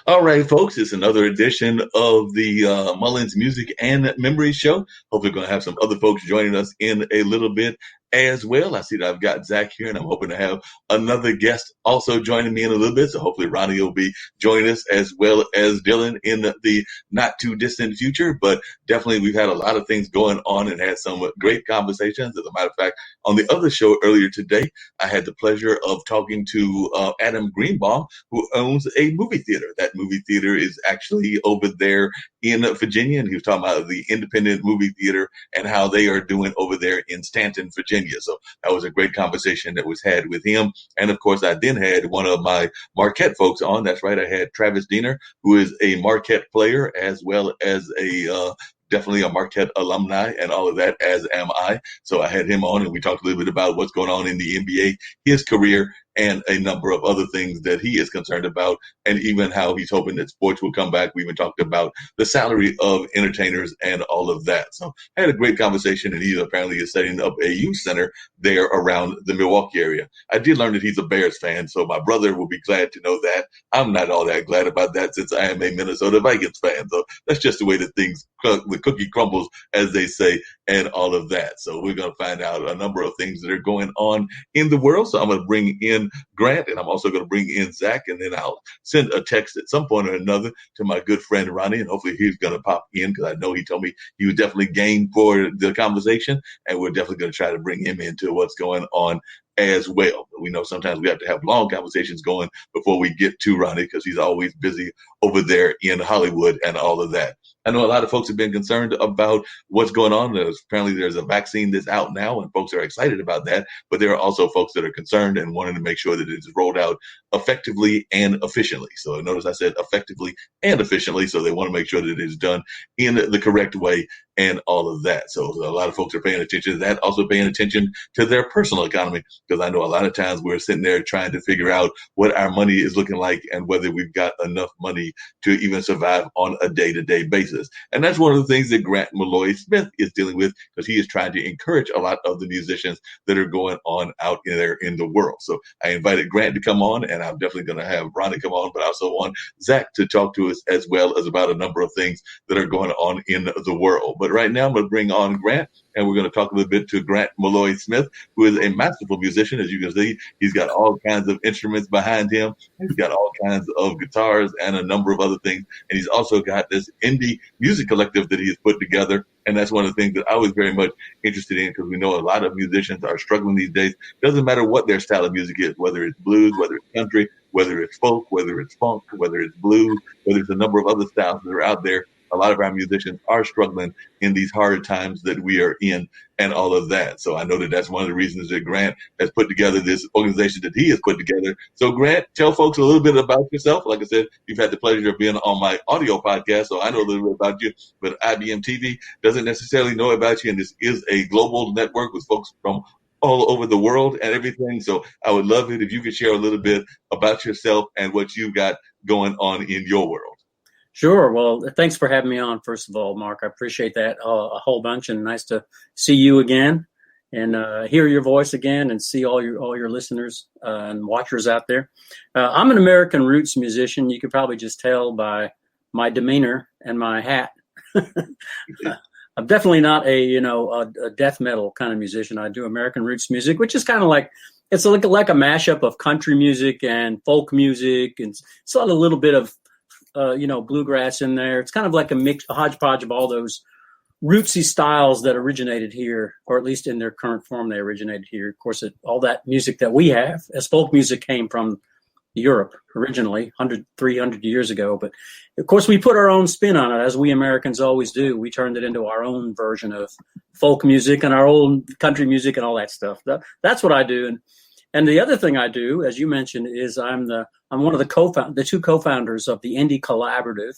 All right, folks, it's another edition of the Mullings Music and Memories Show. Hopefully, we're going to have some other folks joining us in a little bit as well. I see that I've got Zack here, and I'm hoping to have another guest also joining me in a little bit. So hopefully, Ronnie will be joining us as well as Dylan in the not too distant future. But definitely, we've had a lot of things going on and had some great conversations. As a matter of fact, on the other show earlier today, I had the pleasure of talking to Adam Greenbaum, who owns a movie theater. That movie theater is actually over there in Virginia, and he was talking about the independent movie theater and how they are doing over there in Stanton, Virginia. So that was a great conversation that was had with him. And of course, I then had one of my Marquette folks on. That's right, I had Travis Diener, who is a Marquette player as well as definitely a Marquette alumni and all of that, as am I. So I had him on, and we talked a little bit about what's going on in the NBA, his career, and a number of other things that he is concerned about, and even how he's hoping that sports will come back. We even talked about the salary of entertainers and all of that. So I had a great conversation, and he apparently is setting up a youth center there around the Milwaukee area. I did learn that he's a Bears fan, so my brother will be glad to know that. I'm not all that glad about that since I am a Minnesota Vikings fan. So that's just the way that the cookie crumbles, as they say, and all of that. So we're going to find out a number of things that are going on in the world. So I'm going to bring in Grant, and I'm also going to bring in Zack, and then I'll send a text at some point or another to my good friend Ronnie, and hopefully he's going to pop in, because I know he told me he was definitely game for the conversation, and we're definitely going to try to bring him into what's going on as well. But we know sometimes we have to have long conversations going before we get to Ronnie, because he's always busy over there in Hollywood and all of that. I know a lot of folks have been concerned about what's going on. Apparently there's a vaccine that's out now, and folks are excited about that. But there are also folks that are concerned and wanting to make sure that it's rolled out effectively and efficiently. So notice I said effectively and efficiently. So they want to make sure that it is done in the correct way and all of that. So a lot of folks are paying attention to that, also paying attention to their personal economy, because I know a lot of times we're sitting there trying to figure out what our money is looking like and whether we've got enough money to even survive on a day-to-day basis. And that's one of the things that Grant Maloy Smith is dealing with, because he is trying to encourage a lot of the musicians that are going on out there in the world. So I invited Grant to come on, and I'm definitely going to have Ronnie come on, but I also want Zack to talk to us as well as about a number of things that are going on in the world. But right now I'm going to bring on Grant, and we're going to talk a little bit to Grant Maloy Smith, who is a masterful musician. As you can see, he's got all kinds of instruments behind him. He's got all kinds of guitars and a number of other things. And he's also got this indie music collective that he has put together. And that's one of the things that I was very much interested in, because we know a lot of musicians are struggling these days. Doesn't matter what their style of music is, whether it's blues, whether it's country, whether it's folk, whether it's funk, whether it's blues, whether it's a number of other styles that are out there. A lot of our musicians are struggling in these hard times that we are in and all of that. So I know that that's one of the reasons that Grant has put together this organization that he has put together. So Grant, tell folks a little bit about yourself. Like I said, you've had the pleasure of being on my audio podcast, so I know a little bit about you, but IBM TV doesn't necessarily know about you. And this is a global network with folks from all over the world and everything. So I would love it if you could share a little bit about yourself and what you've got going on in your world. Sure. Well, thanks for having me on, first of all, Marc. I appreciate that a whole bunch, and nice to see you again and hear your voice again and see all your listeners and watchers out there. I'm an American roots musician. You could probably just tell by my demeanor and my hat. I'm definitely not a death metal kind of musician. I do American roots music, which is kind of like, it's like a mashup of country music and folk music, and it's a little bit of bluegrass in there. It's kind of like a hodgepodge of all those rootsy styles that originated here, or at least in their current form, they originated here. Of course, all that music that we have as folk music came from Europe originally, 300 years ago. But of course, we put our own spin on it, as we Americans always do. We turned it into our own version of folk music and our own country music and all that stuff. That's what I do. And the other thing I do, as you mentioned, is I'm one of the two co-founders of the Indie Collaborative,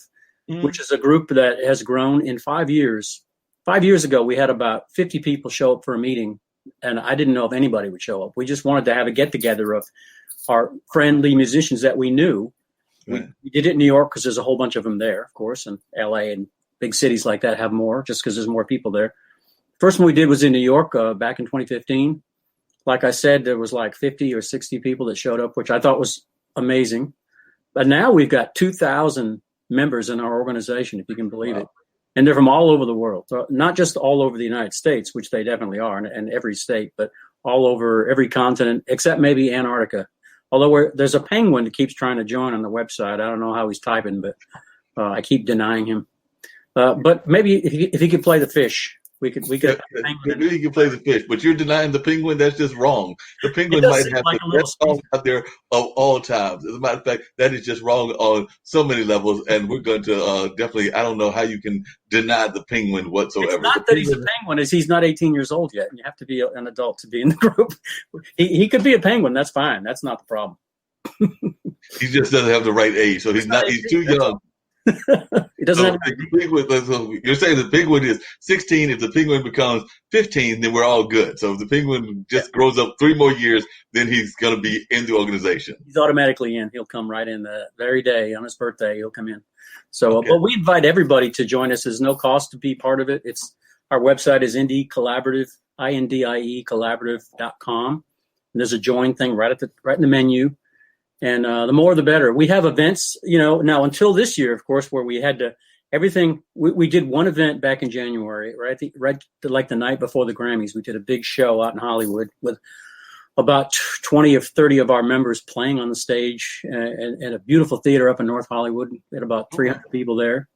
which is a group that has grown in 5 years. 5 years ago, we had about 50 people show up for a meeting, and I didn't know if anybody would show up. We just wanted to have a get-together of our friendly musicians that we knew. We did it in New York because there's a whole bunch of them there, of course, and LA and big cities like that have more, just because there's more people there. First one we did was in New York back in 2015. Like I said, there was like 50 or 60 people that showed up, which I thought was amazing. But now we've got 2,000 members in our organization, if you can believe Wow. it. And they're from all over the world, so not just all over the United States, which they definitely are, and every state, but all over every continent, except maybe Antarctica. Although there's a penguin that keeps trying to join on the website. I don't know how he's typing, but I keep denying him. But maybe if he could play the fish, we could. Maybe you can play the fish, but you're denying the penguin. That's just wrong. The penguin might have like the best song out there of all times. As a matter of fact, that is just wrong on so many levels, and we're going to definitely. I don't know how you can deny the penguin whatsoever. It's not that he's a penguin; is he's not 18 years old yet, and you have to be an adult to be in the group. He could be a penguin. That's fine. That's not the problem. He just doesn't have the right age, so he's not. He's too young. He doesn't have. So you're saying the penguin is 16. If the penguin becomes 15, then we're all good. So if the penguin just grows up 3 more years, then he's going to be in the organization. He's automatically in. He'll come right in the very day on his birthday. He'll come in. So, but we invite everybody to join us. There's no cost to be part of it. Our website is Indie Collaborative, INDIE collaborative.com. And there's a join thing right in the menu. And the more the better. We have events, now until this year, of course, where we had to everything. We did one event back in January, right like the night before the Grammys. We did a big show out in Hollywood with about 20 or 30 of our members playing on the stage at a beautiful theater up in North Hollywood. We had about 300 people there.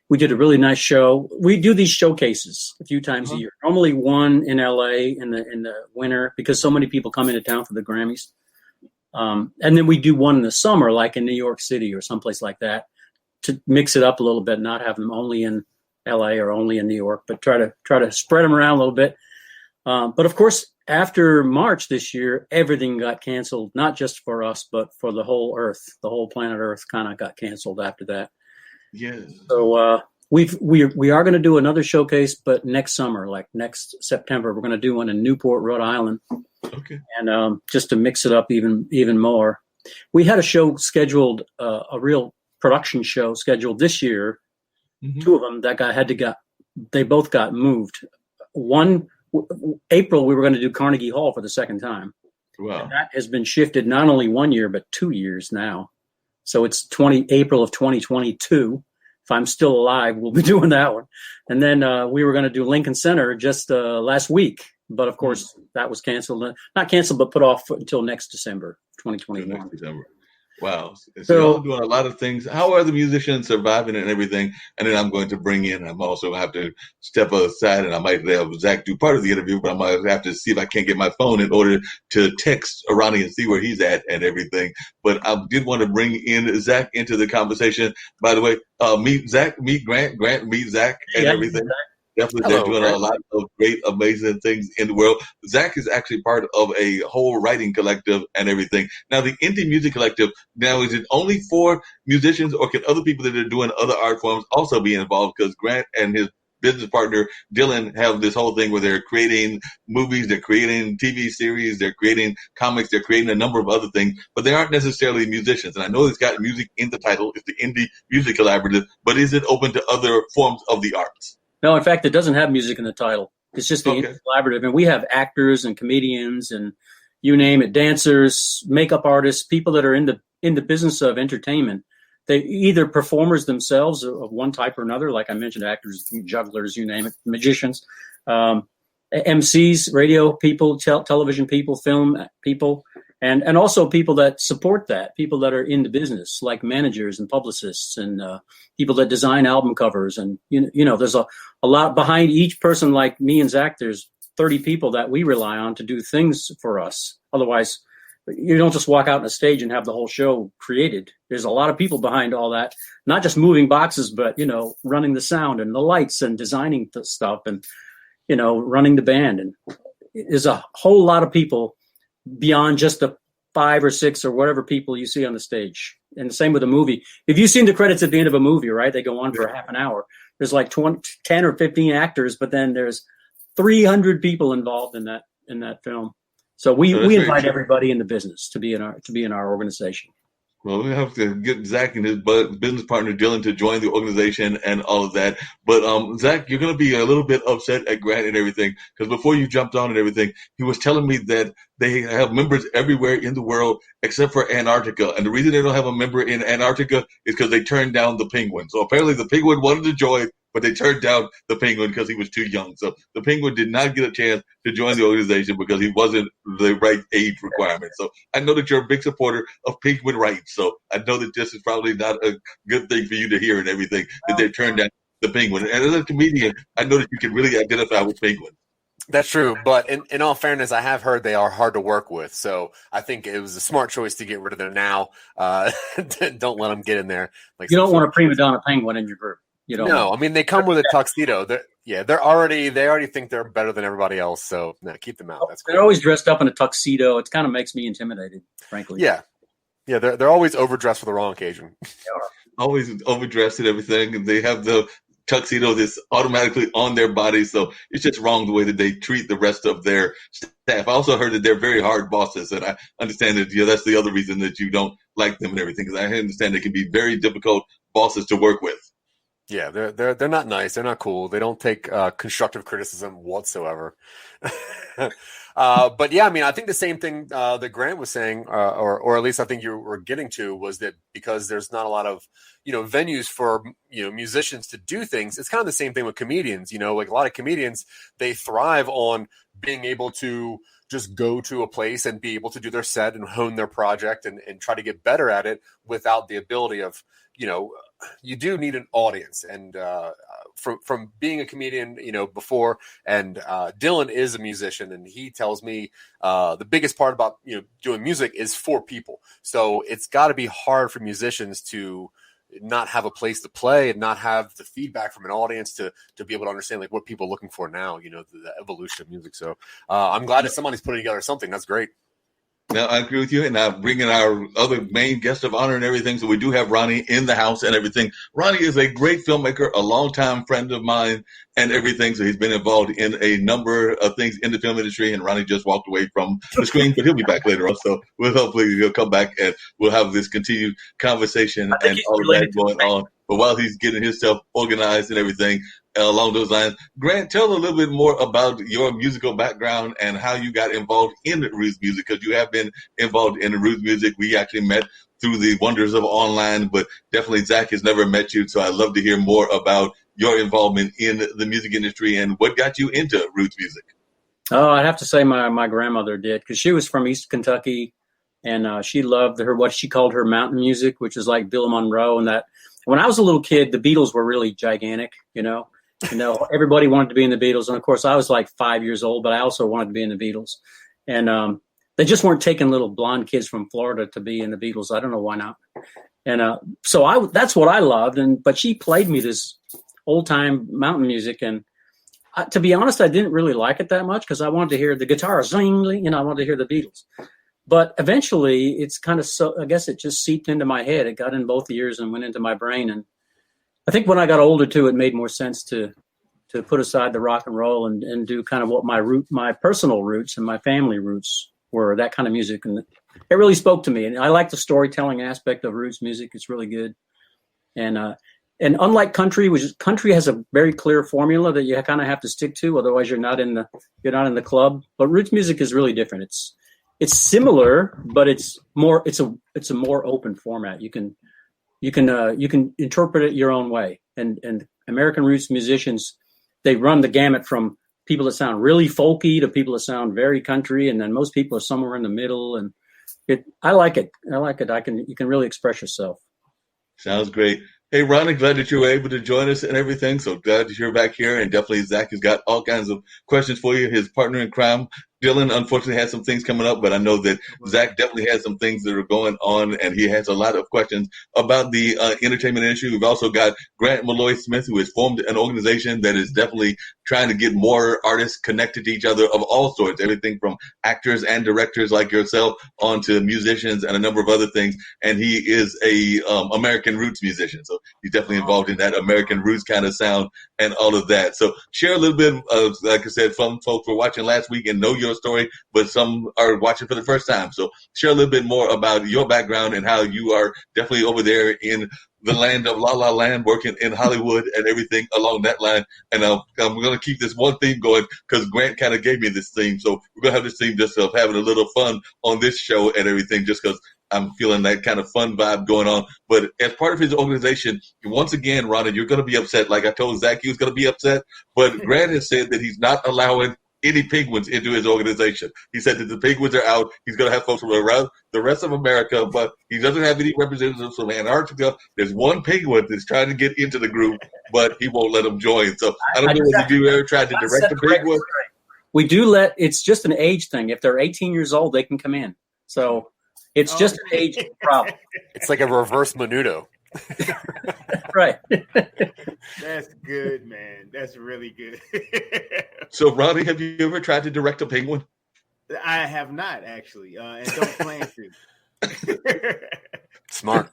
We did a really nice show. We do these showcases a few times a year. Normally one in LA in the winter because so many people come into town for the Grammys. And then we do one in the summer, like in New York City or someplace like that, to mix it up a little bit, not have them only in LA or only in New York, but try to spread them around a little bit. But of course, after March this year, everything got canceled, not just for us, but for the whole Earth. The whole planet Earth kind of got canceled after that. Yes. So we are going to do another showcase, but next summer, like next September, we're going to do one in Newport, Rhode Island. Okay. And just to mix it up even more, we had a show scheduled, a real production show scheduled this year. Mm-hmm. 2 of them they both got moved. April, we were going to do Carnegie Hall for the second time. Wow. And that has been shifted not only 1 year, but 2 years now. So it's April of 2022. If I'm still alive, we'll be doing that one. And then we were going to do Lincoln Center just last week. But of course, that was canceled. Not canceled, but put off until next December, 2021. Next December. Wow. So y'all doing a lot of things. How are the musicians surviving and everything? And then I'm going to bring in, I'm also going to have to step aside, and I might have Zack do part of the interview, but I might have to see if I can't get my phone in order to text Ronnie and see where he's at and everything. But I did want to bring in Zack into the conversation. By the way, meet Zack, meet Grant, meet Zack and everything. Definitely, they're doing a lot of great, amazing things in the world. Zack is actually part of a whole writing collective and everything. Now, the Indie Music Collective, now, is it only for musicians, or can other people that are doing other art forms also be involved? Because Grant and his business partner, Dylan, have this whole thing where they're creating movies, they're creating TV series, they're creating comics, they're creating a number of other things, but they aren't necessarily musicians. And I know it's got music in the title. It's the Indie Music Collaborative, but is it open to other forms of the arts? No, in fact, it doesn't have music in the title. It's just the Indie Collaborative. And we have actors and comedians and you name it, dancers, makeup artists, people that are in the business of entertainment. They either performers themselves of one type or another, like I mentioned, actors, jugglers, you name it, magicians, MCs, radio people, television people, film people, and also people that support that, people that are in the business, like managers and publicists and people that design album covers. And, there's a lot behind each person like me and Zack. There's 30 people that we rely on to do things for us. Otherwise, you don't just walk out on a stage and have the whole show created. There's a lot of people behind all that, not just moving boxes, but, running the sound and the lights and designing the stuff and, running the band. And there's a whole lot of people beyond just the 5 or 6 or whatever people you see on the stage. And the same with a movie. If you've seen the credits at the end of a movie, right, they go on for half an hour. There's like 10 or 15 actors, but then there's 300 people involved in that film. So we invite everybody in the business to be in our organization. Well, we have to get Zach and his business partner Dylan to join the organization and all of that. But Zach, you're going to be a little bit upset at Grant and everything because before you jumped on and everything, he was telling me that they have members everywhere in the world except for Antarctica, and the reason they don't have a member in Antarctica is because they turned down the penguin. So apparently, the penguin wanted to join, but they turned down the penguin because he was too young. So the penguin did not get a chance to join the organization because he wasn't the right age requirement. So I know that you're a big supporter of penguin rights. So I know that this is probably not a good thing for you to hear and everything that they turned down the penguin. And as a comedian, I know that you can really identify with penguins. That's true, but in all fairness, I have heard they are hard to work with. So I think it was a smart choice to get rid of them now. Don't let them get in there. Like you don't want a prima donna penguin in your group. You don't. No, I mean they come with a tuxedo. They already think they're better than everybody else. So no, keep them out. That's cool. They're always dressed up in a tuxedo. It kind of makes me intimidated, frankly. Yeah, they're always overdressed for the wrong occasion. Always overdressed and everything, and they have the tuxedo that's automatically on their body, so it's just wrong the way that they treat the rest of their staff. I also heard that they're very hard bosses, and I understand that that's the other reason that you don't like them and everything, because I understand they can be very difficult bosses to work with. Yeah, they're not nice. They're not cool. They don't take constructive criticism whatsoever. But yeah, I mean, I think the same thing that Grant was saying, or at least I think you were getting to, was that because there's not a lot of venues for musicians to do things. It's kind of the same thing with comedians. Like a lot of comedians, they thrive on being able to just go to a place and be able to do their set and hone their project and try to get better at it without the ability of you do need an audience. And from being a comedian, before, and Dylan is a musician, and he tells me the biggest part about doing music is for people. So it's got to be hard for musicians to not have a place to play and not have the feedback from an audience to be able to understand like what people are looking for now. The evolution of music. So I'm glad that somebody's putting together something. That's great. Now, I agree with you, and I'm bringing our other main guest of honor and everything. So we do have Ronnie in the house and everything. Ronnie is a great filmmaker, a longtime friend of mine and everything. So he's been involved in a number of things in the film industry, and Ronnie just walked away from the screen, but he'll be back later on. So he'll come back and we'll have this continued conversation and all of that going on. But while he's getting himself organized and everything along those lines, Grant, tell a little bit more about your musical background and how you got involved in Roots music, because you have been involved in Roots music. We actually met through the wonders of online, but definitely Zack has never met you. So I'd love to hear more about your involvement in the music industry and what got you into Roots music. Oh, I'd have to say my grandmother did, because she was from East Kentucky, and she loved what she called her mountain music, which is like Bill Monroe and that. When I was a little kid, the Beatles were really gigantic, everybody wanted to be in the Beatles. And of course I was like 5 years old, but I also wanted to be in the Beatles. And they just weren't taking little blonde kids from Florida to be in the Beatles. I don't know why not. And so that's what I loved. But she played me this old time mountain music. And to be honest, I didn't really like it that much because I wanted to hear the guitar zing, I wanted to hear the Beatles. But eventually it's kind of I guess it just seeped into my head. It got in both ears and went into my brain. And I think when I got older too, it made more sense to put aside the rock and roll and do kind of what my personal roots and my family roots were, that kind of music. And it really spoke to me. And I like the storytelling aspect of roots music. It's really good. And unlike country, country has a very clear formula that you kind of have to stick to. Otherwise you're not in the club. But roots music is really different. It's similar, but it's a more open format. You can interpret it your own way. And American roots musicians, they run the gamut from people that sound really folky to people that sound very country, and then most people are somewhere in the middle. And I like it. You can really express yourself. Sounds great. Hey, Ronnie, glad that you were able to join us and everything. So glad that you're back here. And definitely Zack has got all kinds of questions for you. His partner in crime, Dylan, unfortunately has some things coming up, but I know that Zack definitely has some things that are going on, and he has a lot of questions about the entertainment industry. We've also got Grant Maloy Smith, who has formed an organization that is definitely trying to get more artists connected to each other of all sorts, everything from actors and directors like yourself on to musicians and a number of other things. And he is a American roots musician, so he's definitely involved in that American roots kind of sound and all of that. So share a little bit of, like I said, some folks were watching last week and know your story, but some are watching for the first time. So share a little bit more about your background and how you are definitely over there in the land of La La Land, working in Hollywood and everything along that line. And I'm going to keep this one theme going because Grant kind of gave me this theme. So we're going to have this theme just of having a little fun on this show and everything, just because I'm feeling that kind of fun vibe going on. But as part of his organization, once again, Ronnie, you're going to be upset. Like I told Zack, he was going to be upset. But Grant has said that he's not allowing any penguins into his organization. He said that the penguins are out. He's going to have folks from around the rest of America, but he doesn't have any representatives from Antarctica. There's one penguin that's trying to get into the group, but he won't let them join. So I don't know if you ever tried to direct the penguin. We do it's just an age thing. If they're 18 years old, they can come in. So it's just an age problem. It's like a reverse Menudo. Right. That's good, man. That's really good. So, Ronnie, have you ever tried to direct a penguin? I have not, actually, and don't plan to. Smart.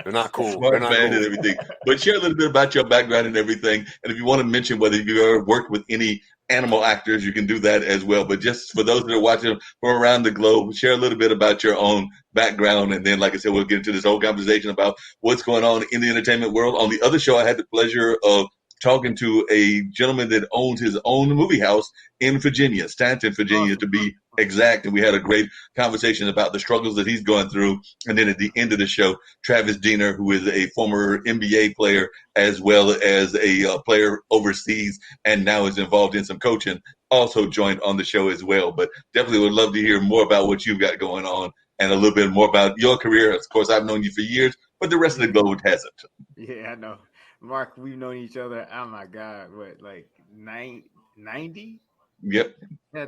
They're not cool. Smart They're not man cool. and everything. But share a little bit about your background and everything. And if you want to mention whether you ever worked with any animal actors, you can do that as well. But just for those that are watching from around the globe, share a little bit about your own background. And then, like I said, we'll get into this whole conversation about what's going on in the entertainment world. On the other show, I had the pleasure of talking to a gentleman that owns his own movie house in Virginia, Stanton, Virginia, to be exact. And we had a great conversation about the struggles that he's going through. And then at the end of the show, Travis Diener, who is a former NBA player as well as a player overseas and now is involved in some coaching, also joined on the show as well. But definitely would love to hear more about what you've got going on and a little bit more about your career. Of course, I've known you for years, but the rest of the globe hasn't. Yeah, I know. Mark, we've known each other, oh my God, what, like 90? Yep.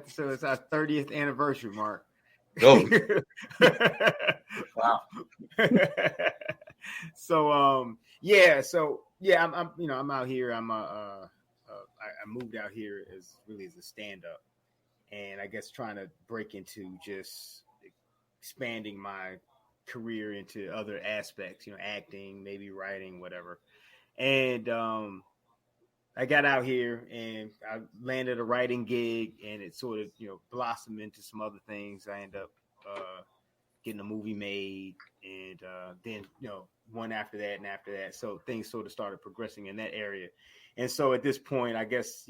So it's our 30th anniversary, Mark. Oh. Wow. So I'm out here. I moved out here as a stand-up, and I guess trying to break into just expanding my career into other aspects, acting, maybe writing, whatever. And I got out here and I landed a writing gig, and it sort of, blossomed into some other things. I ended up getting a movie made, and then, one after that and after that. So things sort of started progressing in that area. And so at this point, I guess,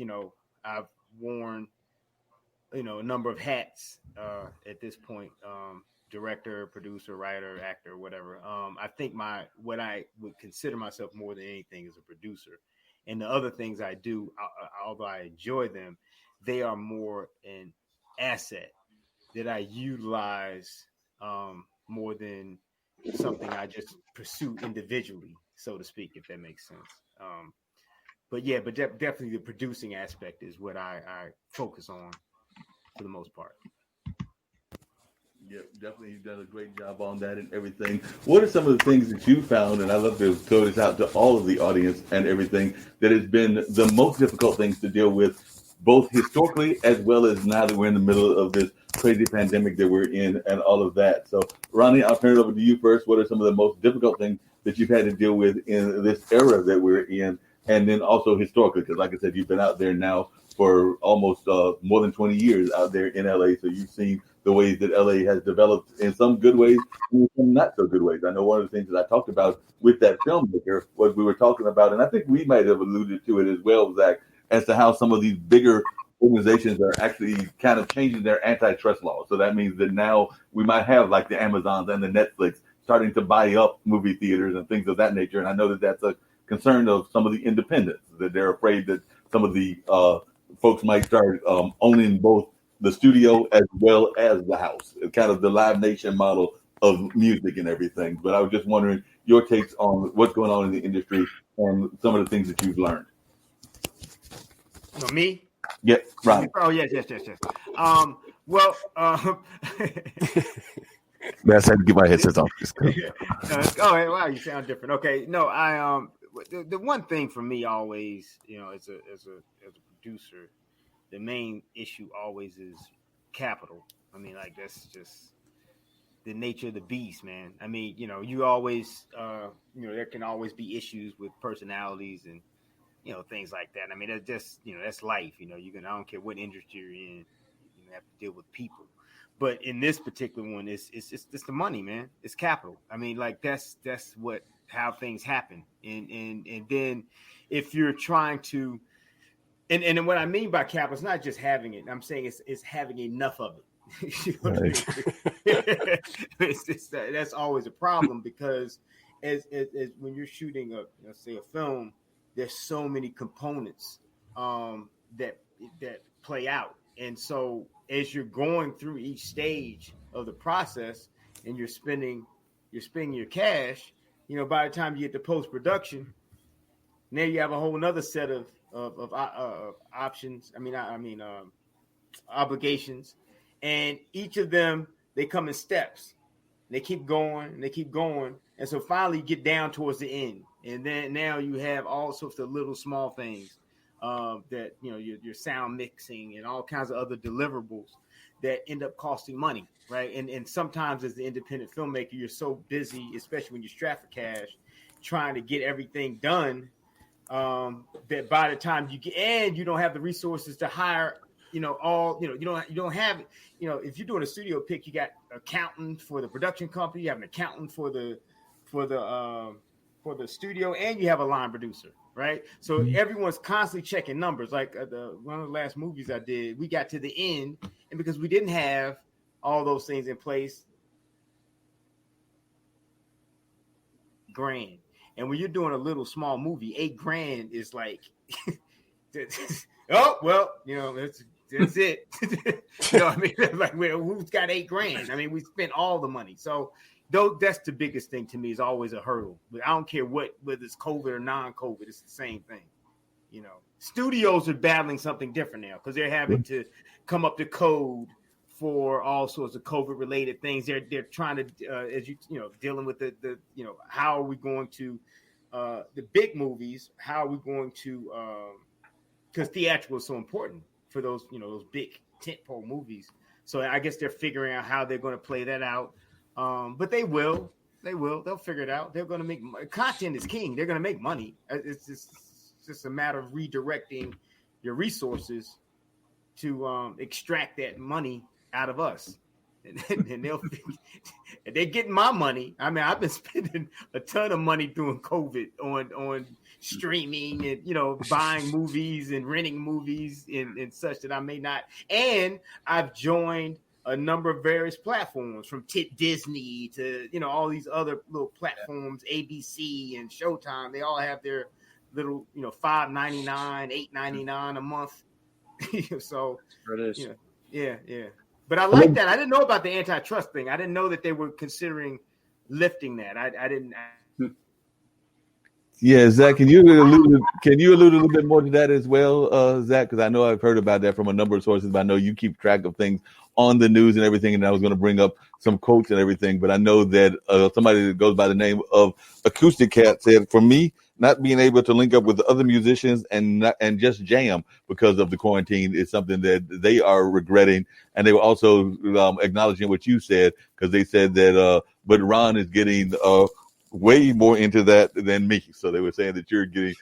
I've worn, a number of hats at this point. Director, producer, writer, actor, whatever. I think what I would consider myself more than anything is a producer. And the other things I do, although I enjoy them, they are more an asset that I utilize more than something I just pursue individually, so to speak, if that makes sense. But definitely the producing aspect is what I focus on for the most part. Yep, definitely. You've done a great job on that and everything. What are some of the things that you found, and I love to throw this out to all of the audience and everything, that has been the most difficult things to deal with, both historically as well as now that we're in the middle of this crazy pandemic that we're in and all of that? So, Ronnie, I'll turn it over to you first. What are some of the most difficult things that you've had to deal with in this era that we're in? And then also historically, because like I said, you've been out there now for almost more than 20 years out there in LA. So you've seen the ways that LA has developed in some good ways and some not so good ways. I know one of the things that I talked about with that filmmaker was we were talking about, and I think we might have alluded to it as well, Zack, as to how some of these bigger organizations are actually kind of changing their antitrust laws. So that means that now we might have like the Amazons and the Netflix starting to buy up movie theaters and things of that nature. And I know that that's a concern of some of the independents, that they're afraid that some of the folks might start owning both the studio as well as the house, kind of the Live Nation model of music and everything. But I was just wondering your takes on what's going on in the industry and some of the things that you've learned. Me? Yeah, right. Oh, yes. Yes, I had to get my headset off. Wow, you sound different. Okay, no, the one thing for me always, as a producer, the main issue always is capital. I mean, like, that's just the nature of the beast, man. I mean, you always, there can always be issues with personalities and things like that. I mean, that's just, that's life. I don't care what industry you're in, you have to deal with people. But in this particular one, it's the money, man. It's capital. I mean, like that's how things happen. And then if you're trying to, and what I mean by capital, it's not just having it. I'm saying it's having enough of it. That's always a problem, because as when you're shooting say a film, there's so many components that play out, and so as you're going through each stage of the process and you're spending your cash, by the time you get to post-production, now you have a whole nother set of options. Obligations, and each of them, they come in steps. They keep going and they keep going. And so finally you get down towards the end. And then now you have all sorts of little small things that, your sound mixing and all kinds of other deliverables that end up costing money, right? And sometimes as the independent filmmaker, you're so busy, especially when you're strapped for cash, trying to get everything done, that by the time you get, and you don't have the resources to hire, you don't have it. If you're doing a studio pick, you got an accountant for the production company, you have an accountant for the studio, and you have a line producer, right? So everyone's constantly checking numbers. Like one of the last movies I did, we got to the end, and because we didn't have all those things in place, $8,000. And when you're doing a little small movie, $8,000 is like, oh well, that's it. I mean, like, who's got $8,000? I mean, we spent all the money. So that's the biggest thing to me, is always a hurdle. But I don't care whether it's COVID or non-COVID, it's the same thing. Studios are battling something different now, because they're having to come up to code for all sorts of COVID related things. They're trying to, dealing with the how are we going to, the big movies, how are we going to, because theatrical is so important for those, those big tentpole movies. So I guess they're figuring out how they're going to play that out. But they'll figure it out. They're going to make content is king. They're going to make money. It's just a matter of redirecting your resources to extract that money out of us. And they're getting my money. I mean, I've been spending a ton of money during COVID on streaming and buying movies and renting movies and such that I may not. And I've joined a number of various platforms, from Disney to all these other little platforms, ABC and Showtime. They all have their little $5.99, $8.99 a month. So it is. Yeah. But I like that. I didn't know about the antitrust thing. I didn't know that they were considering lifting that. I didn't. Yeah, Zach, can you allude a little bit more to that as well, Zach? Because I know I've heard about that from a number of sources, but I know you keep track of things on the news and everything. And I was going to bring up some quotes and everything, but I know that somebody that goes by the name of Acoustic Cat said, for me, not being able to link up with other musicians and just jam because of the quarantine is something that they are regretting. And they were also acknowledging what you said, because they said that, but Ron is getting way more into that than me. So they were saying that you're getting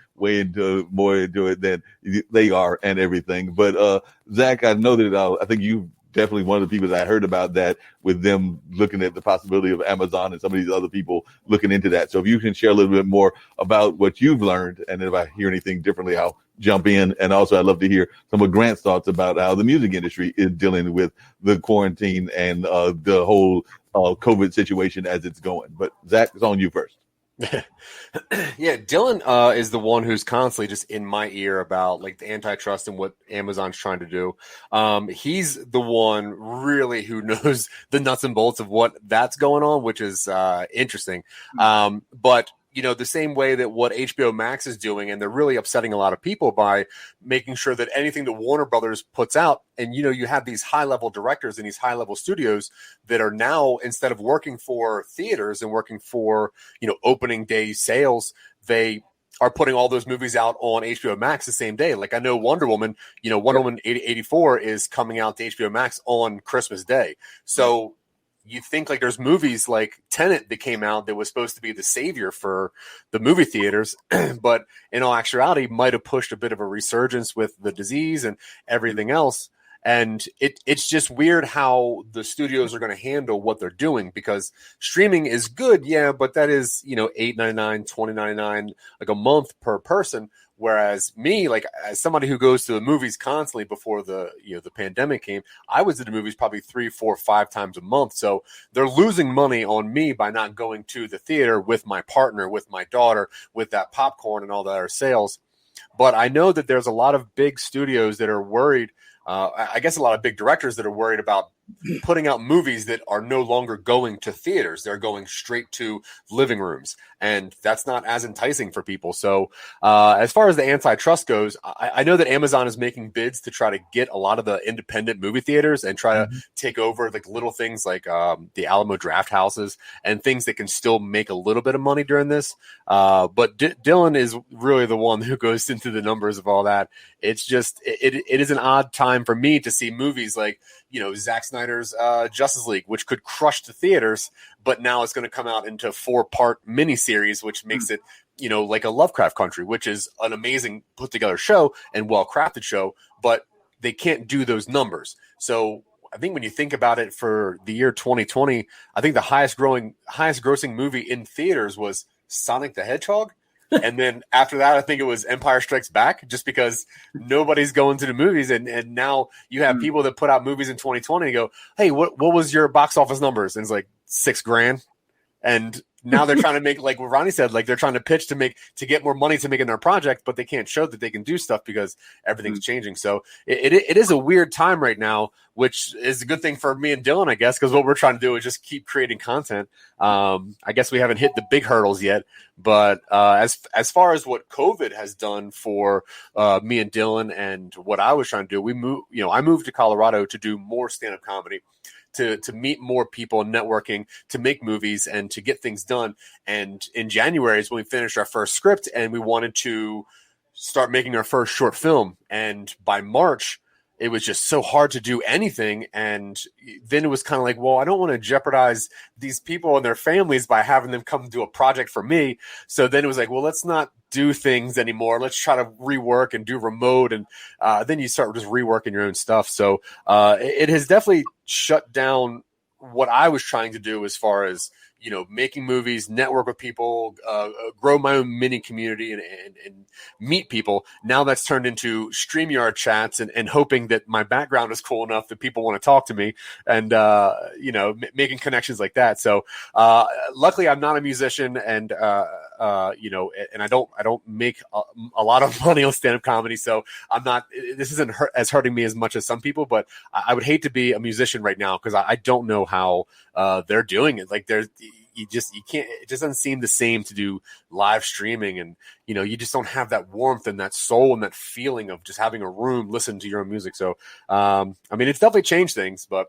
more into it than they are and everything. But Zach, I know that I think you definitely one of the people that I heard about that, with them looking at the possibility of Amazon and some of these other people looking into that. So if you can share a little bit more about what you've learned, and if I hear anything differently, I'll jump in. And also I'd love to hear some of Grant's thoughts about how the music industry is dealing with the quarantine and the whole COVID situation as it's going. But Zach, it's on you first. Yeah, Dylan is the one who's constantly just in my ear about like the antitrust and what Amazon's trying to do. He's the one really who knows the nuts and bolts of what that's going on, which is interesting. But the same way that what HBO Max is doing, and they're really upsetting a lot of people by making sure that anything that Warner Brothers puts out, and you have these high-level directors in these high-level studios that are now, instead of working for theaters and working for opening day sales, they are putting all those movies out on HBO Max the same day. Like I know Wonder Woman, Wonder Woman 84 is coming out to HBO Max on Christmas Day. So you think like there's movies like Tenet that came out that was supposed to be the savior for the movie theaters, but in all actuality might have pushed a bit of a resurgence with the disease and everything else. And it's just weird how the studios are going to handle what they're doing, because streaming is good, yeah, but that is, $8.99, $20.99 like a month per person. Whereas me, like as somebody who goes to the movies constantly before the pandemic came, I was at the movies probably 3, 4, 5 times a month. So they're losing money on me by not going to the theater with my partner, with my daughter, with that popcorn and all that other sales. But I know that there's a lot of big studios that are worried. I guess a lot of big directors that are worried about putting out movies that are no longer going to theaters. They're going straight to living rooms. And that's not as enticing for people. So as far as the antitrust goes, I know that Amazon is making bids to try to get a lot of the independent movie theaters and try to take over like little things like the Alamo Draft Houses and things that can still make a little bit of money during this. But Dylan is really the one who goes into the numbers of all that. It's just, it is an odd time for me to see movies like, Zack Snyder's Justice League, which could crush the theaters, but now it's going to come out into 4-part miniseries, which makes it, like a Lovecraft Country, which is an amazing put together show and well-crafted show, but they can't do those numbers. So I think when you think about it for the year 2020, I think the highest grossing movie in theaters was Sonic the Hedgehog. And then after that, I think it was Empire Strikes Back, just because nobody's going to the movies. And now you have people that put out movies in 2020 and go, hey, what was your box office numbers? And it's like $6,000. And now they're trying to make, like what Ronnie said, like they're trying to pitch to get more money to make in their project, but they can't show that they can do stuff because everything's changing. So it is a weird time right now, which is a good thing for me and Dylan, I guess, because what we're trying to do is just keep creating content. I guess we haven't hit the big hurdles yet, but as far as what COVID has done for me and Dylan and what I was trying to do, I moved to Colorado to do more stand-up comedy, to meet more people, networking, to make movies and to get things done. And in January is when we finished our first script and we wanted to start making our first short film. And by March, it was just so hard to do anything. And then it was kind of like, well, I don't want to jeopardize these people and their families by having them come do a project for me. So then it was like, well, let's not do things anymore. Let's try to rework and do remote. And then you start just reworking your own stuff. So it has definitely shut down what I was trying to do as far as, making movies, network with people, grow my own mini community and meet people. Now that's turned into StreamYard chats and hoping that my background is cool enough that people want to talk to me and, making connections like that. So luckily I'm not a musician and I don't make a lot of money on stand-up comedy. So this isn't as hurting me as much as some people, but I would hate to be a musician right now because I don't know how they're doing it. Like you can't, it just doesn't seem the same to do live streaming. And, you just don't have that warmth and that soul and that feeling of just having a room, listen to your own music. So, it's definitely changed things, but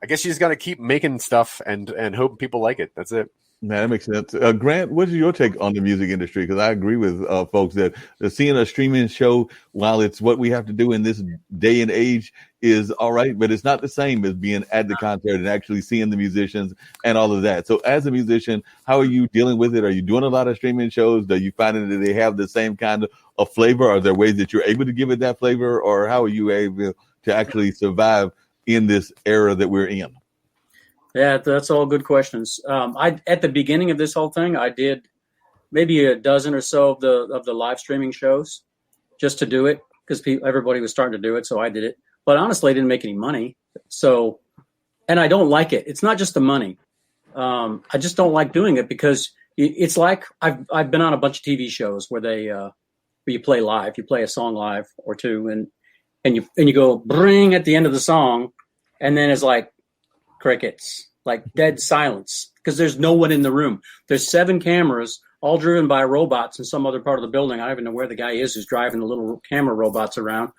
I guess you just got to keep making stuff and hope people like it. That's it. That makes sense. Grant, what is your take on the music industry? Because I agree with folks that seeing a streaming show, while it's what we have to do in this day and age, is all right, but it's not the same as being at the concert and actually seeing the musicians and all of that. So as a musician, how are you dealing with it? Are you doing a lot of streaming shows? Are you finding that they have the same kind of flavor? Are there ways that you're able to give it that flavor? Or how are you able to actually survive in this era that we're in? Yeah, that's all good questions. At the beginning of this whole thing, I did maybe a dozen or so of the live streaming shows just to do it because everybody was starting to do it, so I did it. But honestly, I didn't make any money. So, and I don't like it. It's not just the money. I just don't like doing it because it's like I've been on a bunch of TV shows where where you play live, you play a song live or two, and you go bring at the end of the song, and then it's like crickets, like dead silence, because there's no one in the room. There's 7 cameras, all driven by robots in some other part of the building. I don't even know where the guy is who's driving the little camera robots around.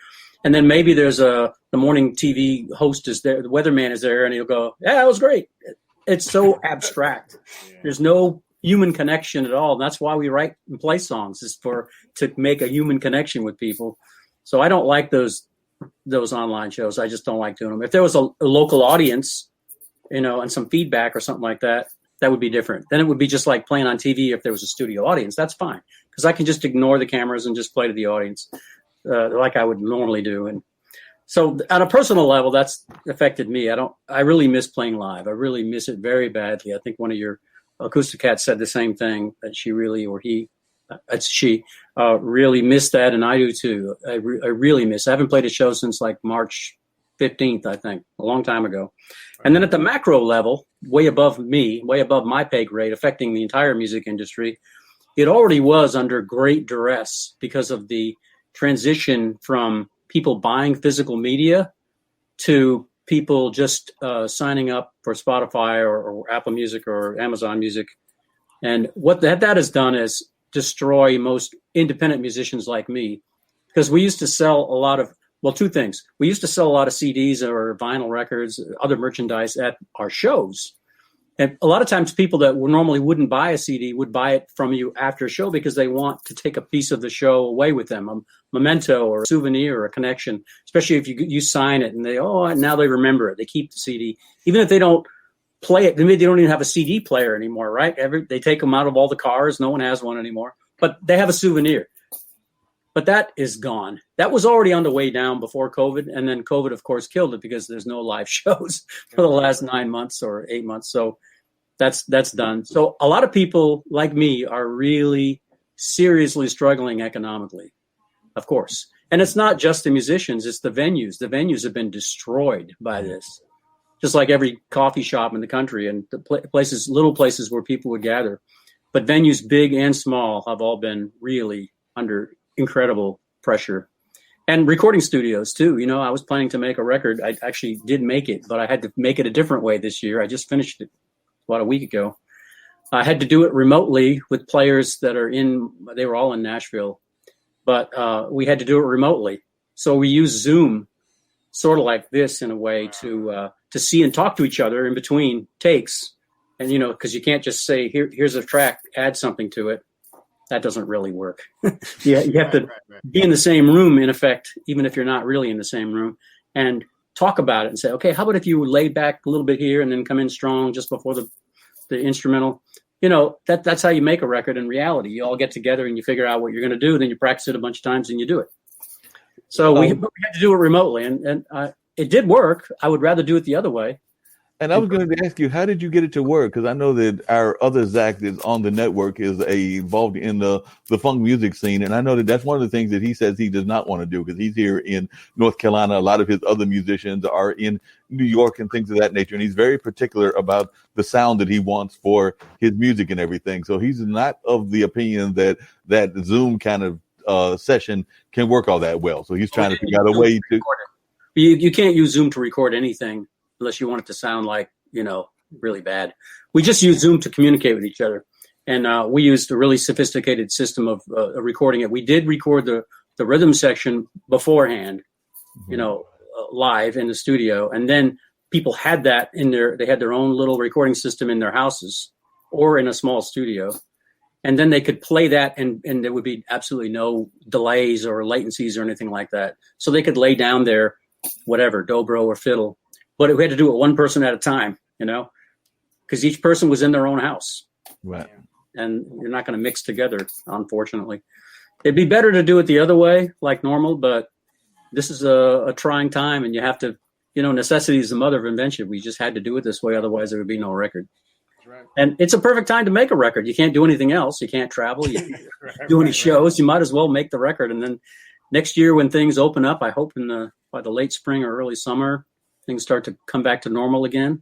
And then maybe there's the morning TV host is there, the weatherman is there, and he'll go, yeah, it was great. It's so abstract. There's no human connection at all. And that's why we write and play songs, is to make a human connection with people. So I don't like those online shows. I just don't like doing them. If there was a local audience, and some feedback or something like that, that would be different. Then it would be just like playing on TV if there was a studio audience. That's fine, because I can just ignore the cameras and just play to the audience like I would normally do. And so on a personal level, that's affected me. I really miss playing live. I really miss it very badly. I think one of your acoustic cats said the same thing, that she really missed that, and I do too. I really miss. I haven't played a show since like March 15th, I think, a long time ago. And then at the macro level, way above my pay grade, affecting the entire music industry, it already was under great duress because of the transition from people buying physical media to people just signing up for Spotify or Apple Music or Amazon Music. And what that has done is destroy most independent musicians like me, because we used to sell a lot of, two things. We used to sell a lot of CDs or vinyl records, other merchandise at our shows. And a lot of times people that normally wouldn't buy a CD would buy it from you after a show because they want to take a piece of the show away with them, a memento or a souvenir or a connection, especially if you sign it and now they remember it. They keep the CD. Even if they don't play it, maybe they don't even have a CD player anymore, right? They take them out of all the cars. No one has one anymore, but they have a souvenir. But that is gone. That was already on the way down before COVID. And then COVID, of course, killed it because there's no live shows for the last 9 months or 8 months. So that's done. So a lot of people like me are really seriously struggling economically, of course. And it's not just the musicians, it's the venues. The venues have been destroyed by this, just like every coffee shop in the country and the little places where people would gather. But venues, big and small, have all been really under incredible pressure. And recording studios too. I was planning to make a record. I actually did make it, but I had to make it a different way this year. I just finished it about a week ago. I had to do it remotely with players they were all in Nashville, but we had to do it remotely. So we used Zoom, sort of like this in a way, to see and talk to each other in between takes. And, because you can't just say, here's a track, add something to it. That doesn't really work. You have to be in the same room, in effect, even if you're not really in the same room, and talk about it and say, okay, how about if you lay back a little bit here and then come in strong just before the instrumental? That's how you make a record in reality. You all get together and you figure out what you're going to do, then you practice it a bunch of times and you do it. So we had to do it remotely, and it did work. I would rather do it the other way. And I was going to ask you, how did you get it to work? Because I know that our other Zack that's on the network is involved in the funk music scene. And I know that that's one of the things that he says he does not want to do, because he's here in North Carolina. A lot of his other musicians are in New York and things of that nature. And he's very particular about the sound that he wants for his music and everything. So he's not of the opinion that Zoom kind of session can work all that well. So he's trying to figure out a way to. You can't use Zoom to record anything unless you want it to sound like, really bad. We just use Zoom to communicate with each other. And we used a really sophisticated system of recording it. We did record the rhythm section beforehand, live in the studio. And then people had that they had their own little recording system in their houses or in a small studio. And then they could play that and there would be absolutely no delays or latencies or anything like that. So they could lay down their whatever, dobro or fiddle. But we had to do it one person at a time, because each person was in their own house. Right. And you're not going to mix together, unfortunately. It'd be better to do it the other way, like normal, but this is a trying time, and you have to, necessity is the mother of invention. We just had to do it this way, otherwise there would be no record. Right. And it's a perfect time to make a record. You can't do anything else. You can't travel. You can't do any shows. You might as well make the record. And then next year when things open up, I hope by the late spring or early summer, things start to come back to normal again,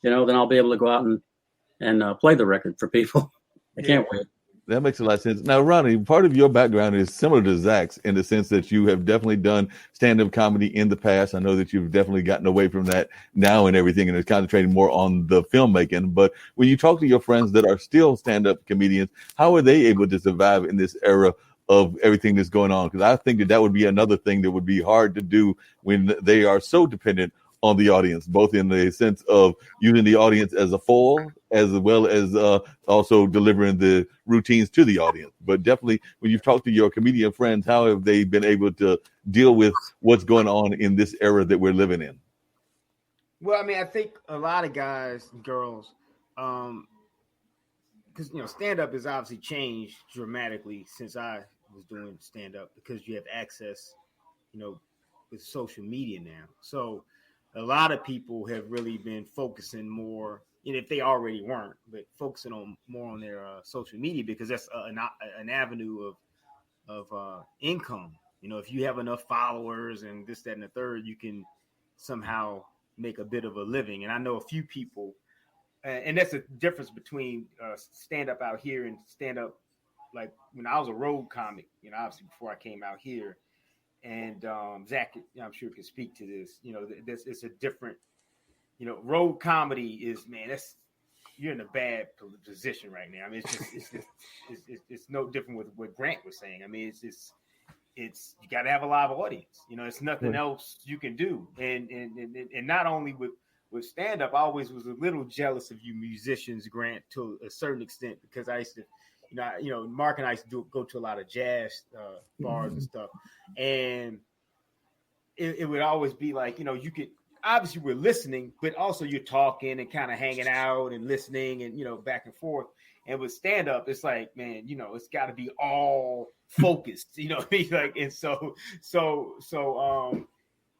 then I'll be able to go out and play the record for people. I can't wait. That makes a lot of sense. Now, Ronnie, part of your background is similar to Zack's in the sense that you have definitely done stand-up comedy in the past. I know that you've definitely gotten away from that now and everything, and it's concentrating more on the filmmaking. But when you talk to your friends that are still stand-up comedians, how are they able to survive in this era of everything that's going on? Because I think that would be another thing that would be hard to do when they are so dependent on the audience, both in the sense of using the audience as a foil, as well as also delivering the routines to the audience. But definitely, when you've talked to your comedian friends, how have they been able to deal with what's going on in this era that we're living in? Well, I mean, I think a lot of guys and girls, because stand up has obviously changed dramatically since I was doing stand up, because you have access, with social media now. So a lot of people have really been focusing more, if they already weren't, but focusing on more on their social media, because that's an avenue of income. If you have enough followers and this, that, and the third, you can somehow make a bit of a living. And I know a few people, and that's the difference between stand up out here and stand up like when I was a road comic, obviously before I came out here. And Zack, I'm sure can speak to this. It's a different, road comedy is, man, you're in a bad position right now. I mean, it's no different with what Grant was saying. I mean, it's you got to have a live audience. It's nothing else you can do. And not only with stand up, I always was a little jealous of you musicians, Grant, to a certain extent, because I used to. Marc and I used to go to a lot of jazz bars and stuff, and it would always be like, you could obviously we're listening, but also you're talking and kind of hanging out and listening and back and forth. And with stand up, it's like, man, it's got to be all focused, like, and so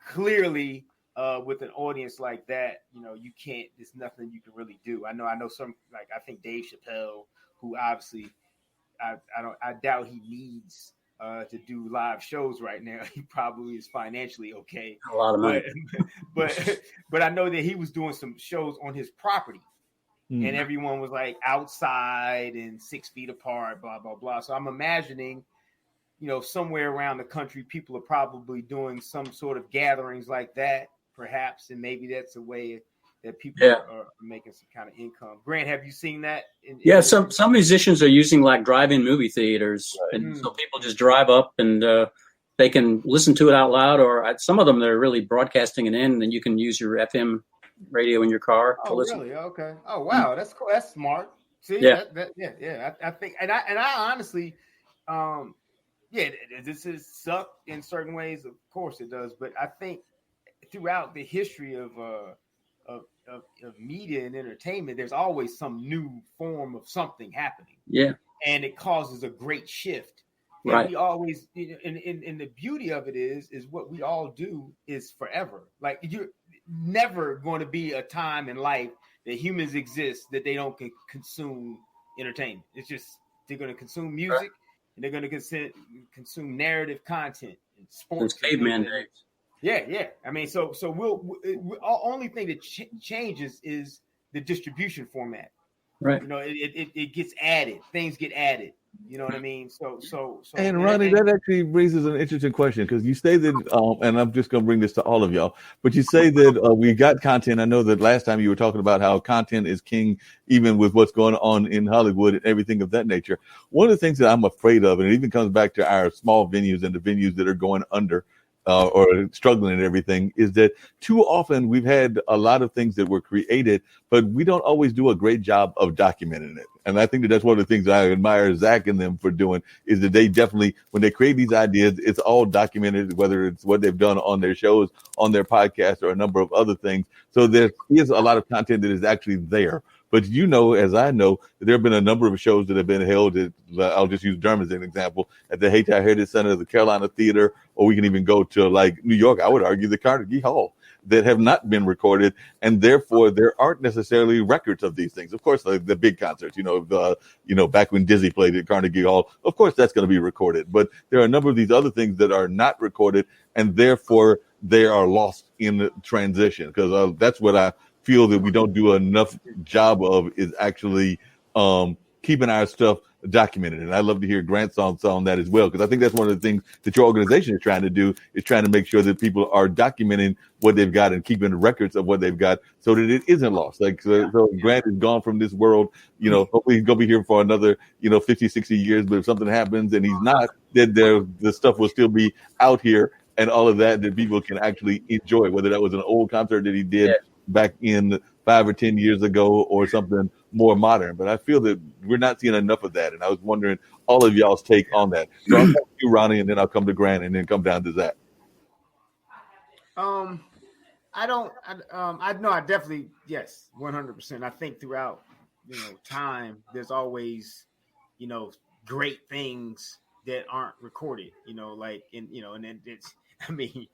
clearly with an audience like that, you can't. There's nothing you can really do. I know some, like, I think Dave Chappelle, who obviously. I doubt he needs to do live shows right now. He probably is financially okay. A lot of money. But I know that he was doing some shows on his property, and everyone was like outside and 6 feet apart, blah, blah, blah. So I'm imagining, somewhere around the country, people are probably doing some sort of gatherings like that, perhaps, and maybe that's a way that people are making some kind of income. Grant, have you seen that? Some musicians are using like drive-in movie theaters, right. And so people just drive up and they can listen to it out loud, or some of them they're really broadcasting it in, and then you can use your FM radio in your car to listen. Really? Okay. Oh, wow, that's cool. That's smart. See, I think, and I honestly, this is suck in certain ways. Of course, it does, but I think throughout the history of media and entertainment, there's always some new form of something happening. Yeah. And it causes a great shift. Right. And we always, and the beauty of it is what we all do is forever. Like, you're never going to be a time in life that humans exist that they don't consume entertainment. It's just, they're going to consume music, right. And they're going to consume narrative content and sports. It's caveman days. Yeah. I mean, so only thing that changes is the distribution format. Right. It gets added. Things get added. You know what I mean? So. And Ronnie, that actually raises an interesting question, because you say that, and I'm just going to bring this to all of y'all, but you say that we got content. I know that last time you were talking about how content is king, even with what's going on in Hollywood and everything of that nature. One of the things that I'm afraid of, and it even comes back to our small venues and the venues that are going under, or struggling and everything, is that too often we've had a lot of things that were created, but we don't always do a great job of documenting it. And I think that's one of the things I admire Zack and them for doing, is that they definitely, when they create these ideas, it's all documented, whether it's what they've done on their shows, on their podcast, or a number of other things. So there is a lot of content that is actually there. But as I know, there have been a number of shows that have been held at, I'll just use Durham as an example, at the Hayti Heritage Center, the Carolina Theater, or we can even go to like New York, I would argue the Carnegie Hall, that have not been recorded. And therefore there aren't necessarily records of these things. Of course, the big concerts, back when Dizzy played at Carnegie Hall, of course that's going to be recorded. But there are a number of these other things that are not recorded, and therefore they are lost in the transition. Because that's what I feel that we don't do enough job of, is actually keeping our stuff documented. And I'd love to hear Grant's thoughts on that as well, because I think that's one of the things that your organization is trying to do, is trying to make sure that people are documenting what they've got and keeping records of what they've got so that it isn't lost. So Grant is gone from this world, hopefully he's going to be here for another, 50, 60 years. But if something happens and he's not, then the stuff will still be out here, and all of that people can actually enjoy, whether that was an old concert that he did back in 5 or 10 years ago, or something more modern. But I feel that we're not seeing enough of that. And I was wondering all of y'all's take on that. So I'll come to you, Ronnie, and then I'll come to Grant, and then come down to Zack. I don't. I know. I definitely yes, 100%. I think throughout time, there's always great things that aren't recorded. Like and then it's. I mean,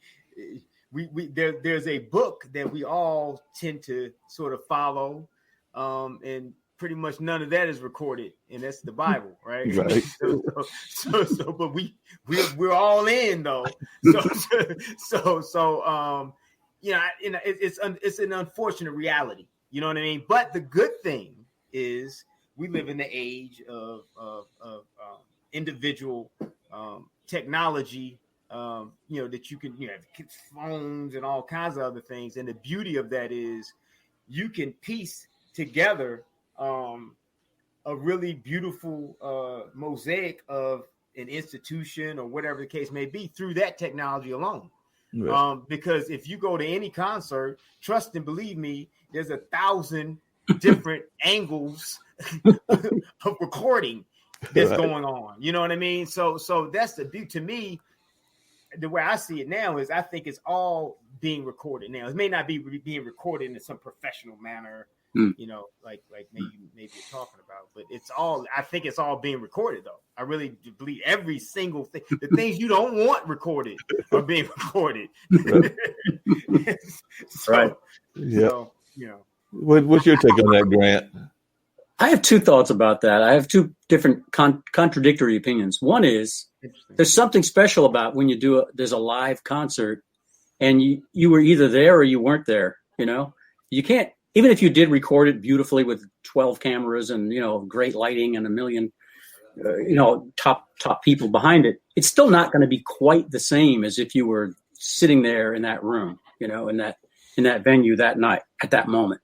there's a book that we all tend to sort of follow, and pretty much none of that is recorded, and that's the Bible, right? Right. so but we're all in though. So it's an unfortunate reality. You know what I mean? But the good thing is we live in the age of individual technology. That you can phones and all kinds of other things, and the beauty of that is you can piece together a really beautiful mosaic of an institution or whatever the case may be through that technology alone. Right. Because if you go to any concert, trust and believe me, there's 1,000 different angles of recording that's going on. You know what I mean? So that's the beauty. To me, the way I see it now is I think it's all being recorded now. It may not be being recorded in some professional manner, like maybe you're talking about, but I think it's all being recorded though. I really believe every single thing, the things you don't want recorded are being recorded. Right. Yeah. What's your take on that, Grant? I have two thoughts about that. I have two different contradictory opinions. One is there's something special about when there's a live concert and you were either there or you weren't there. You can't, even if you did record it beautifully with 12 cameras and, great lighting and a million, top people behind it, it's still not going to be quite the same as if you were sitting there in that room, in that venue that night at that moment.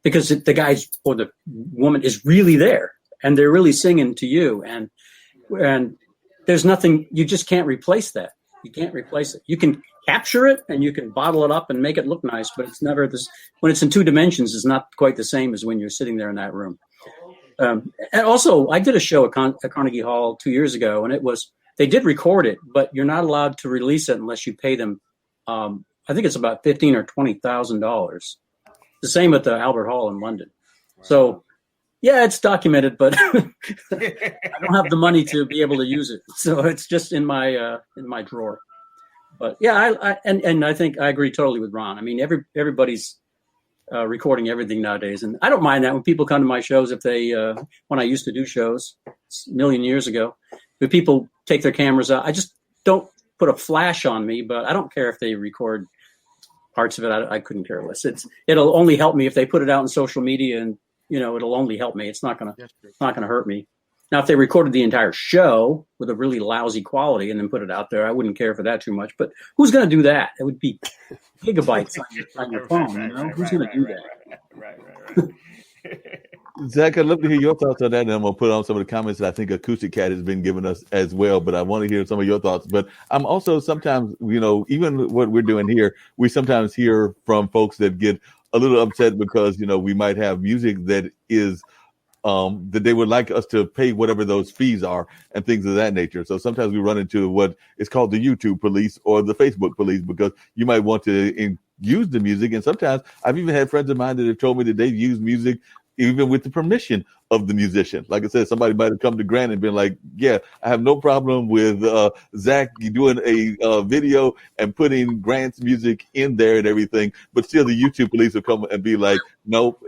Because the guy or the woman is really there and they're really singing to you. And there's nothing, you just can't replace that. You can't replace it. You can capture it and you can bottle it up and make it look nice, but it's never this. When it's in two dimensions, it's not quite the same as when you're sitting there in that room. And also, I did a show at Carnegie Hall 2 years ago, and they did record it, but you're not allowed to release it unless you pay them. I think it's about $15,000 or $20,000. The same at the Albert Hall in London. Wow. So, yeah, it's documented, but I don't have the money to be able to use it. So it's just in my drawer. But yeah, I think I agree totally with Ron. I mean, everybody's recording everything nowadays, and I don't mind that when people come to my shows. If they, when I used to do shows a million years ago, if people take their cameras out, I just don't put a flash on me. But I don't care if they record parts of it. I couldn't care less. It'll only help me if they put it out on social media, and it'll only help me. It's not gonna hurt me. Now, if they recorded the entire show with a really lousy quality and then put it out there, I wouldn't care for that too much. But who's going to do that? It would be gigabytes on your phone. Who's going to do that? Right. Zack, I'd love to hear your thoughts on that, and I'm going to put on some of the comments that I think Acoustic Cat has been giving us as well, but I want to hear some of your thoughts. But I'm also sometimes, even what we're doing here, we sometimes hear from folks that get a little upset because, we might have music that is that they would like us to pay whatever those fees are and things of that nature. So sometimes we run into what is called the YouTube police or the Facebook police, because you might want to use the music. And sometimes I've even had friends of mine that have told me that they've used music even with the permission of the musician. Like I said, somebody might have come to Grant and been like, yeah, I have no problem with Zack doing a video and putting Grant's music in there and everything, but still the YouTube police will come and be like, no,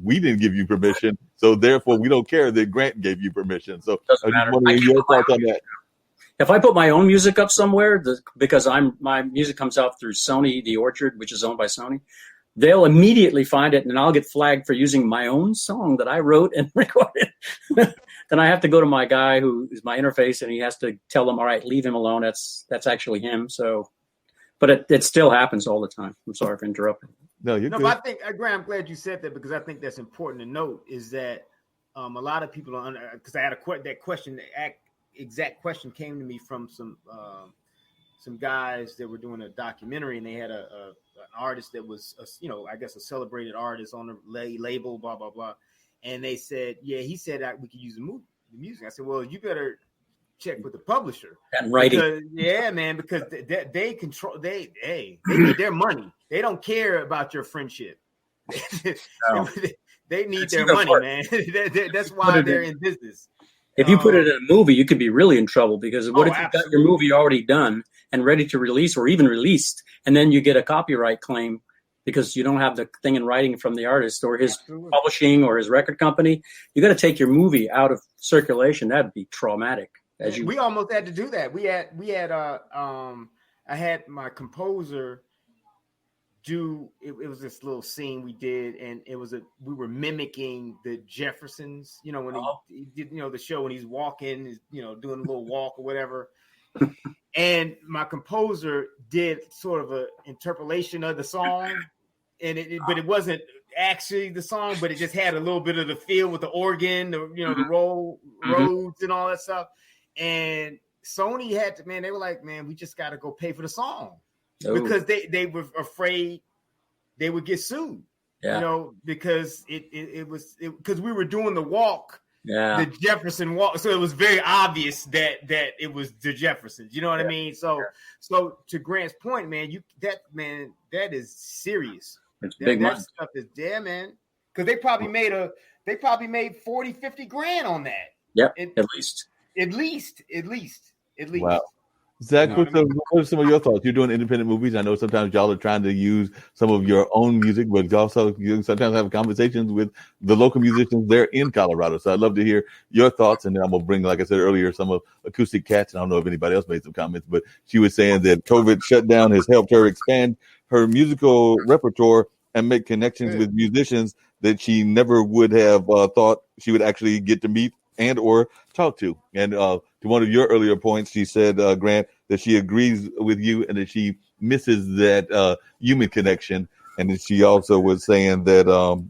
we didn't give you permission, so therefore we don't care that Grant gave you permission. So I just want to hear your thoughts on that. If I put my own music up somewhere, because my music comes out through Sony, The Orchard, which is owned by Sony, they'll immediately find it, and I'll get flagged for using my own song that I wrote and recorded. Then I have to go to my guy who is my interface, and he has to tell them, all right, leave him alone. That's actually him. So, but it still happens all the time. I'm sorry for interrupting. No, you're good. But I think, Grant, I'm glad you said that, because I think that's important to note, is that a lot of people don't, because I had that question, exact question came to me from some guys that were doing a documentary, and they had an artist that was, I guess a celebrated artist on the label, blah, blah, blah. And they said, yeah, he said that we could use the music. I said, well, you better check with the publisher. And writing. Because they control. They need their money. They don't care about your friendship. No. They need their money, man. That's why they're in business. If you put it in a movie, you could be really in trouble, because what if you've got your movie already done and ready to release, or even released, and then you get a copyright claim because you don't have the thing in writing from the artist or his publishing or his record company? You got to take your movie out of circulation. That'd be traumatic. We almost had to do that. I had my composer do it was this little scene we did, and we were mimicking the Jeffersons, when he did the show, when he's walking, doing a little walk or whatever. And my composer did sort of a interpolation of the song, and but it wasn't actually the song, but it just had a little bit of the feel with the organ, the roads and all that stuff. And Sony had to, they were like, we just got to go pay for the song. Because they were afraid they would get sued, because it was because we were doing the walk, the Jefferson walk, so it was very obvious that it was the Jeffersons. You know what I mean? So to Grant's point, man, that is serious. It's big money. That stuff is man, because they probably made 40, 50 grand on that. Yep, at least. Wow. Zack, what are some of your thoughts? You're doing independent movies. I know sometimes y'all are trying to use some of your own music, but you sometimes have conversations with the local musicians there in Colorado. So I'd love to hear your thoughts. And then I'm going to bring, like I said earlier, some of Acoustic Cats. And I don't know if anybody else made some comments, but she was saying that COVID shutdown has helped her expand her musical repertoire and make connections with musicians that she never would have thought she would actually get to meet and or talk to. And to one of your earlier points, she said, Grant, that she agrees with you and that she misses that human connection. And then she also was saying that,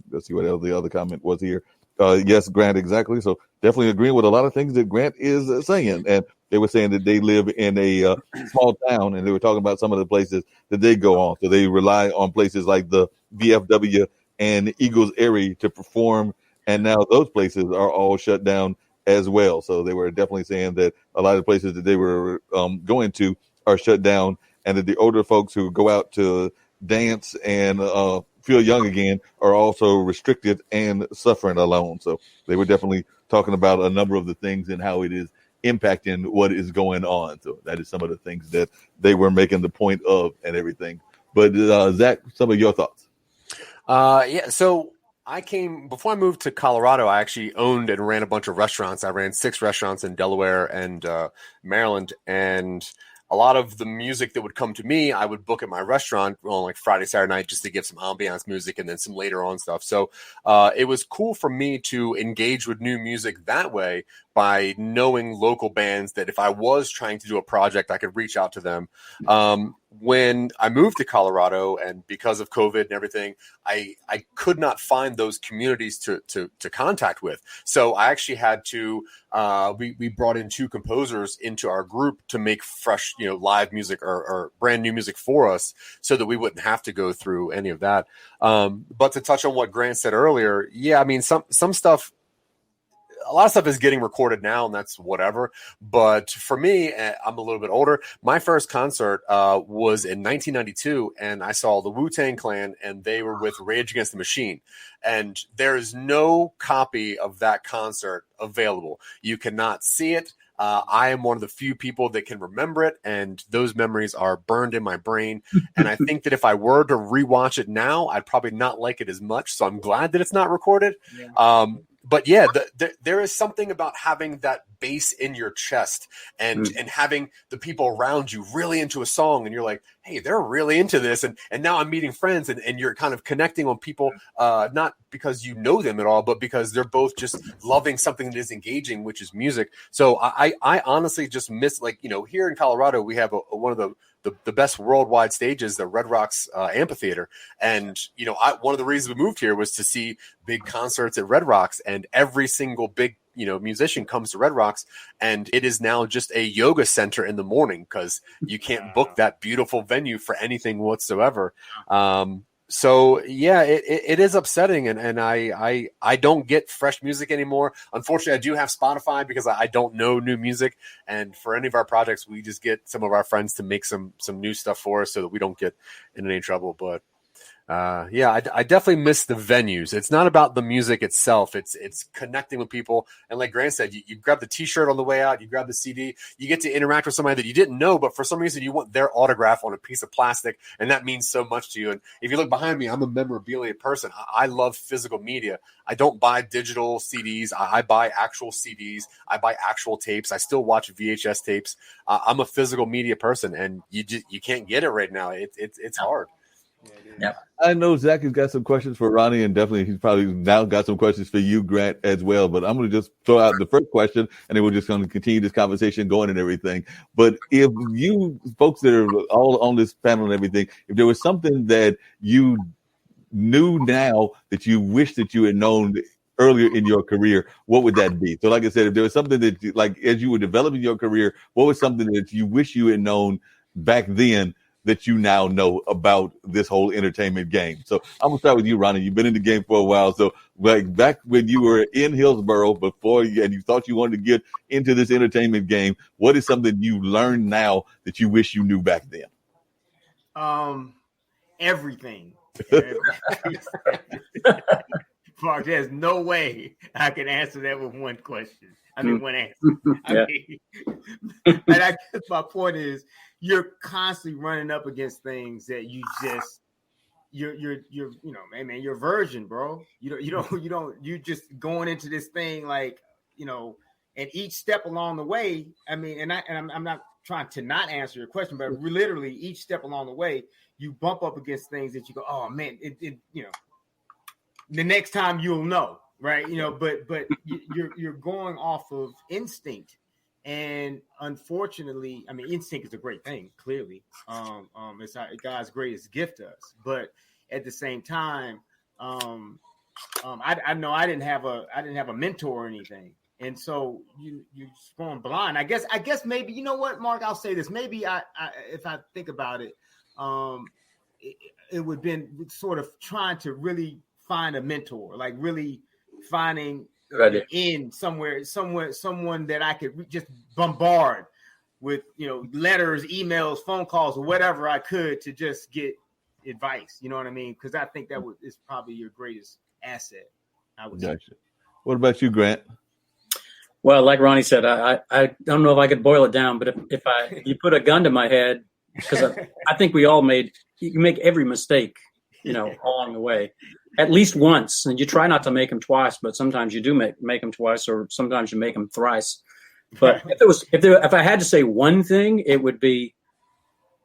let's see what else the other comment was here. Yes, Grant, exactly. So definitely agreeing with a lot of things that Grant is saying. And they were saying that they live in a small town, and they were talking about some of the places that they go on. So they rely on places like the VFW and Eagles area to perform. And now those places are all shut down as well. So they were definitely saying that a lot of the places that they were going to are shut down, and that the older folks who go out to dance and feel young again are also restricted and suffering alone. So they were definitely talking about a number of the things and how it is impacting what is going on. So that is some of the things that they were making the point of and everything. But Zack, some of your thoughts. So before I moved to Colorado, I actually owned and ran a bunch of restaurants. I ran 6 restaurants in Delaware and Maryland. And a lot of the music that would come to me, I would book at my restaurant on like Friday, Saturday night, just to give some ambiance music and then some later on stuff. So it was cool for me to engage with new music that way by knowing local bands that if I was trying to do a project, I could reach out to them. When I moved to Colorado, and because of COVID and everything, I could not find those communities to contact with. So I actually had to, we brought in 2 composers into our group to make fresh, live music or brand new music for us so that we wouldn't have to go through any of that. But to touch on what Grant said earlier, yeah, I mean, some stuff, a lot of stuff is getting recorded now, and that's whatever. But for me, I'm a little bit older. My first concert was in 1992, and I saw the Wu-Tang Clan, and they were with Rage Against the Machine. And there is no copy of that concert available. You cannot see it. I am one of the few people that can remember it, and those memories are burned in my brain. And I think that if I were to rewatch it now, I'd probably not like it as much. So I'm glad that it's not recorded. Yeah. But yeah, there is something about having that bass in your chest and having the people around you really into a song, and you're like, hey, they're really into this, and now I'm meeting friends, and you're kind of connecting on people, not because you know them at all, but because they're both just loving something that is engaging, which is music. So I honestly just miss, like, here in Colorado, we have one of the best worldwide stages, the Red Rocks Amphitheater. And, one of the reasons we moved here was to see big concerts at Red Rocks, and every single big, musician comes to Red Rocks, and it is now just a yoga center in the morning because you can't book that beautiful venue for anything whatsoever. So yeah, it is upsetting, and I don't get fresh music anymore. Unfortunately, I do have Spotify because I don't know new music, and for any of our projects, we just get some of our friends to make some new stuff for us so that we don't get in any trouble. But yeah, I definitely miss the venues. It's not about the music itself. It's connecting with people. And like Grant said, you grab the T-shirt on the way out, you grab the CD, you get to interact with somebody that you didn't know, but for some reason you want their autograph on a piece of plastic, and that means so much to you. And if you look behind me, I'm a memorabilia person. I love physical media. I don't buy digital CDs. I buy actual CDs. I buy actual tapes. I still watch VHS tapes. I'm a physical media person, and you can't get it right now. It's hard. Yeah. I know Zach has got some questions for Ronnie, and definitely he's probably now got some questions for you, Grant, as well. But I'm going to just throw out the first question, and then we're just going to continue this conversation going and everything. But if you folks that are all on this panel and everything, if there was something that you knew now that you wish that you had known earlier in your career, what would that be? So like I said, if there was something that you, like as you were developing your career, what was something that you wish you had known back then that you now know about this whole entertainment game? So I'm gonna start with you, Ronnie. You've been in the game for a while. So like back when you were in Hillsborough before and you thought you wanted to get into this entertainment game, what is something you learned now that you wish you knew back then? Everything. Mark, there's no way I can answer that with one question. I mean, one answer. And I guess my point is, you're constantly running up against things that you just, you're man, you're a virgin, bro. You just going into this thing like, and each step along the way. I mean, I'm not trying to not answer your question, but literally each step along the way, you bump up against things that you go, oh man, the next time you'll know, right? But you're going off of instinct, and unfortunately, I mean, instinct is a great thing. Clearly, it's God's greatest gift to us. But at the same time, I know I didn't have a mentor or anything, and so you're going blind. I guess maybe, you know what, Mark? I'll say this. Maybe if I think about it, it would have been sort of trying to really find a mentor, like really finding in someone that I could just bombard with, letters, emails, phone calls, or whatever I could to just get advice. You know what I mean? Because I think that is probably your greatest asset, I would say. What about you, Grant? Well, like Ronnie said, I don't know if I could boil it down, but if you put a gun to my head, because I think we all you make every mistake, along the way, at least once, and you try not to make them twice, but sometimes you do make them twice, or sometimes you make them thrice. But if I had to say one thing, it would be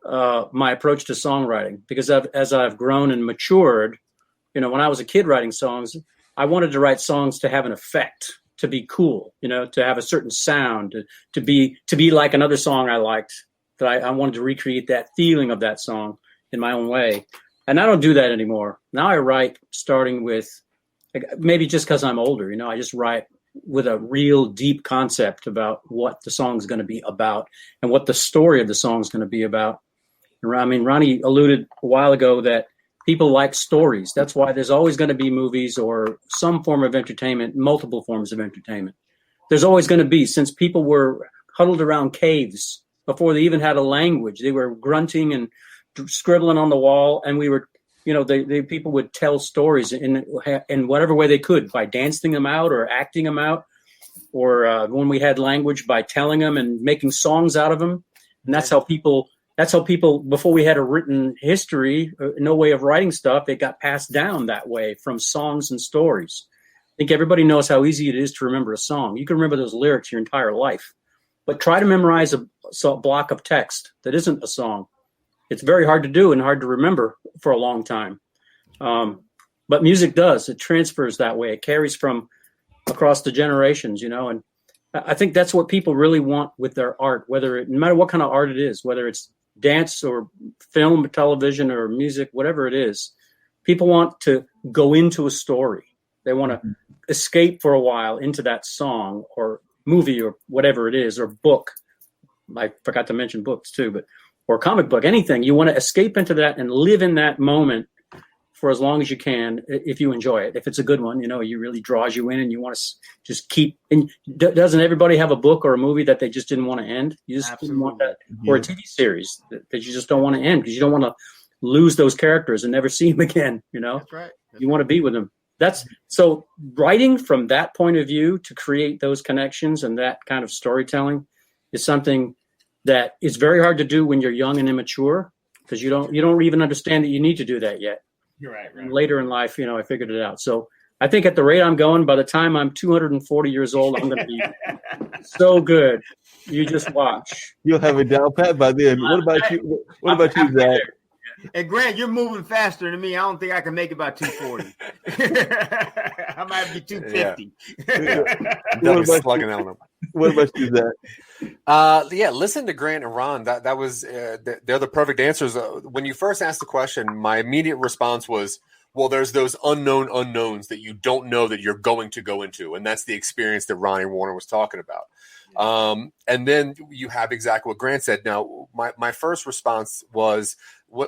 my approach to songwriting, because as I've grown and matured, when I was a kid writing songs, I wanted to write songs to have an effect, to be cool, to have a certain sound, to be like another song I liked, that I wanted to recreate that feeling of that song in my own way. And I don't do that anymore. Now I write starting with, maybe just because I'm older, I just write with a real deep concept about what the song's going to be about and what the story of the song is going to be about. I mean, Ronnie alluded a while ago that people like stories. That's why there's always going to be movies or some form of entertainment, multiple forms of entertainment. There's always going to be, since people were huddled around caves before they even had a language, they were grunting and scribbling on the wall, and we were, the people would tell stories in whatever way they could, by dancing them out or acting them out, or when we had language, by telling them and making songs out of them. And that's how people, before we had a written history, no way of writing stuff, it got passed down that way from songs and stories. I think everybody knows how easy it is to remember a song. You can remember those lyrics your entire life, but try to memorize a block of text that isn't a song. It's very hard to do and hard to remember for a long time. But music does. It transfers that way. It carries from across the generations, and I think that's what people really want with their art, no matter what kind of art it is, whether it's dance or film, television, or music, whatever it is. People want to go into a story. They want to escape for a while into that song or movie or whatever it is, or book. I forgot to mention books too, or comic book, anything. You want to escape into that and live in that moment for as long as you can if you enjoy it. If it's a good one, you really draws you in and you want to just keep. And doesn't everybody have a book or a movie that they just didn't want to end? You just didn't want that, or a TV series that you just don't want to end because you don't want to lose those characters and never see them again. That's right. You want to be with them. So writing from that point of view to create those connections and that kind of storytelling is something that is very hard to do when you're young and immature, because you don't even understand that you need to do that yet. You're right. And later in life, I figured it out. So I think at the rate I'm going, by the time I'm 240 years old, I'm going to be so good. You just watch. You'll have it down pat by then. What about you? What about you, Zach? And Grant, you're moving faster than me. I don't think I can make it by 240. I might be 250. What about you, Zach? Listen to Grant and Ron. That was they're the perfect answers. When you first asked the question, my immediate response was, well, there's those unknown unknowns that you don't know that you're going to go into, and that's the experience that Ronnie Warner was talking about. And then you have exactly what Grant said. Now, my first response was,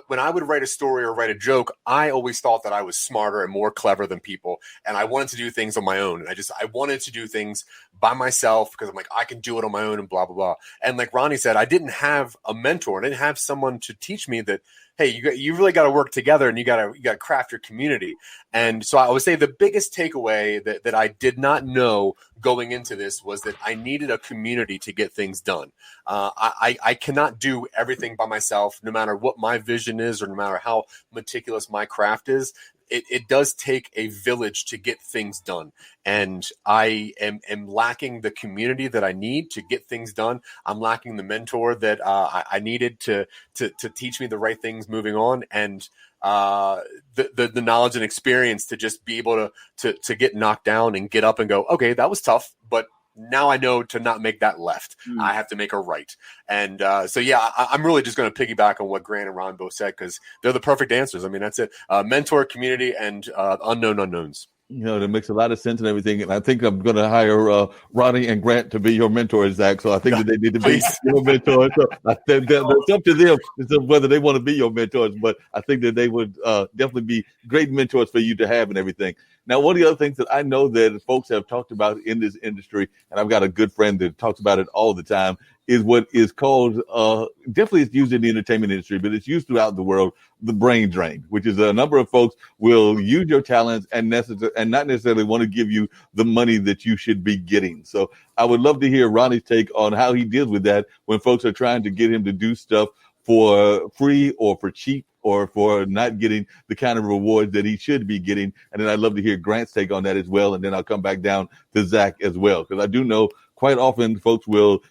when I would write a story or write a joke, I always thought that I was smarter and more clever than people. And I wanted to do things on my own. And I wanted to do things by myself because I'm like, I can do it on my own and blah, blah, blah. And like Ronnie said, I didn't have a mentor. I didn't have someone to teach me that, hey, you really got to work together and you got to craft your community. And so I would say the biggest takeaway that I did not know going into this was that I needed a community to get things done. I cannot do everything by myself, no matter what my vision is or no matter how meticulous my craft is. It does take a village to get things done. And I am lacking the community that I need to get things done. I'm lacking the mentor that I needed to teach me the right things moving on. And the knowledge and experience to just be able to get knocked down and get up and go, okay, that was tough, but now I know to not make that left. I have to make a right. And I'm really just going to piggyback on what Grant and Ron both said, because they're the perfect answers. I mean, that's it. Mentor, community, and unknown unknowns. That makes a lot of sense and everything. And I think I'm going to hire Ronnie and Grant to be your mentors, Zach. So I think that they need to be your mentors. So it's up to them whether they want to be your mentors. But I think that they would definitely be great mentors for you to have and everything. Now, one of the other things that I know that folks have talked about in this industry, and I've got a good friend that talks about it all the time, is what is called, definitely it's used in the entertainment industry, but it's used throughout the world, the brain drain, which is a number of folks will use your talents and not necessarily want to give you the money that you should be getting. So I would love to hear Ronnie's take on how he deals with that when folks are trying to get him to do stuff for free or for cheap or for not getting the kind of rewards that he should be getting. And then I'd love to hear Grant's take on that as well. And then I'll come back down to Zach as well, because I do know quite often folks will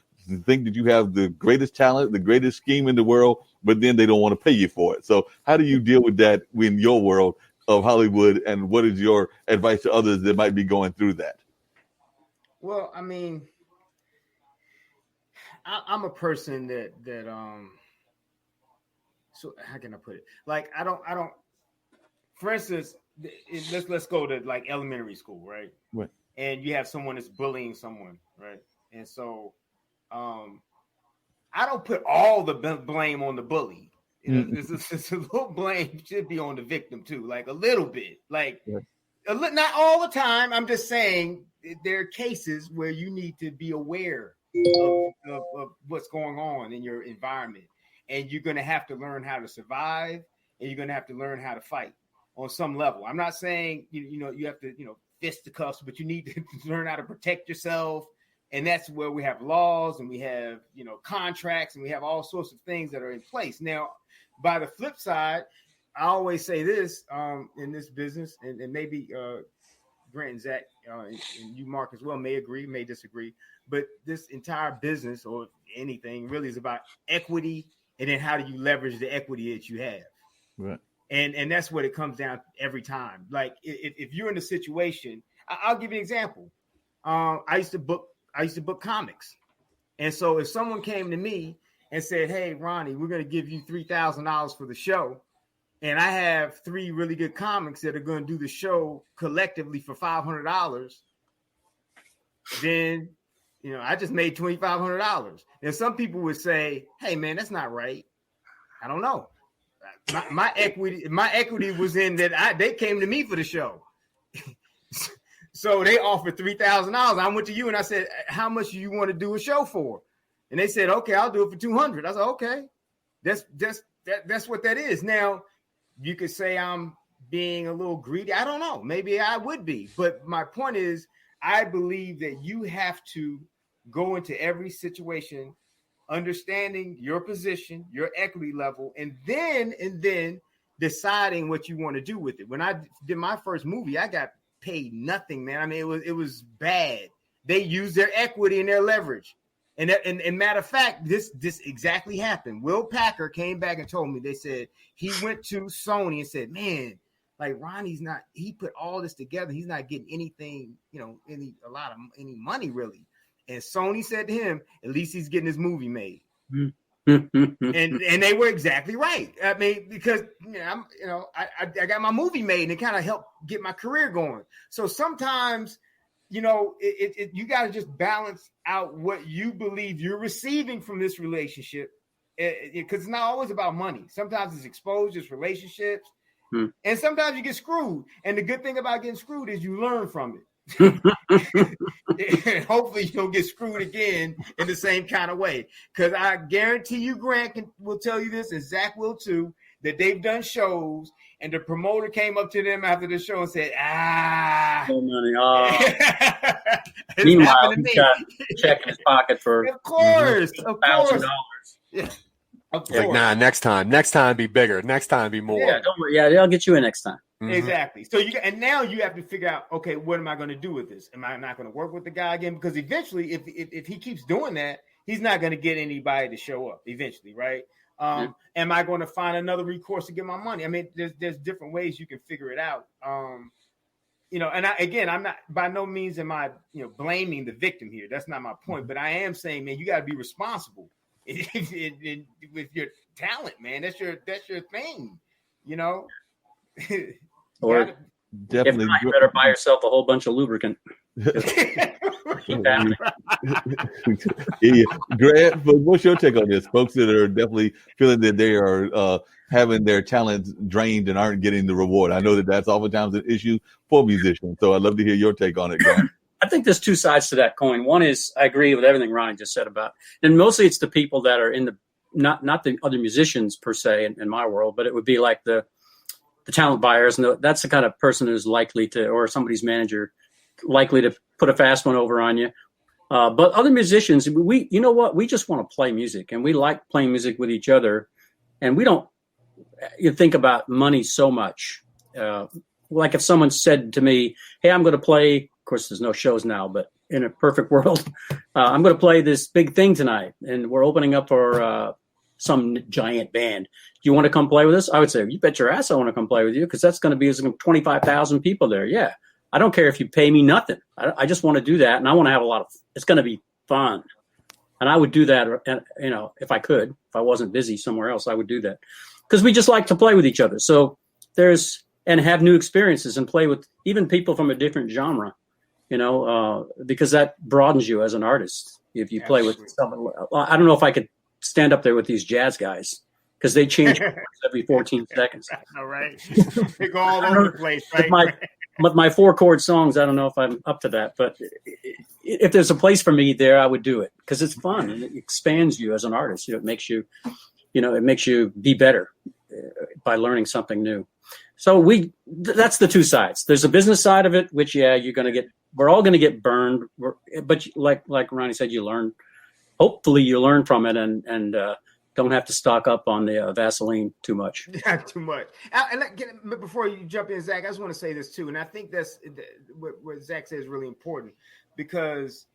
think that you have the greatest talent, the greatest scheme in the world, but then they don't want to pay you for it. So how do you deal with that in your world of Hollywood, and what is your advice to others that might be going through that? Well, I mean, I'm a person that so how can I put it? Like, I don't, for instance, let's go to like elementary school, right? Right. And you have someone that's bullying someone, right? And so, I don't put all the blame on the bully. It's a little blame should be on the victim too, like a little bit, like not all the time. I'm just saying there are cases where you need to be aware of what's going on in your environment, and you're going to have to learn how to survive, and you're going to have to learn how to fight on some level. I'm not saying you have to fist the cuffs, but you need to learn how to protect yourself. And that's where we have laws and we have, contracts, and we have all sorts of things that are in place. Now, by the flip side, I always say this in this business, and maybe Grant and Zack and you, Marc, as well, may agree, may disagree. But this entire business or anything really is about equity, and then how do you leverage the equity that you have? Right. And that's what it comes down every time. Like if you're in a situation, I'll give you an example. I used to book comics. And so if someone came to me and said, hey, Ronnie, we're going to give you $3,000 for the show, and I have 3 really good comics that are going to do the show collectively for $500, then, I just made $2,500. And some people would say, hey, man, that's not right. I don't know. My equity was in that they came to me for the show. So they offered $3,000. I went to you and I said, how much do you want to do a show for? And they said, okay, I'll do it for $200. I said, okay, that's what that is. Now, you could say I'm being a little greedy. I don't know. Maybe I would be. But my point is, I believe that you have to go into every situation understanding your position, your equity level, and then deciding what you want to do with it. When I did my first movie, I got paid nothing, man. I mean, it was bad. They used their equity and their leverage. And matter of fact, this exactly happened. Will Packer came back and told me, they said he went to Sony and said, man, like Ronnie's he put all this together. He's not getting anything, any money really. And Sony said to him, at least he's getting his movie made. and they were exactly right. I mean, because I got my movie made and it kind of helped get my career going. So sometimes, you got to just balance out what you believe you're receiving from this relationship, because it's not always about money. Sometimes it's exposure, it's relationships, and sometimes you get screwed. And the good thing about getting screwed is you learn from it. Hopefully you don't get screwed again in the same kind of way, because I guarantee you Grant will tell you this, and Zack will too, that they've done shows and the promoter came up to them after the show and said, no money. Meanwhile, he's got a check in his pocket for $1,000. Yeah. Like, nah, next time be bigger, next time be more. Yeah, don't worry. Yeah, they'll get you in next time. Exactly. So now you have to figure out, okay, what am I going to do with this? Am I not going to work with the guy again? Because eventually, if he keeps doing that, he's not going to get anybody to show up eventually, right? Am I going to find another recourse to get my money? I mean, there's different ways you can figure it out. And I'm not, by no means am I, blaming the victim here. That's not my point. But I am saying, man, you got to be responsible with your talent, man. That's your thing, Or definitely, if not, you better buy yourself a whole bunch of lubricant. Yeah. Grant, but what's your take on this? Folks that are definitely feeling that they are having their talents drained and aren't getting the reward. I know that that's oftentimes an issue for musicians. So I'd love to hear your take on it, Grant. I think there's two sides to that coin. One is I agree with everything Ronnie just said about, and mostly it's the people that are in the not the other musicians per se in my world, but it would be like the talent buyers, and that's the kind of person who's likely to, or somebody's manager, likely to put a fast one over on you. But other musicians, we just want to play music, and we like playing music with each other, and we don't think about money so much. Like if someone said to me, hey, I'm going to play, of course there's no shows now, but in a perfect world, I'm going to play this big thing tonight, and we're opening up for some giant band. Do you want to come play with us? I would say, you bet your ass I want to come play with you, because that's going to be 25,000 people there. Yeah. I don't care if you pay me nothing. I just want to do that, and I want to have it's going to be fun. And I would do that, if I could. If I wasn't busy somewhere else, I would do that. Because we just like to play with each other. So and have new experiences and play with even people from a different genre, because that broadens you as an artist. If you play with someone, I don't know if I could stand up there with these jazz guys, because they change every 14 seconds. All right. They go all over the place, right? But my 4-chord songs, I don't know if I'm up to that. But if there's a place for me there, I would do it, because it's fun and it expands you as an artist. It makes you, it makes you be better by learning something new. So that's the two sides. There's a business side of it, which we're all going to get burned. But like Ronnie said, you learn. Hopefully you learn from it and don't have to stock up on the Vaseline too much. Not too much. And before you jump in, Zack, I just want to say this too. And I think that's what Zack says is really important, because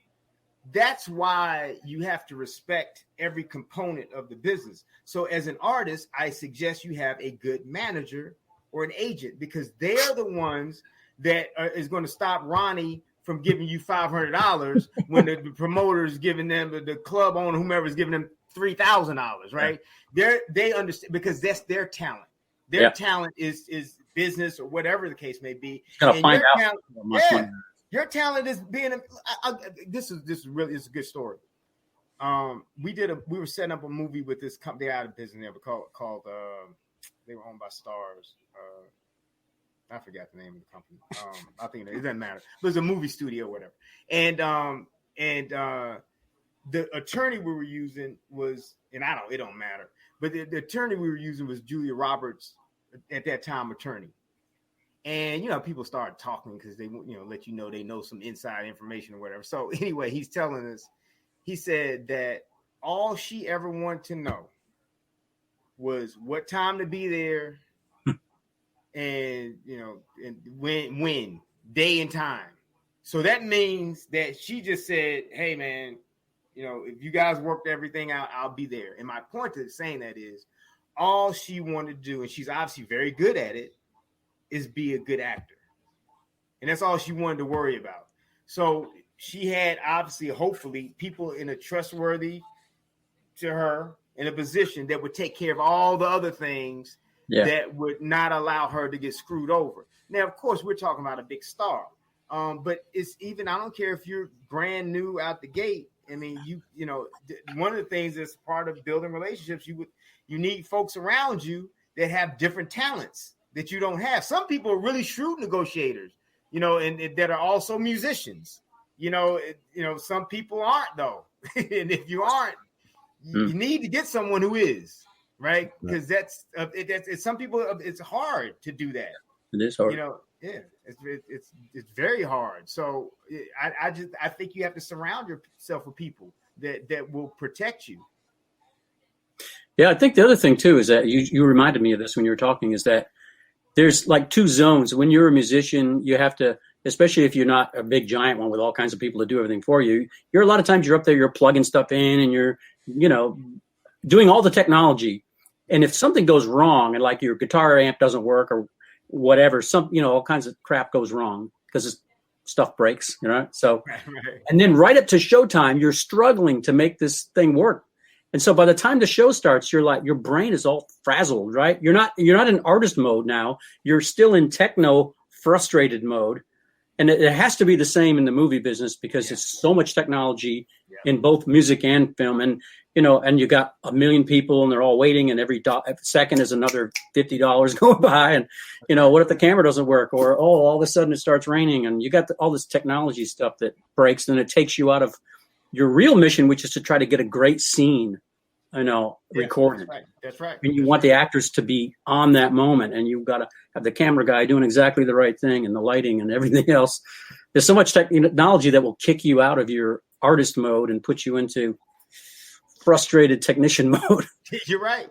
that's why you have to respect every component of the business. So as an artist, I suggest you have a good manager or an agent, because they're the ones that is going to stop Ronnie from giving you $500 when the promoter is giving them, the club owner, whomever is giving them $3,000, right? They understand, because that's their talent. Their talent is business or whatever the case may be. Your talent is being. This is really a good story. We were setting up a movie with this company out of business there called they were owned by Stars. I forgot the name of the company. I think it doesn't matter. But it's a movie studio, or whatever. And the attorney we were using was, and it don't matter. But the attorney we were using was Julia Roberts, at that time, attorney. And, people started talking because they, let you know they know some inside information or whatever. So anyway, he's telling us, he said that all she ever wanted to know was what time to be there and, and when, day and time. So that means that she just said, hey, man, if you guys worked everything out, I'll be there. And my point to saying that is all she wanted to do, and she's obviously very good at it, is be a good actor. And that's all she wanted to worry about. So she had obviously, hopefully, people in a trustworthy to her in a position that would take care of all the other things that would not allow her to get screwed over. Now, of course, we're talking about a big star. But it's even, I don't care if you're brand new out the gate. I mean, one of the things that's part of building relationships, you need folks around you that have different talents that you don't have. Some people are really shrewd negotiators, and that are also musicians. Some people aren't though. And if you aren't, you need to get someone who is, right? Because it's some people, it's hard to do that. It is hard. It's very hard. So I think you have to surround yourself with people that will protect you. Yeah, I think the other thing too is that you reminded me of this when you were talking, is that there's like two zones. When you're a musician, you have to, especially if you're not a big giant one with all kinds of people to do everything for you, a lot of times you're up there, you're plugging stuff in and you're, doing all the technology. And if something goes wrong and like your guitar amp doesn't work or whatever, all kinds of crap goes wrong because stuff breaks, So, and then right up to showtime, you're struggling to make this thing work. And so by the time the show starts, you're like, your brain is all frazzled, right? You're not in artist mode now. You're still in techno frustrated mode. And it has to be the same in the movie business because it's so much technology in both music and film. And, and you got a million people and they're all waiting and every second is another $50 going by. And, what if the camera doesn't work or, all of a sudden it starts raining and you got all this technology stuff that breaks and it takes you out of your real mission, which is to try to get a great scene, recorded. That's right. And you want the actors to be on that moment, and you've got to have the camera guy doing exactly the right thing and the lighting and everything else. There's so much technology that will kick you out of your artist mode and put you into frustrated technician mode. You're right.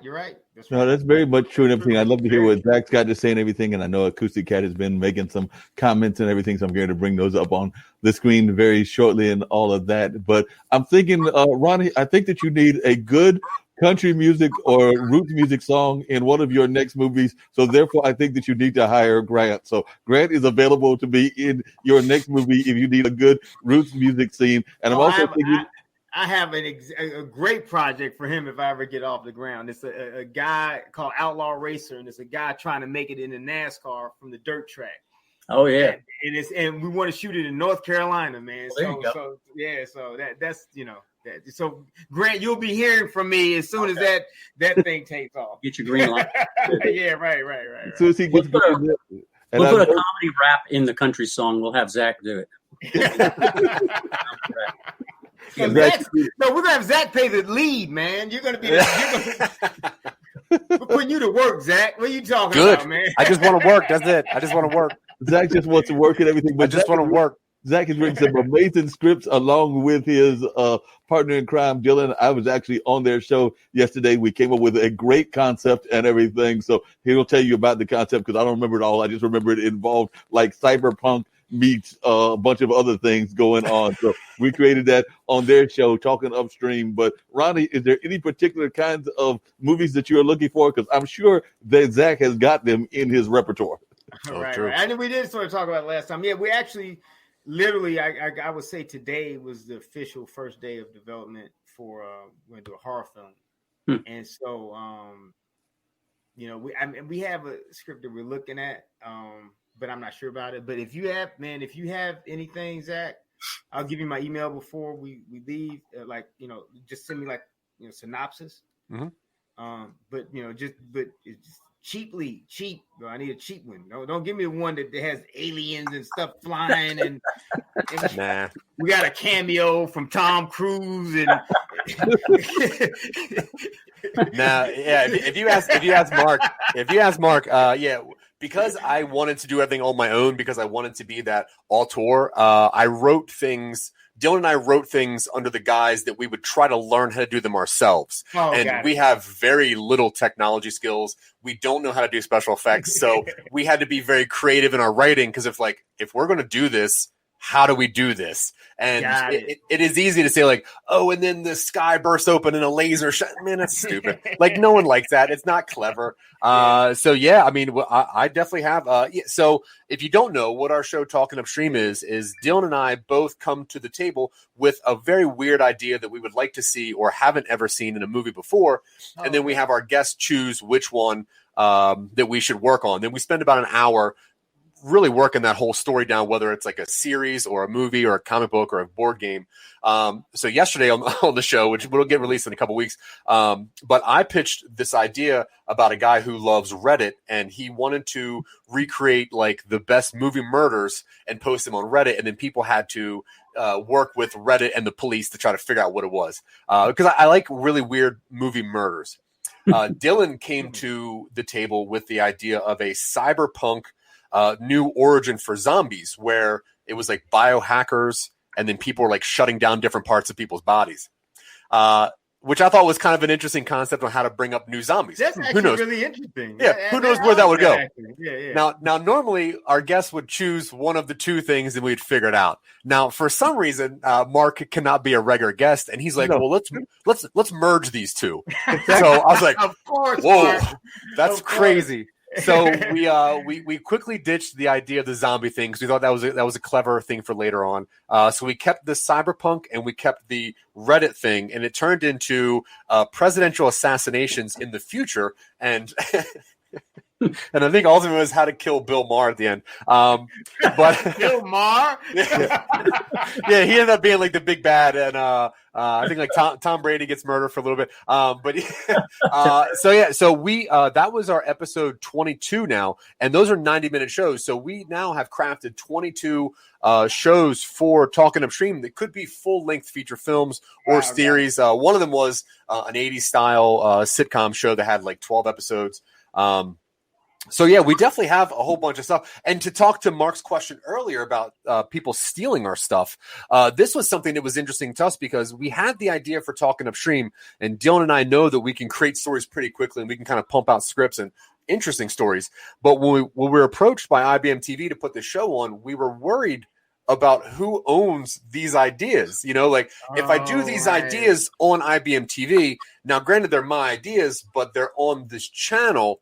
That's right. No, that's very much true and everything. I'd love to hear what Zack's got to say and everything. And I know Acoustic Cat has been making some comments and everything, so I'm going to bring those up on the screen very shortly and all of that. But I'm thinking, Ronnie, I think that you need a good country music or roots music song in one of your next movies. So therefore, I think that you need to hire Grant. So Grant is available to be in your next movie if you need a good roots music scene. And I'm also thinking... I have a great project for him if I ever get off the ground. It's a guy called Outlaw Racer, and it's a guy trying to make it in the NASCAR from the dirt track. Oh yeah, and we want to shoot it in North Carolina, man. Well, So Grant, you'll be hearing from me as soon as that thing takes off. Get your green light. Yeah, right. As soon as he gets we'll put a comedy rap in the country song. We'll have Zack do it. We're gonna have Zack play the lead, man. We're putting you to work, Zack. What are you talking about, man? I just want to work. That's it. I just want to work. Zack just wants to work and everything. But I just want to work. Zack has written some amazing scripts along with his partner in crime, Dylan. I was actually on their show yesterday. We came up with a great concept and everything. So he'll tell you about the concept because I don't remember it all. I just remember it involved like cyberpunk meets a bunch of other things going on. So we created that on their show, Talking Upstream. But Ronnie, is there any particular kinds of movies that you're looking for? Because I'm sure that Zack has got them in his repertoire. Right. I mean, we did sort of talk about it last time. Yeah, we actually literally, I would say today was the official first day of development for we're going to do a horror film. And so, we have a script that we're looking at, but I'm not sure about it. But if you have anything, Zack, I'll give you my email before we leave. Just send me synopsis. Mm-hmm. But cheap. Bro, I need a cheap one. No, don't give me one that has aliens and stuff flying and Nah. we got a cameo from Tom Cruise and Now, yeah. If you ask Marc, yeah, because I wanted to do everything on my own because I wanted to be that auteur. I wrote things. Dylan and I wrote things under the guise that we would try to learn how to do them ourselves. And we have very little technology skills. We don't know how to do special effects. So we had to be very creative in our writing because if we're going to do this, how do we do this? And it is easy to say like, oh, and then the sky bursts open and a laser shot. Man, that's stupid. Like no one likes that. It's not clever. So yeah, I mean, I definitely have. So if you don't know what our show Talking Upstream is Dylan and I both come to the table with a very weird idea that we would like to see or haven't ever seen in a movie before. And then we have our guests choose which one that we should work on. Then we spend about an hour really working that whole story down, whether it's like a series or a movie or a comic book or a board game. So yesterday on the show, which will get released in a couple weeks, but I pitched this idea about a guy who loves Reddit, and he wanted to recreate like the best movie murders and post them on Reddit, and then people had to work with Reddit and the police to try to figure out what it was. Because I like really weird movie murders. Dylan came to the table with the idea of a cyberpunk new origin for zombies, where it was like biohackers and then people were like shutting down different parts of people's bodies, which I thought was kind of an interesting concept on how to bring up new zombies. That's actually really interesting. Yeah, who knows where that would go? Yeah. Now, normally our guests would choose one of the two things and we'd figure it out. Now, for some reason, Marc cannot be a regular guest, and he's like, "Well, let's merge these two." So I was like, "Of course, whoa, Marc. That's crazy." So we quickly ditched the idea of the zombie thing because we thought that was a clever thing for later on. So we kept the cyberpunk and we kept the Reddit thing, and it turned into presidential assassinations in the future. And and I think ultimately was how to kill Bill Maher at the end. But Bill Maher, yeah, he ended up being like the big bad, and I think like Tom Brady gets murdered for a little bit. So we that was our episode 22 now, and those are 90-minute shows. So we now have crafted 22 shows for Talking Upstream that could be full-length feature films or series. One of them was an 80s style sitcom show that had like 12 episodes. So yeah, we definitely have a whole bunch of stuff. And to talk to Marc's question earlier about people stealing our stuff, this was something that was interesting to us because we had the idea for Talking Upstream, and Dylan and I know that we can create stories pretty quickly and we can kind of pump out scripts and interesting stories. But when we were approached by IBM TV to put the show on, we were worried about who owns these ideas. You know, like if I do these ideas on IBM TV, now granted they're my ideas, but they're on this channel.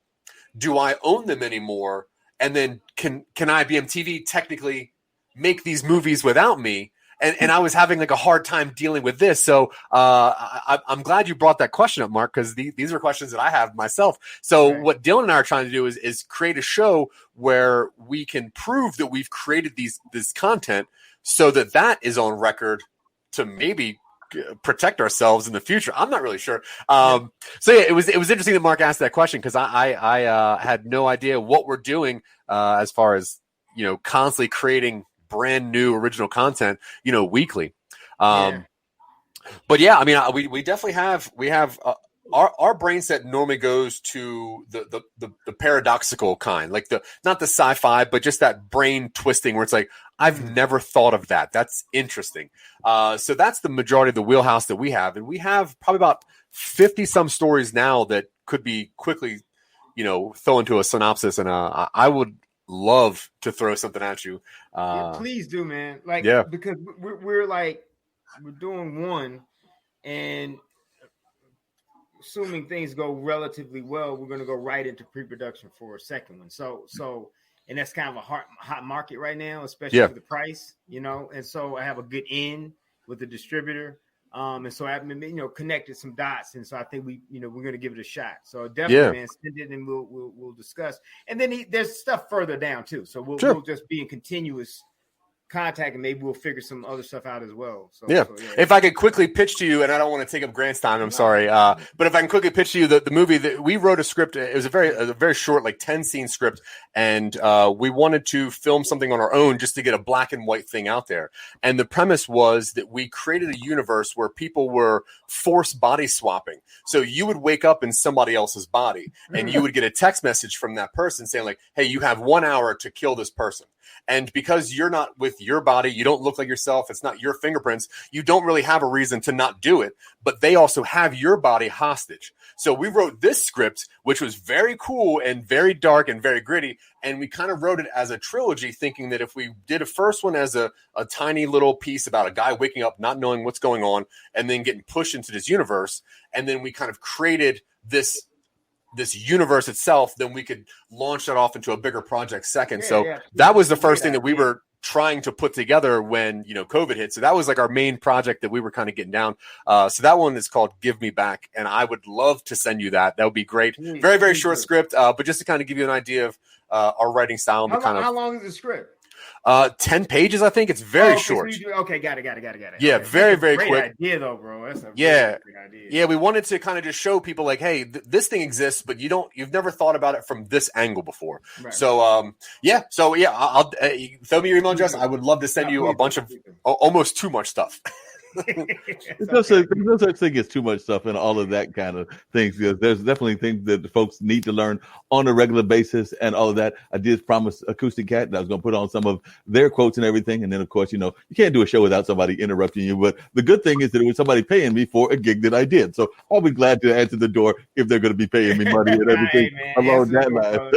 Do I own them anymore? And then can IBM TV technically make these movies without me? And I was having like a hard time dealing with this. So I'm glad you brought that question up, Marc, because these are questions that I have myself. So what Dylan and I are trying to do is create a show where we can prove that we've created this content so that is on record to maybe protect ourselves in the future. I'm not really sure. So yeah, it was interesting that Marc asked that question because I had no idea what we're doing as far as, you know, constantly creating brand new original content, you know, weekly. But yeah, I mean, we definitely have our brain set normally goes to the paradoxical kind, like not the sci-fi, but just that brain twisting where it's like, I've never thought of that. That's interesting. So that's the majority of the wheelhouse that we have. And we have probably about 50 some stories now that could be quickly, you know, thrown into a synopsis. And I would love to throw something at you. Please do, man. Like, because we're doing one, and assuming things go relatively well, we're going to go right into pre-production for a second one. So, and that's kind of a hot market right now, especially with the price, you know. And so I have a good in with the distributor, and so I've been, you know, connected some dots, and so I think we're going to give it a shot. So definitely, man, send it and we'll discuss. And then there's stuff further down too, so we'll just be in continuous contact, and maybe we'll figure some other stuff out as well. So yeah. So, If I could quickly pitch to you, and I don't want to take up Grant's time, I'm sorry, but if I can quickly pitch to you the movie that we wrote a script. It was a very short, like 10-scene script, and we wanted to film something on our own just to get a black and white thing out there. And the premise was that we created a universe where people were forced body swapping. So you would wake up in somebody else's body, and you would get a text message from that person saying like, "Hey, you have 1 hour to kill this person." And because you're not with your body, you don't look like yourself, it's not your fingerprints, you don't really have a reason to not do it, but they also have your body hostage. So we wrote this script, which was very cool and very dark and very gritty, and we kind of wrote it as a trilogy, thinking that if we did a first one as a tiny little piece about a guy waking up, not knowing what's going on, and then getting pushed into this universe, and then we kind of created this universe itself, then we could launch that off into a bigger project second. That was the first thing that we were trying to put together when, COVID hit. So that was like our main project that we were kind of getting down. So that one is called Give Me Back. And I would love to send you that. That would be great. Very, very short script. But just to kind of give you an idea of our writing style. And how long is the script? 10 pages, I think. It's very short. Okay, got it. Yeah, okay. very, very great quick. Idea, though, bro. That's a great idea. Yeah, we wanted to kind of just show people like, hey, this thing exists, but you've never thought about it from this angle before. Right. So, I'll throw me your email address. I would love to send you a bunch of almost too much stuff. There's no such thing as too much stuff and all of that kind of things. Because there's definitely things that the folks need to learn on a regular basis and all of that. I did promise Acoustic Cat that I was going to put on some of their quotes and everything. And then, of course, you can't do a show without somebody interrupting you. But the good thing is that it was somebody paying me for a gig that I did. So I'll be glad to answer the door if they're going to be paying me money and everything along that line.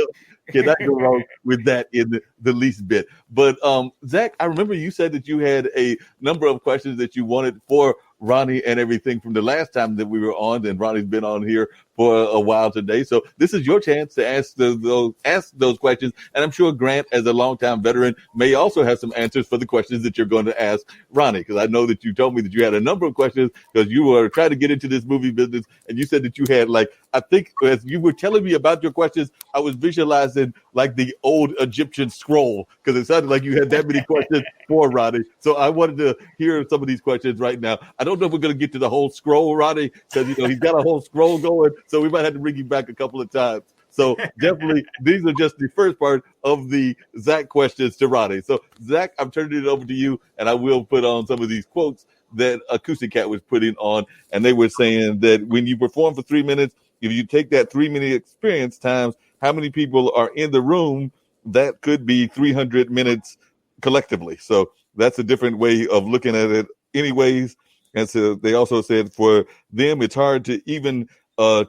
Cannot go wrong with that in the least bit. But Zack, I remember you said that you had a number of questions that you wanted for Ronnie and everything from the last time that we were on, and Ronnie's been on here for a while today. So this is your chance to ask those questions. And I'm sure Grant, as a longtime veteran, may also have some answers for the questions that you're going to ask Ronnie, because I know that you told me that you had a number of questions because you were trying to get into this movie business, and you said that you had, like, I think as you were telling me about your questions, I was visualizing like the old Egyptian scroll, because it sounded like you had that many questions for Ronnie. So I wanted to hear some of these questions right now. I don't know if we're going to get to the whole scroll, Ronnie, because he's got a whole scroll going, so we might have to bring you back a couple of times. So definitely, these are just the first part of the Zack questions to Ronnie. So Zack, I'm turning it over to you, and I will put on some of these quotes that Acoustic Cat was putting on, and they were saying that when you perform for 3 minutes, if you take that 3 minute experience times how many people are in the room, that could be 300 minutes collectively. So that's a different way of looking at it anyways. And so they also said for them, it's hard to even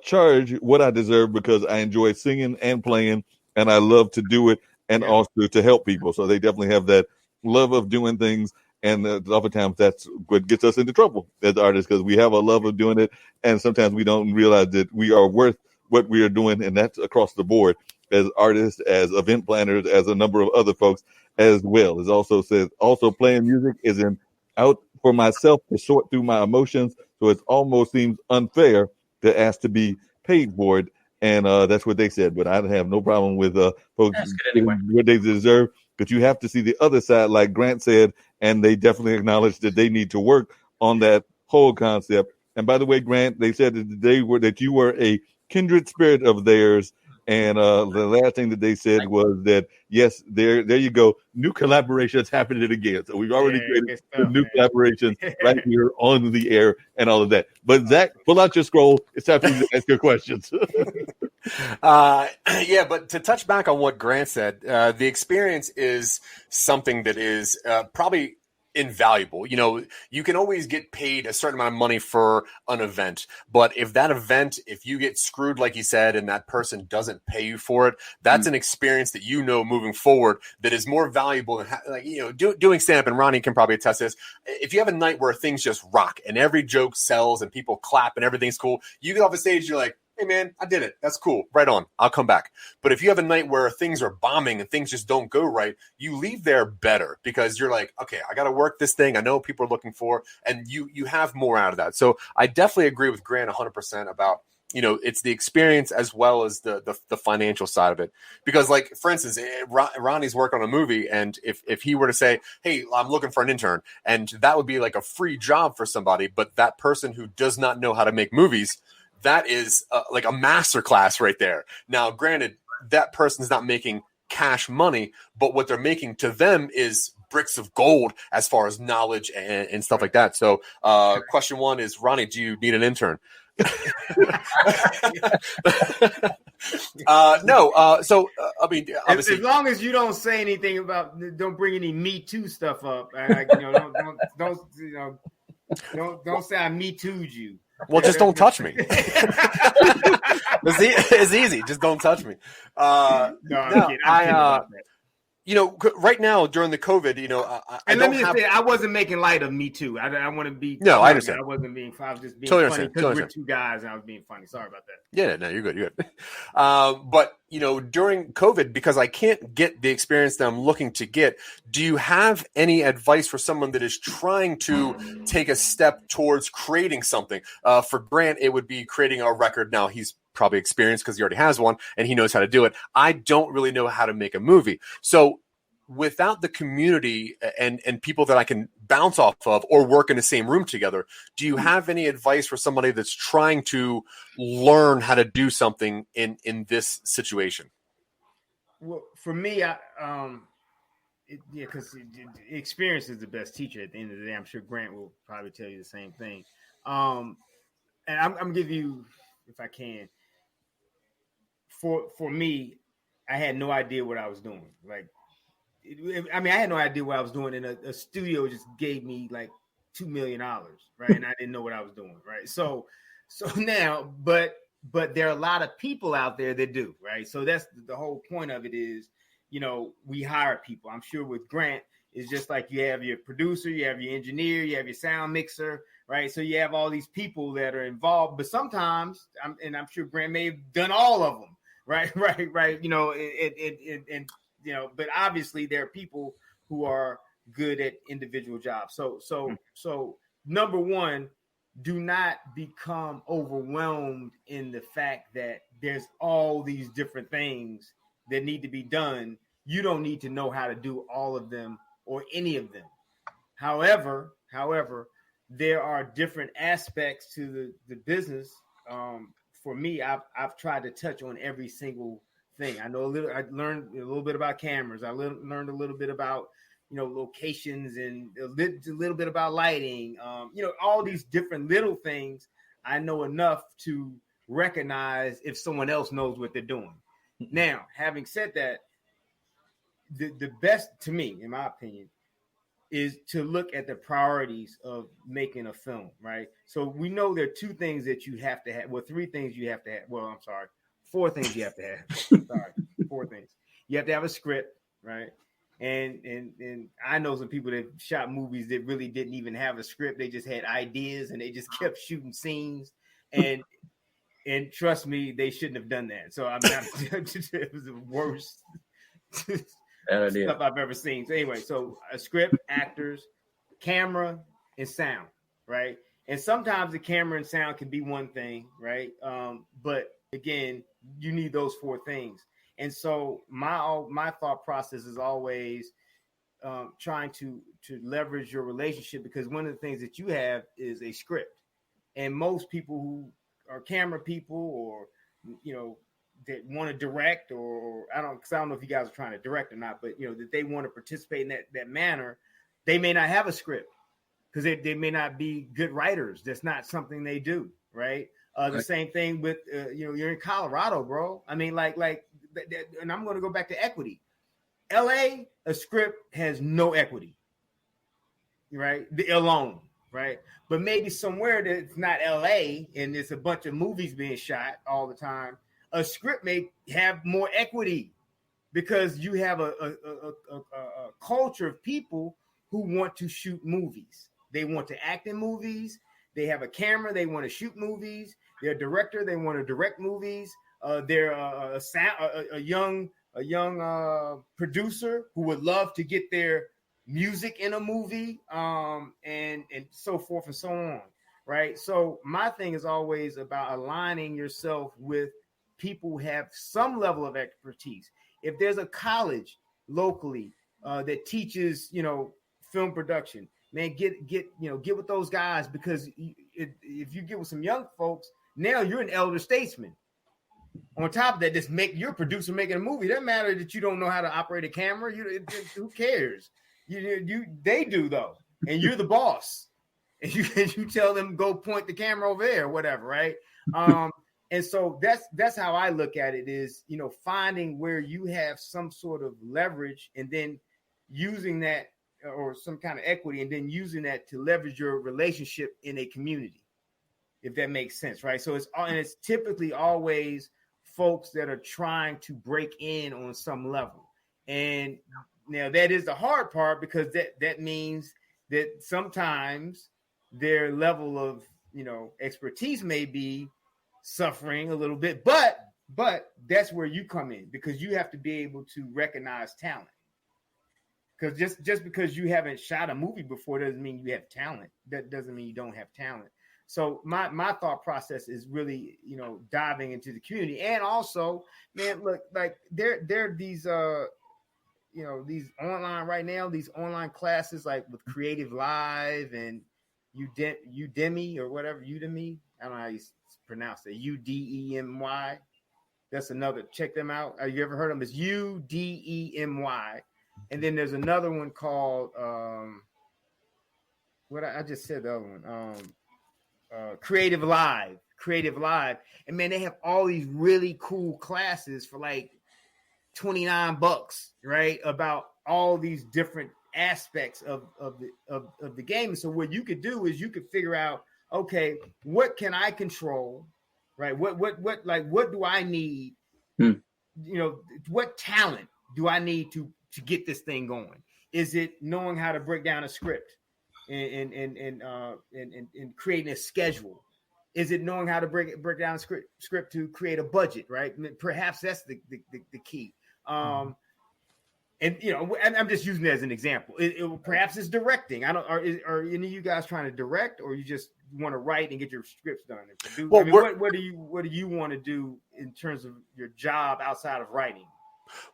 charge what I deserve because I enjoy singing and playing, and I love to do it and also to help people. So they definitely have that love of doing things. And oftentimes that's what gets us into trouble as artists, because we have a love of doing it. And sometimes we don't realize that we are worth what we are doing. And that's across the board as artists, as event planners, as a number of other folks as well. It also says also playing music is an out for myself to sort through my emotions. So it almost seems unfair to ask to be paid for it. And that's what they said. But I have no problem with folks getting what they deserve. But you have to see the other side, like Grant said, and they definitely acknowledge that they need to work on that whole concept. And by the way, Grant, they said that you were a kindred spirit of theirs. And the last thing that they said was that, yes, there you go. New collaborations happening again. So we've already created some new collaborations right here on the air and all of that. But Zack, pull out your scroll. It's time for you to ask your questions. But to touch back on what Grant said, the experience is something that is probably invaluable. You can always get paid a certain amount of money for an event, but if you get screwed, like you said, and that person doesn't pay you for it, that's an experience that moving forward that is more valuable than doing stand-up. And Ronnie can probably attest to this. If you have a night where things just rock and every joke sells and people clap and everything's cool, you get off the stage, you're like, hey man, I did it. That's cool. Right on. I'll come back. But if you have a night where things are bombing and things just don't go right, you leave there better because you're like, okay, I got to work this thing. I know what people are looking for, and you have more out of that. So I definitely agree with Grant 100% about it's the experience as well as the financial side of it. Because, like, for instance, Ronnie's work on a movie, and if he were to say, hey, I'm looking for an intern, and that would be like a free job for somebody, but that person who does not know how to make movies, that is like a masterclass right there. Now, granted, that person is not making cash money, but what they're making to them is bricks of gold as far as knowledge and stuff like that. So question one is, Ronnie, do you need an intern? No. So I mean, obviously, as long as you don't say anything about, don't bring any Me Too stuff up. Don't say I Me Too'd you. Well, just don't touch me. It's easy. Just don't touch me. I'm kidding about that. Right now during the COVID, I wasn't making light of Me Too. I want to be. No, I understand. I wasn't being. I was just being Totally funny understand. because Totally we're two guys and I was being funny. Sorry about that. Yeah, no, you're good. You're good. But during COVID, because I can't get the experience that I'm looking to get, do you have any advice for someone that is trying to take a step towards creating something? For Grant, it would be creating a record. Now he's probably experienced because he already has one and he knows how to do it. I don't really know how to make a movie. So without the community and people that I can bounce off of or work in the same room together, do you have any advice for somebody that's trying to learn how to do something in this situation? Well, for me, because experience is the best teacher at the end of the day. I'm sure Grant will probably tell you the same thing. And I'm gonna give you, if I can, for me, I had no idea what I was doing. I had no idea what I was doing, and a studio just gave me like $2 million, right? And I didn't know what I was doing, right? So now, but there are a lot of people out there that do, right? So that's the whole point of it is, we hire people. I'm sure with Grant, it's just like you have your producer, you have your engineer, you have your sound mixer, right? So you have all these people that are involved, but sometimes, I'm sure Grant may have done all of them, right? But obviously there are people who are good at individual jobs. So number one, do not become overwhelmed in the fact that there's all these different things that need to be done. You don't need to know how to do all of them or any of them. However, there are different aspects to the business. For me, I've tried to touch on every single thing. I learned a little bit about cameras. I learned a little bit about, locations and a little bit about lighting. All these different little things. I know enough to recognize if someone else knows what they're doing. Now, having said that, the best to me, in my opinion, is to look at the priorities of making a film, right? So we know there are two things that you have to have. Well, three things you have to have. Well, I'm sorry. 4 things you have to have. Sorry, 4 things. You have to have a script, right? And I know some people that shot movies that really didn't even have a script. They just had ideas and they just kept shooting scenes. And trust me, they shouldn't have done that. So it was the worst stuff I've ever seen. So anyway, so a script, actors, camera, and sound, right? And sometimes the camera and sound can be one thing, right? But again, you need those 4 things. And so my thought process is always trying to leverage your relationship, because one of the things that you have is a script. And most people who are camera people or, that want to direct or I don't know if you guys are trying to direct or not, but, that they want to participate in that manner, they may not have a script because they may not be good writers. That's not something they do, right? The same thing with, you're in Colorado, bro. I mean, like, and I'm going to go back to equity. LA, a script has no equity, right? Alone, right? But maybe somewhere that's not LA and there's a bunch of movies being shot all the time, a script may have more equity because you have a culture of people who want to shoot movies. They want to act in movies. They have a camera. They want to shoot movies. They're a director. They want to direct movies. They're a young producer who would love to get their music in a movie, and so forth and so on. right? So my thing is always about aligning yourself with people who have some level of expertise. If there's a college locally that teaches, film production, man, get with those guys, because if you get with some young folks, now you're an elder statesman. On top of that, just you're a producer making a movie. It doesn't matter that you don't know how to operate a camera. Who cares? They do though, and you're the boss, and you tell them go point the camera over there or whatever, right? And so that's how I look at it, is finding where you have some sort of leverage, and then using that, or some kind of equity, and then using that to leverage your relationship in a community, if that makes sense, right? So it's typically always folks that are trying to break in on some level. And now that is the hard part, because that means that sometimes their level of, expertise may be suffering a little bit, but that's where you come in, because you have to be able to recognize talent. Because just because you haven't shot a movie before doesn't mean you have talent. That doesn't mean you don't have talent. So my thought process is really, diving into the community. And also, man, look, like there are these these online right now, these online classes, like with Creative Live and Udemy or whatever, Udemy. I don't know how you pronounce it. Udemy. That's another. Check them out. Have you ever heard of them? It's Udemy. And then there's another one called what I just said, the other one, Creative Live. And man, they have all these really cool classes for like $29, right? About all these different aspects of the game. So what you could do is you could figure out, okay, what can I control, right? What do I need? What talent do I need to get this thing going? Is it knowing how to break down a script and creating a schedule? Is it knowing how to break down a script to create a budget, right? Perhaps that's the key. And I'm just using it as an example. Perhaps it's directing. I don't. Are any of you guys trying to direct, or you just want to write and get your scripts done? What do you want to do in terms of your job outside of writing?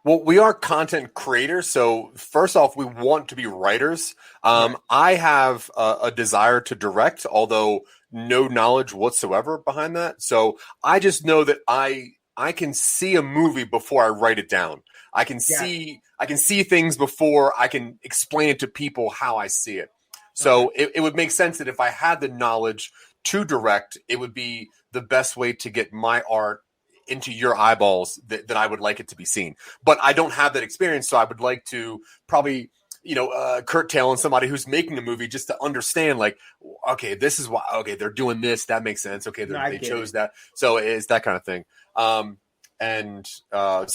Well, we are content creators. So first off, we want to be writers. Right. I have a desire to direct, although no knowledge whatsoever behind that. So I just know that I can see a movie before I write it down. I can see things before I can explain it to people how I see it. So it would make sense that if I had the knowledge to direct, it would be the best way to get my art into your eyeballs that I would like it to be seen. But I don't have that experience, so I would like to probably, curtail on somebody who's making a movie just to understand, like, okay, this is why, okay, they're doing this, that makes sense. Okay, they chose that. So it's that kind of thing. So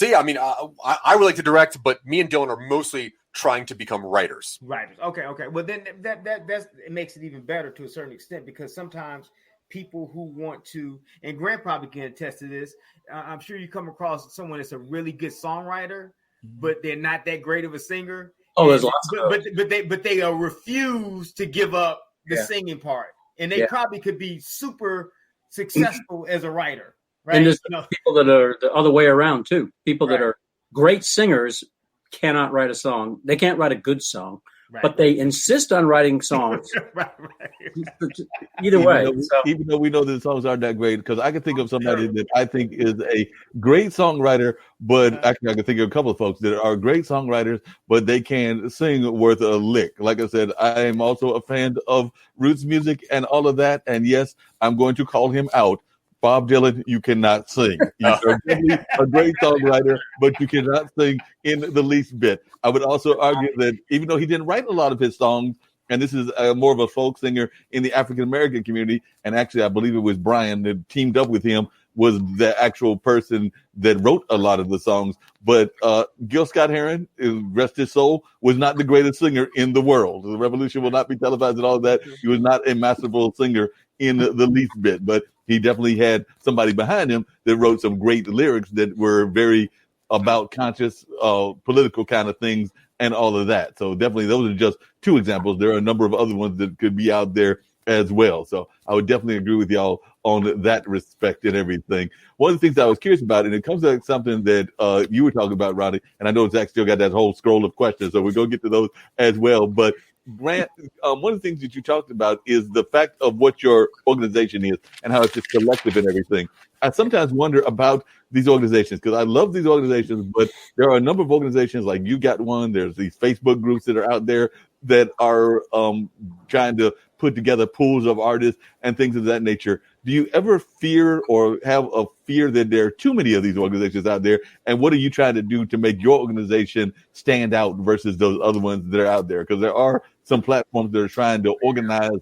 yeah, I mean, I would like to direct, but me and Dylan are mostly trying to become writers. Okay. Well, then that's it makes it even better to a certain extent, because sometimes people who want to, and Grant probably can attest to this, I'm sure you come across someone that's a really good songwriter, but they're not that great of a singer. Oh, there's lots of those. But they refuse to give up the singing part, and they probably could be super successful as a writer, right? And there's people that are the other way around too. People that are great singers cannot write a song. They can't write a good song, but they insist on writing songs. Either way. Even though we know that the songs aren't that great, because I can think of somebody that I think is a great songwriter, but actually I can think of a couple of folks that are great songwriters, but they can't sing worth a lick. Like I said, I am also a fan of roots music and all of that. And yes, I'm going to call him out. Bob Dylan, you cannot sing. You are definitely a great songwriter, but you cannot sing in the least bit. I would also argue that even though he didn't write a lot of his songs, and this is more of a folk singer in the African-American community, and actually I believe it was Brian that teamed up with him, was the actual person that wrote a lot of the songs. But Gil Scott-Heron, rest his soul, was not the greatest singer in the world. The Revolution will not be televised and all of that. He was not a masterful singer in the least bit, but he definitely had somebody behind him that wrote some great lyrics that were very about conscious political kind of things and all of that. So definitely those are just two examples. There are a number of other ones that could be out there as well. So I would definitely agree with y'all on that respect and everything. One of the things I was curious about, and it comes to something that you were talking about, Ronnie, and I know Zach still got that whole scroll of questions, so we're going to get to those as well. But Grant, one of the things that you talked about is the fact of what your organization is and how it's just collective and everything. I sometimes wonder about these organizations because I love these organizations, but there are a number of organizations like you got one. There's these Facebook groups that are out there that are trying to put together pools of artists and things of that nature. Do you ever fear or have a fear that there are too many of these organizations out there? And what are you trying to do to make your organization stand out versus those other ones that are out there? Because there are some platforms that are trying to organize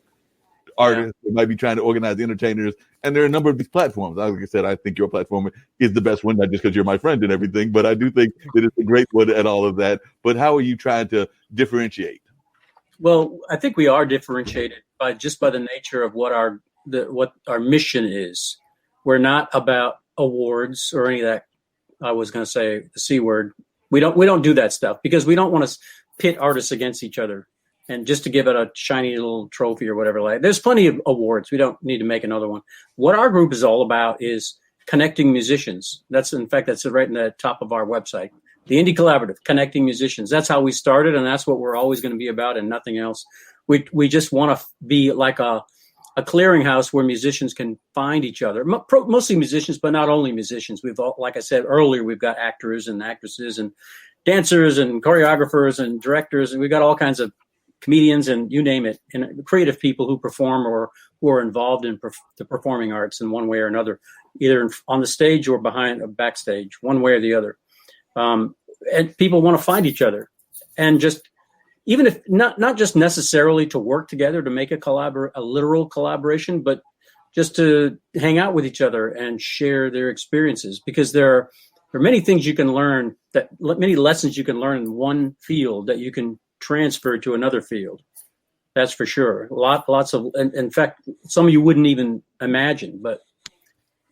artists, that might be trying to organize entertainers, and there are a number of these platforms. Like I said, I think your platform is the best one, not just because you're my friend and everything, but I do think that it's a great one at all of that. But how are you trying to differentiate? Well, I think we are differentiated by the nature of what our mission is. We're not about awards or any of that. I was going to say the C word. We don't do that stuff because we don't want to pit artists against each other and just to give it a shiny little trophy or whatever. Like, there's plenty of awards. We don't need to make another one. What our group is all about is connecting musicians. That's right in the top of our website. The Indie Collaborative, connecting musicians. That's how we started, and that's what we're always going to be about, and nothing else. We just want to be like a clearinghouse where musicians can find each other. Mostly musicians, but not only musicians. Like I said earlier, we've got actors and actresses and dancers and choreographers and directors, and we've got all kinds of comedians and you name it, and creative people who perform or who are involved in the performing arts in one way or another, either on the stage or backstage, one way or the other. And people want to find each other, and just even if not just necessarily to work together to make a literal collaboration, but just to hang out with each other and share their experiences, because there are many things you can learn, many lessons you can learn in one field that you can transfer to another field. That's for sure. Lots of, in fact, some of you wouldn't even imagine, but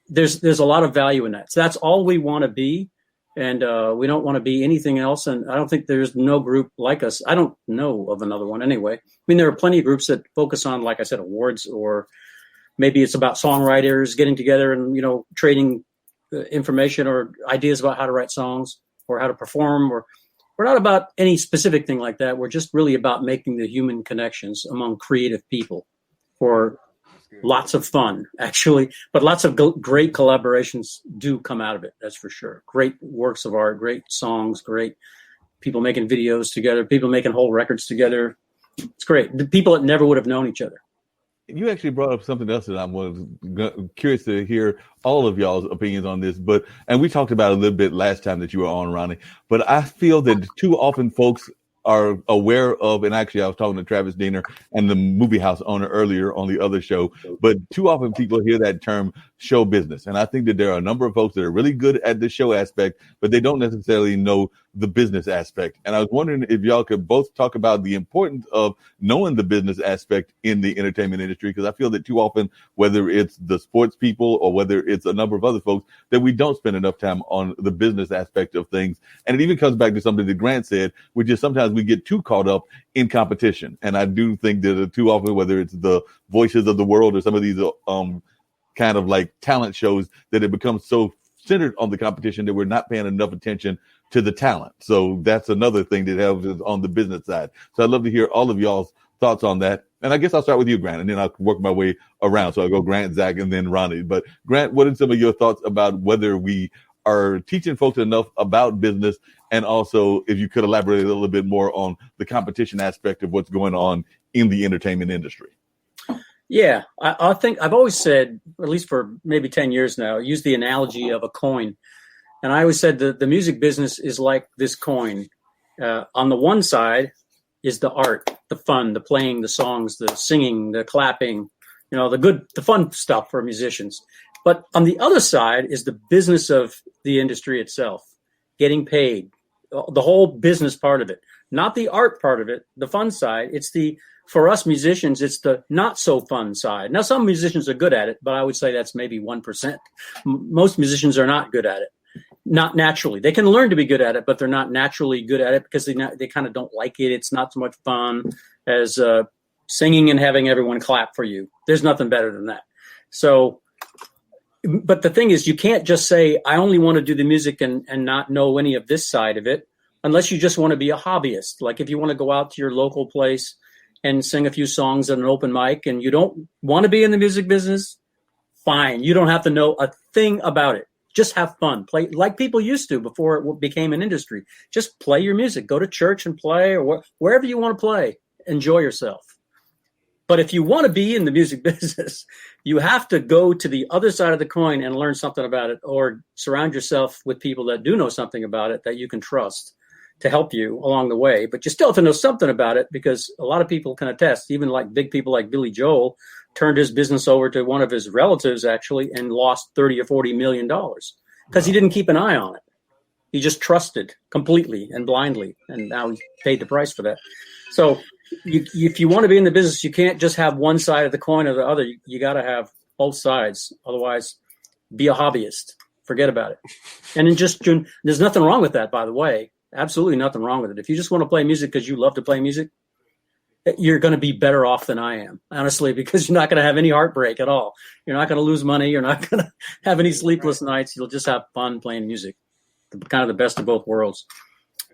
there's a lot of value in that. So that's all we want to be. And we don't want to be anything else. And I don't think there's no group like us. I don't know of another one anyway. I mean, there are plenty of groups that focus on, like I said, awards, or maybe it's about songwriters getting together and, trading information or ideas about how to write songs or how to perform. Or we're not about any specific thing like that. We're just really about making the human connections among creative people for lots of fun, actually, but lots of great collaborations do come out of it. That's for sure. Great works of art, great songs, great people making videos together, people making whole records together. It's great. The people that never would have known each other. You actually brought up something else that I'm curious to hear all of y'all's opinions on this, and we talked about it a little bit last time that you were on, Ronnie, but I feel that too often folks are aware of, and actually I was talking to Travis Diener and the movie house owner earlier on the other show, but too often people hear that term show business. And I think that there are a number of folks that are really good at the show aspect, but they don't necessarily know the business aspect. And I was wondering if y'all could both talk about the importance of knowing the business aspect in the entertainment industry, because I feel that too often, whether it's the sports people or whether it's a number of other folks, that we don't spend enough time on the business aspect of things. And it even comes back to something that Grant said, which is sometimes we get too caught up in competition. And I do think that too often, whether it's the Voices of the World or some of these kind of like talent shows, that it becomes so centered on the competition that we're not paying enough attention to the talent. So that's another thing that helps on the business side. So I'd love to hear all of y'all's thoughts on that. And I guess I'll start with you, Grant, and then I'll work my way around. So I'll go Grant, Zack, and then Ronnie. But Grant, what are some of your thoughts about whether we are teaching folks enough about business, and also if you could elaborate a little bit more on the competition aspect of what's going on in the entertainment industry? Yeah, I think I've always said, at least for maybe 10 years now, use the analogy of a coin. And I always said the music business is like this coin. On the one side is the art, the fun, the playing, the songs, the singing, the clapping, the fun stuff for musicians. But on the other side is the business of the industry itself, getting paid, the whole business part of it, not the art part of it, the fun side. For us musicians, it's the not so fun side. Now, some musicians are good at it, but I would say that's maybe 1%. Most musicians are not good at it, not naturally. They can learn to be good at it, but they're not naturally good at it because they kind of don't like it. It's not so much fun as singing and having everyone clap for you. There's nothing better than that. So, but the thing is, you can't just say, I only want to do the music and not know any of this side of it, unless you just want to be a hobbyist. Like if you want to go out to your local place and sing a few songs at an open mic and you don't want to be in the music business, fine. You don't have to know a thing about it. Just have fun. Play like people used to before it became an industry. Just play your music. Go to church and play, or wherever you want to play. Enjoy yourself. But if you want to be in the music business, you have to go to the other side of the coin and learn something about it, or surround yourself with people that do know something about it that you can trust to help you along the way. But you still have to know something about it, because a lot of people can attest, even like big people like Billy Joel turned his business over to one of his relatives actually and lost 30 or 40 million dollars because he didn't keep an eye on it. He just trusted completely and blindly, and now he paid the price for that. So if you want to be in the business, you can't just have one side of the coin or the other. You got to have both sides. Otherwise, be a hobbyist. Forget about it. And there's nothing wrong with that, by the way. Absolutely nothing wrong with it. If you just want to play music because you love to play music, you're going to be better off than I am, honestly, because you're not going to have any heartbreak at all. You're not going to lose money. You're not going to have any sleepless nights. You'll just have fun playing music. Kind of the best of both worlds.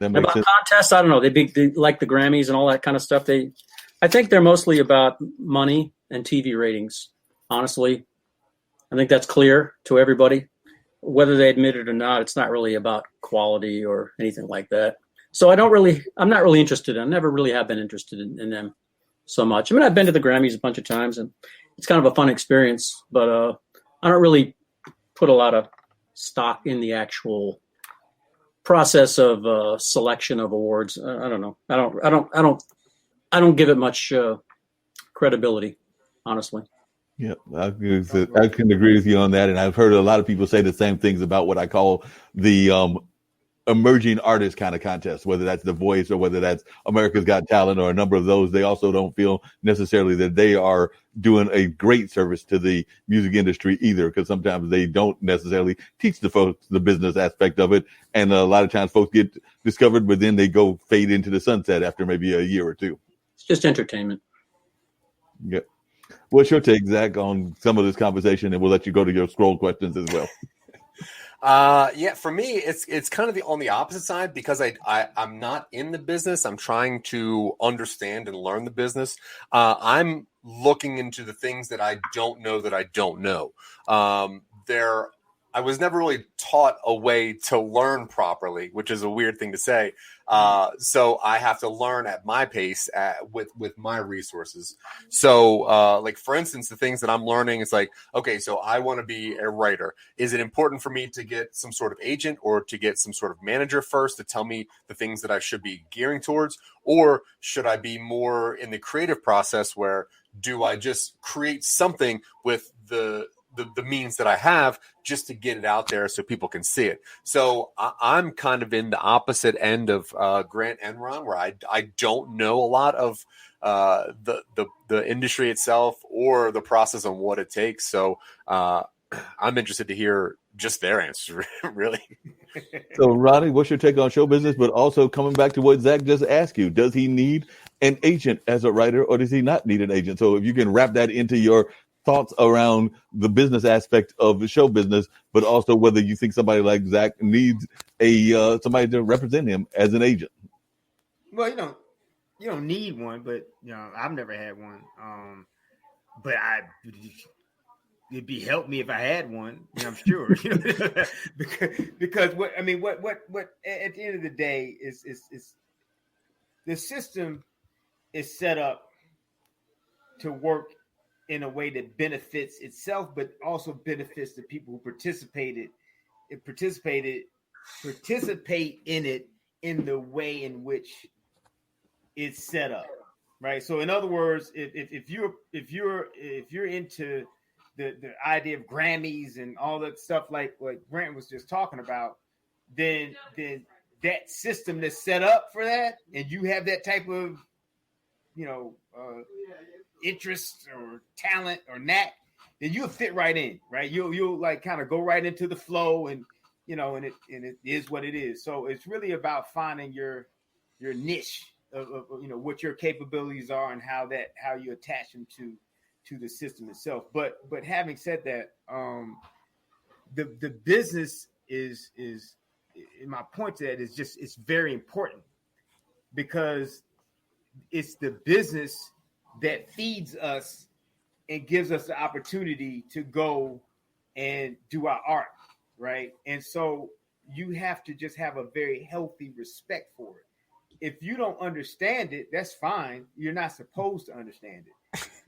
About contests, I don't know. They like the Grammys and all that kind of stuff. I think they're mostly about money and TV ratings. Honestly, I think that's clear to everybody, whether they admit it or not. It's not really about quality or anything like that. So I'm not really interested. I never really have been interested in them so much. I mean, I've been to the Grammys a bunch of times, and it's kind of a fun experience. But I don't really put a lot of stock in the actual process of selection of awards. I don't know. I don't give it much credibility, honestly. Yeah, I can agree with you on that. And I've heard a lot of people say the same things about what I call the emerging artist kind of contest, whether that's The Voice or whether that's America's Got Talent or a number of those. They also don't feel necessarily that they are doing a great service to the music industry either, because sometimes they don't necessarily teach the folks the business aspect of it. And a lot of times folks get discovered, but then they go fade into the sunset after maybe a year or two. It's just entertainment. Yeah. What's your take, Zach, on some of this conversation? And we'll let you go to your scroll questions as well. Yeah, for me, it's kind of on the opposite side, because I'm not in the business. I'm trying to understand and learn the business. I'm looking into the things that I don't know. I was never really taught a way to learn properly, which is a weird thing to say. So I have to learn at my pace with my resources. So like, for instance, the things that I'm learning is like, okay, so I want to be a writer. Is it important for me to get some sort of agent or to get some sort of manager first to tell me the things that I should be gearing towards? Or should I be more in the creative process where do I just create something with the means that I have just to get it out there so people can see it? So I'm kind of in the opposite end of Grant and Ron, where I don't know a lot of the industry itself or the process on what it takes. So I'm interested to hear just their answers, really. So, Ronnie, what's your take on show business? But also coming back to what Zach just asked you, does he need an agent as a writer, or does he not need an agent? So if you can wrap that into your thoughts around the business aspect of the show business, but also whether you think somebody like Zach needs somebody to represent him as an agent. Well, you don't need one, but I've never had one. But it'd help me if I had one. I'm sure. because what at the end of the day is the system is set up to work in a way that benefits itself, but also benefits the people who participate in it in the way in which it's set up, right? So, in other words, if you're into the idea of Grammys and all that stuff, like what Grant was just talking about, then that system that's set up for that, and you have that type of interest or talent or knack, then you'll fit right in, right? You'll like kind of go right into the flow, and and it is what it is. So it's really about finding your niche what your capabilities are and how you attach them to the system itself. But having said that, the business is my point to that is just, it's very important, because it's the business that feeds us and gives us the opportunity to go and do our art, right? And so you have to just have a very healthy respect for it. If you don't understand it, that's fine. You're not supposed to understand it.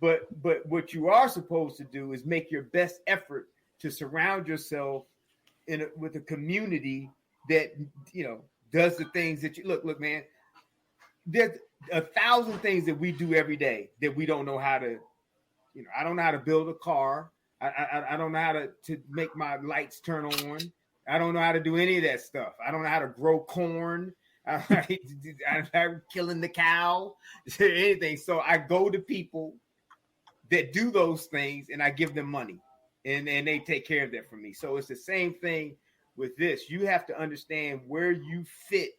But what you are supposed to do is make your best effort to surround yourself with a community that, does the things that you look, man. There's 1,000 things that we do every day that we don't know how to, I don't know how to build a car. I don't know how to make my lights turn on. I don't know how to do any of that stuff. I don't know how to grow corn. I'm killing the cow, anything. So I go to people that do those things and I give them money, and they take care of that for me. So it's the same thing with this. You have to understand where you fit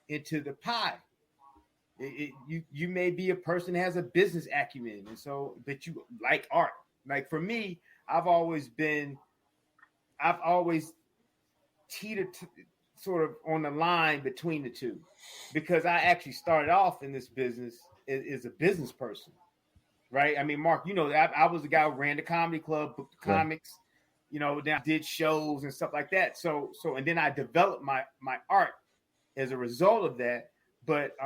into the pie. You may be a person that has a business acumen, and so, but you like art. Like for me, I've always teetered sort of on the line between the two, because I actually started off in this business as a business person, right? I mean, Mark, I was the guy who ran the comedy club, booked the comics, then I did shows and stuff like that. So and then I developed my art as a result of that. But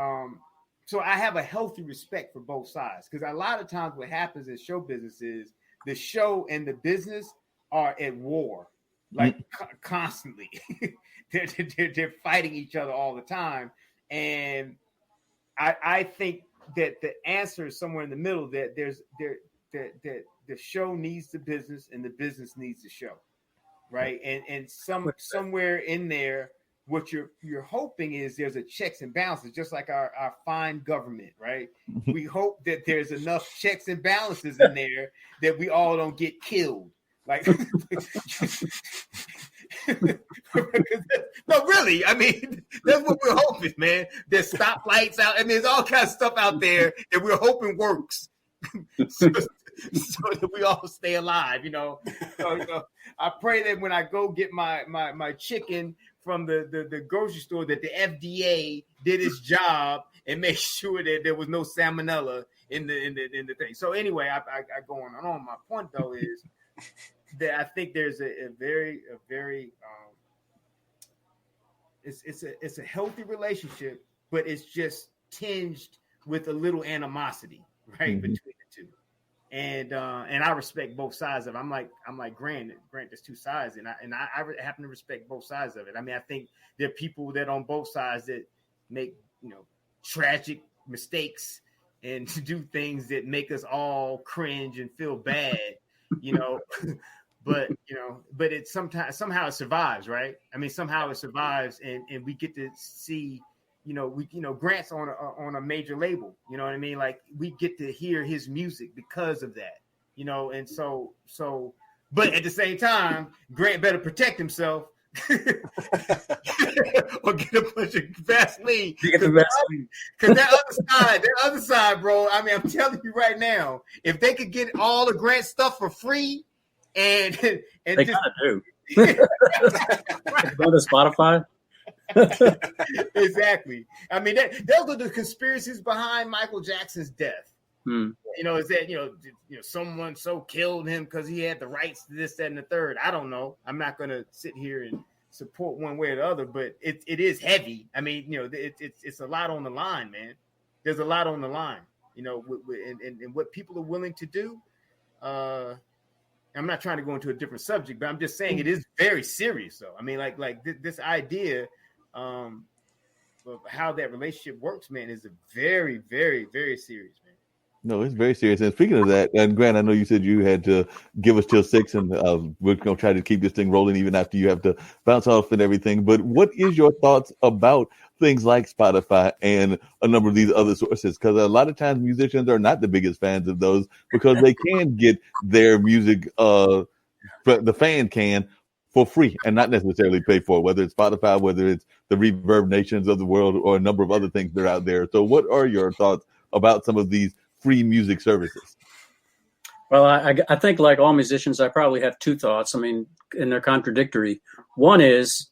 so I have a healthy respect for both sides, because a lot of times what happens in show business is the show and the business are at war, like constantly. They're fighting each other all the time. And I think that the answer is somewhere in the middle, that that the show needs the business and the business needs the show, right? And somewhere in there, what you're hoping is there's a checks and balances, just like our fine government, right? We hope that there's enough checks and balances in there that we all don't get killed. Like, no, really. I mean, that's what we're hoping, man. There's stoplights out. I mean, there's all kinds of stuff out there that we're hoping works, so that we all stay alive. So, I pray that when I go get my chicken from the grocery store, that the FDA did its job and make sure that there was no salmonella in the thing. So anyway, I go on. My point though is that I think there's a very it's a healthy relationship, but it's just tinged with a little animosity, right, between the two. And I respect both sides of it. I'm like Grant, there's two sides, and I happen to respect both sides of it. I mean, I think there are people that on both sides that make tragic mistakes and to do things that make us all cringe and feel bad, but it somehow it survives, right? I mean, somehow it survives, and we get to see, Grant's on a major label, you know what I mean? Like, we get to hear his music because of that, and so, but at the same time, Grant better protect himself or get a bunch of Vaseline. Because that other side, bro, I mean, I'm telling you right now, if they could get all the Grant stuff for free, and they kind of do. Go to Spotify. Exactly. I mean, those are the conspiracies behind Michael Jackson's death. Is that someone so killed him because he had the rights to this, that, and the third. I don't know. I'm not going to sit here and support one way or the other, but it is heavy. I mean, it's a lot on the line, man. There's a lot on the line. And what people are willing to do. I'm not trying to go into a different subject, but I'm just saying it is very serious, though. I mean, like this idea of how that relationship works, man, is a very, very, very serious, man. No, it's very serious. And speaking of that, and Grant, I know you said you had to give us till 6, and we're going to try to keep this thing rolling even after you have to bounce off and everything. But what is your thoughts about things like Spotify and a number of these other sources? Because a lot of times musicians are not the biggest fans of those, because they can get their music, the fan can, for free and not necessarily pay for it, whether it's Spotify, whether it's the Reverb Nations of the world, or a number of other things that are out there. So what are your thoughts about some of these free music services? Well, I think, like all musicians, I probably have two thoughts. I mean, and they're contradictory. One is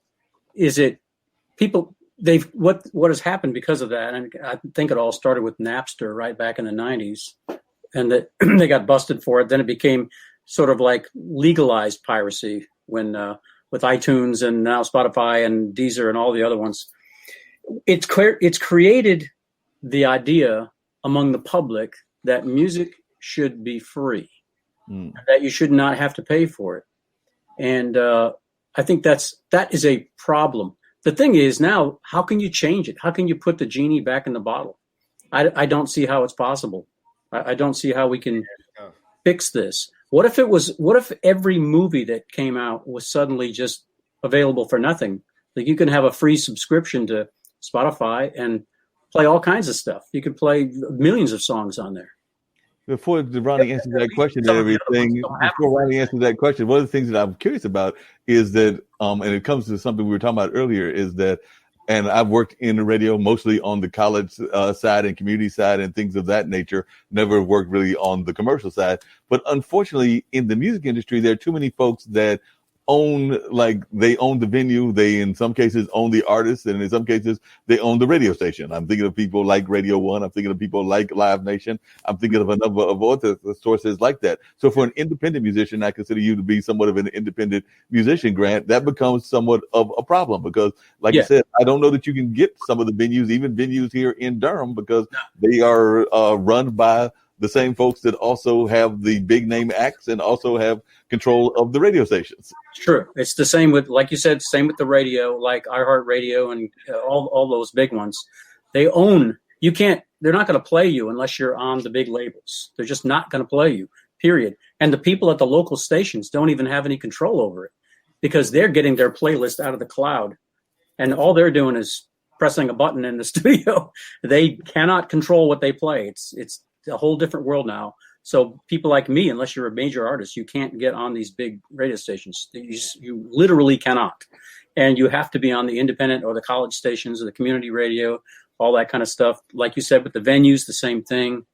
it people, what has happened because of that? And I think it all started with Napster right back in the 90s, and that they got busted for it. Then it became sort of like legalized piracy when with iTunes and now Spotify and Deezer and all the other ones. It's created the idea among the public that music should be free, that you should not have to pay for it. And I think that is a problem. The thing is now, how can you change it? How can you put the genie back in the bottle? I don't see how it's possible. I don't see how we can fix this. What if every movie that came out was suddenly just available for nothing? Like, you can have a free subscription to Spotify and play all kinds of stuff. You could play millions of songs on there. Before Ronnie answers that question and everything, one of the things that I'm curious about is that, and it comes to something we were talking about earlier, is that, and I've worked in the radio mostly on the college side and community side and things of that nature, never worked really on the commercial side. But unfortunately, in the music industry, there are too many folks that they own the venue. They, in some cases, own the artist, and in some cases, they own the radio station. I'm thinking of people like Radio One. I'm thinking of people like Live Nation. I'm thinking of a number of other sources like that. So for an independent musician, I consider you to be somewhat of an independent musician, Grant. That becomes somewhat of a problem because, like you said, I don't know that you can get some of the venues, even venues here in Durham, because they are run by the same folks that also have the big name acts and also have control of the radio stations. True. It's the same with, like you said, same with the radio, like iHeartRadio and all those big ones. They own, they're not going to play you unless you're on the big labels. They're just not going to play you, period. And the people at the local stations don't even have any control over it because they're getting their playlist out of the cloud. And all they're doing is pressing a button in the studio. They cannot control what they play. It's a whole different world now. So people like me, unless you're a major artist, you can't get on these big radio stations. You literally cannot. And you have to be on the independent or the college stations or the community radio, all that kind of stuff. Like you said, with the venues, the same thing.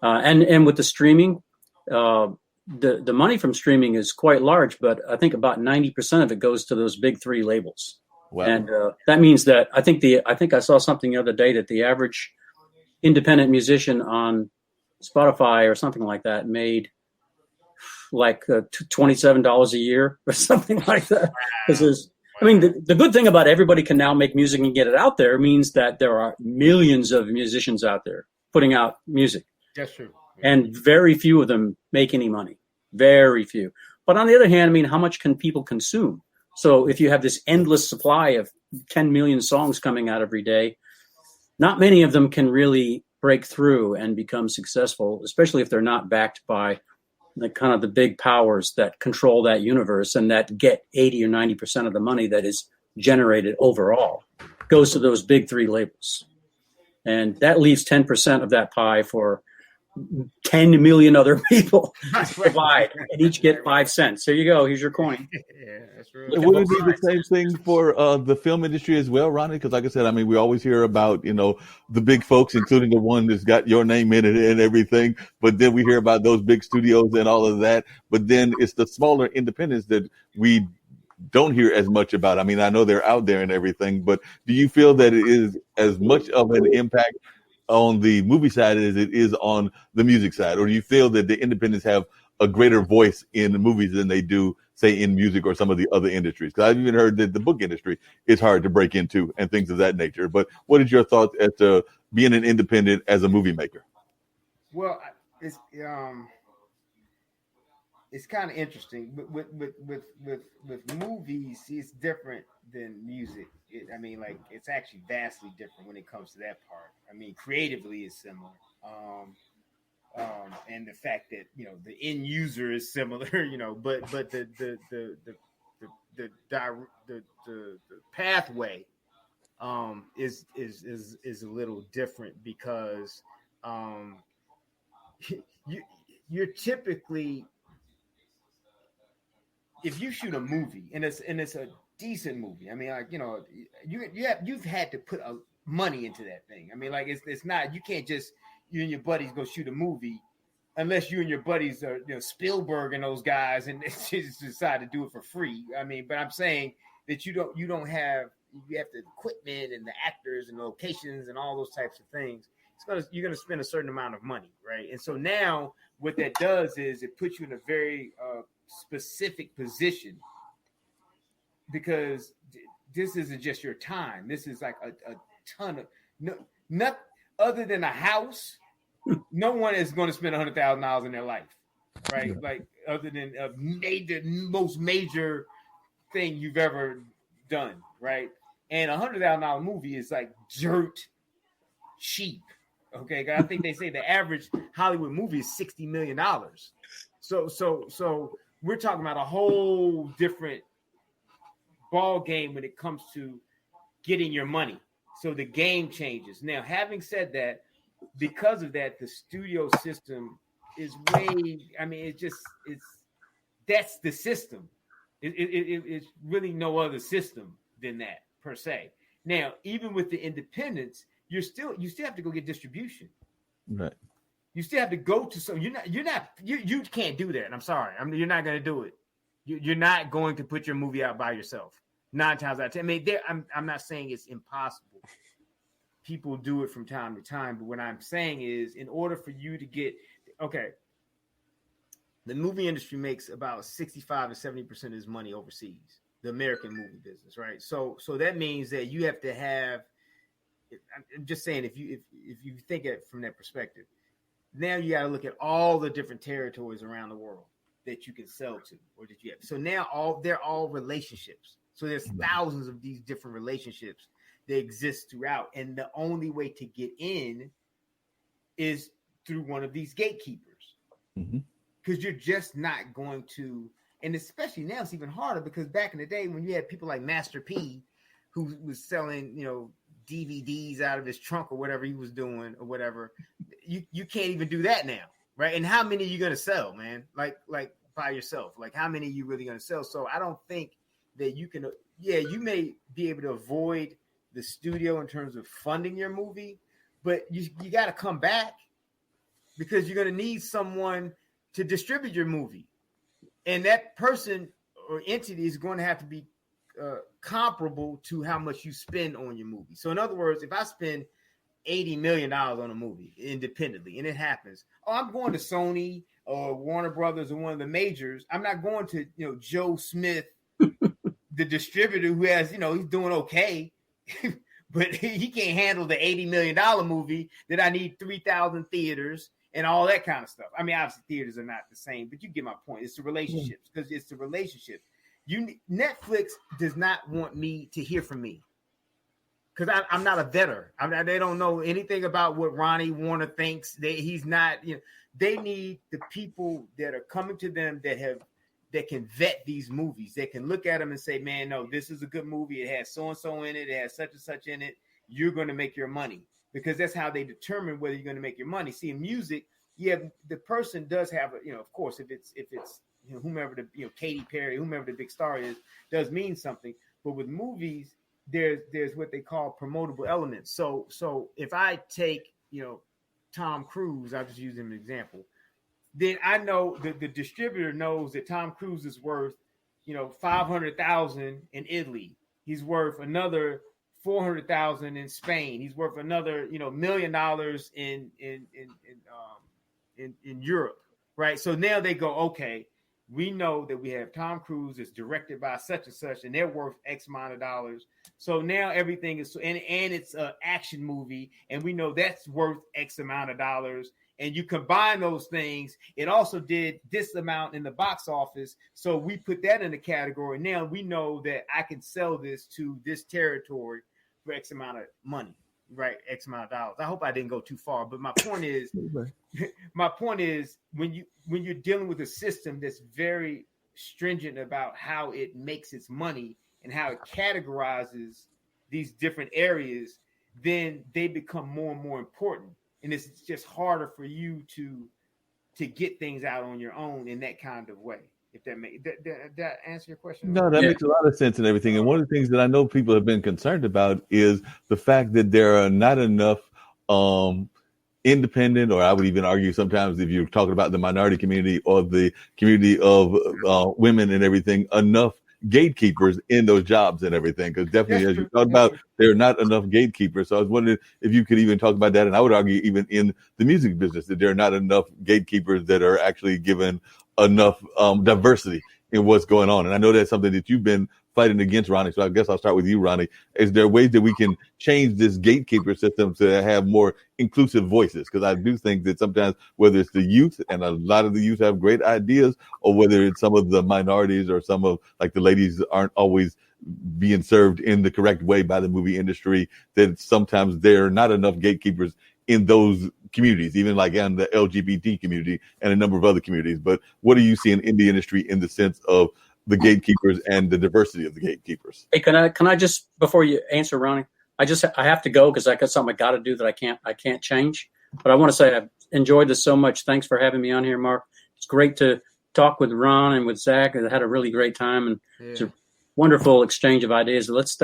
And with the streaming, the money from streaming is quite large, but I think about 90% of it goes to those big three labels. Wow. And that means that I think I saw something the other day that the average independent musician on Spotify or something like that made like $27 a year or something like that. Because the good thing about everybody can now make music and get it out there means that there are millions of musicians out there putting out music. That's true. And very few of them make any money. Very few. But on the other hand, how much can people consume? So if you have this endless supply of 10 million songs coming out every day, not many of them can really break through and become successful, especially if they're not backed by the kind of the big powers that control that universe and that get 80 or 90% of the money that is generated overall goes to those big three labels. And that leaves 10% of that pie for 10 million other people to divide and each get 5 cents. There you go. Here's your coin. Yeah, that's right. Would it be the same thing for the film industry as well, Ronnie? Because like I said, we always hear about, the big folks, including the one that's got your name in it and everything. But then we hear about those big studios and all of that. But then it's the smaller independents that we don't hear as much about. I know they're out there and everything, but do you feel that it is as much of an impact on the movie side as it is on the music side? Or do you feel that the independents have a greater voice in the movies than they do, say, in music or some of the other industries? Because I've even heard that the book industry is hard to break into and things of that nature. But what is your thoughts as to being an independent as a movie maker? Well, it's kind of interesting. With movies, it's different than music. It's actually vastly different when it comes to that part. Creatively it's similar. And the fact that, the end user is similar, but the pathway is a little different because you're typically if you shoot a movie and it's a decent movie, I mean, like, you've had to put money into that thing. I mean, like, it's not, you can't just, you and your buddies go shoot a movie unless you and your buddies are, Spielberg and those guys, and just decide to do it for free. I mean, but I'm saying that you have the equipment and the actors and the locations and all those types of things. You're going to spend a certain amount of money, right? And so now what that does is it puts you in a very specific position, because this isn't just your time. This is like a ton of not other than a house. No one is going to spend $100,000 in their life, right? Like, other than the most major thing you've ever done, right? And $100,000 movie is like dirt cheap. Okay, I think they say the average Hollywood movie is $60 million. So we're talking about a whole different ball game when it comes to getting your money. So the game changes. Now, having said that, because of that, the studio system is that's the system. It's really no other system than that per se. Now, even with the independents, you still have to go get distribution. Right. You still have to go to some. You can't do that. I'm sorry. You're not going to do it. You're not going to put your movie out by yourself. 9 times out of 10. I mean, I'm not saying it's impossible. People do it from time to time, but what I'm saying is, in order for you to get the movie industry makes about 65 to 70% of its money overseas. The American movie business, right? So that means that you have to have. I'm just saying, if you think it from that perspective, now you got to look at all the different territories around the world that you can sell to, or that you have. So now they're all relationships. So there's thousands of these different relationships that exist throughout, and the only way to get in is through one of these gatekeepers, because you're just not going to. And especially now, it's even harder, because back in the day when you had people like Master P, who was selling, DVDs out of his trunk or whatever he was doing or whatever, you can't even do that now, right? And how many are you going to sell, man? Like by yourself? Like, how many are you really going to sell? So I don't think that you can. Yeah, you may be able to avoid the studio in terms of funding your movie, but you got to come back, because you're going to need someone to distribute your movie, and that person or entity is going to have to be comparable to how much you spend on your movie. So in other words, if I spend $80 million on a movie independently, and it happens, I'm going to Sony or Warner Brothers or one of the majors. I'm not going to, Joe Smith, the distributor, who has, he's doing okay, but he can't handle the $80 million movie that I need 3,000 theaters and all that kind of stuff. I mean, obviously theaters are not the same, but you get my point. It's the relationships, because it's the relationships. Netflix does not want me to hear from me, because I'm not a vetter. They don't know anything about what Ronnie Warner thinks. He's not. They need the people that are coming to them that can vet these movies. They can look at them and say, "Man, no, this is a good movie. It has so and so in it. It has such and such in it. You're going to make your money," because that's how they determine whether you're going to make your money. See, in music, the person does have of course, if it's whomever Katy Perry, whomever the big star is, does mean something. But with movies, there's what they call promotable elements. So if I take Tom Cruise, I'll just use him as an example, then I know the distributor knows that Tom Cruise is worth $500,000 in Italy. He's worth another $400,000 in Spain. He's worth another $1 million in Europe, right? So now they go, okay, we know that we have Tom Cruise is directed by such and such, and they're worth X amount of dollars. So now everything is, and it's an action movie, and we know that's worth X amount of dollars. And you combine those things, it also did this amount in the box office. So we put that in the category. Now we know that I can sell this to this territory for X amount of money, right? X amount of dollars. I hope I didn't go too far, but my point is, when you're dealing with a system that's very stringent about how it makes its money and how it categorizes these different areas, then they become more and more important. And it's just harder for you to get things out on your own in that kind of way. If that answer your question? No, that Yeah. makes a lot of sense and everything. And one of the things that I know people have been concerned about is the fact that there are not enough independent, or I would even argue sometimes if you're talking about the minority community or the community of women and everything, enough gatekeepers in those jobs and everything. Because definitely, as you talked about, there are not enough gatekeepers. So I was wondering if you could even talk about that. And I would argue even in the music business that there are not enough gatekeepers that are actually given enough diversity in what's going on. And I know that's something that you've been fighting against, Ronnie. So I guess I'll start with you, Ronnie. Is there ways that we can change this gatekeeper system to have more inclusive voices? Because I do think that sometimes, whether it's the youth, and a lot of the youth have great ideas, or whether it's some of the minorities or some of, like, the ladies aren't always being served in the correct way by the movie industry, that sometimes there are not enough gatekeepers in those communities, even like in the LGBT community and a number of other communities. But what do you see in the industry in the sense of the gatekeepers and the diversity of the gatekeepers? Hey, can I just, before you answer, Ronnie, I have to go because I got something I got to do that I can't change. But I want to say I've enjoyed this so much. Thanks for having me on here, Marc. It's great to talk with Ron and with Zack. I had a really great time, and it's a wonderful exchange of ideas. Let's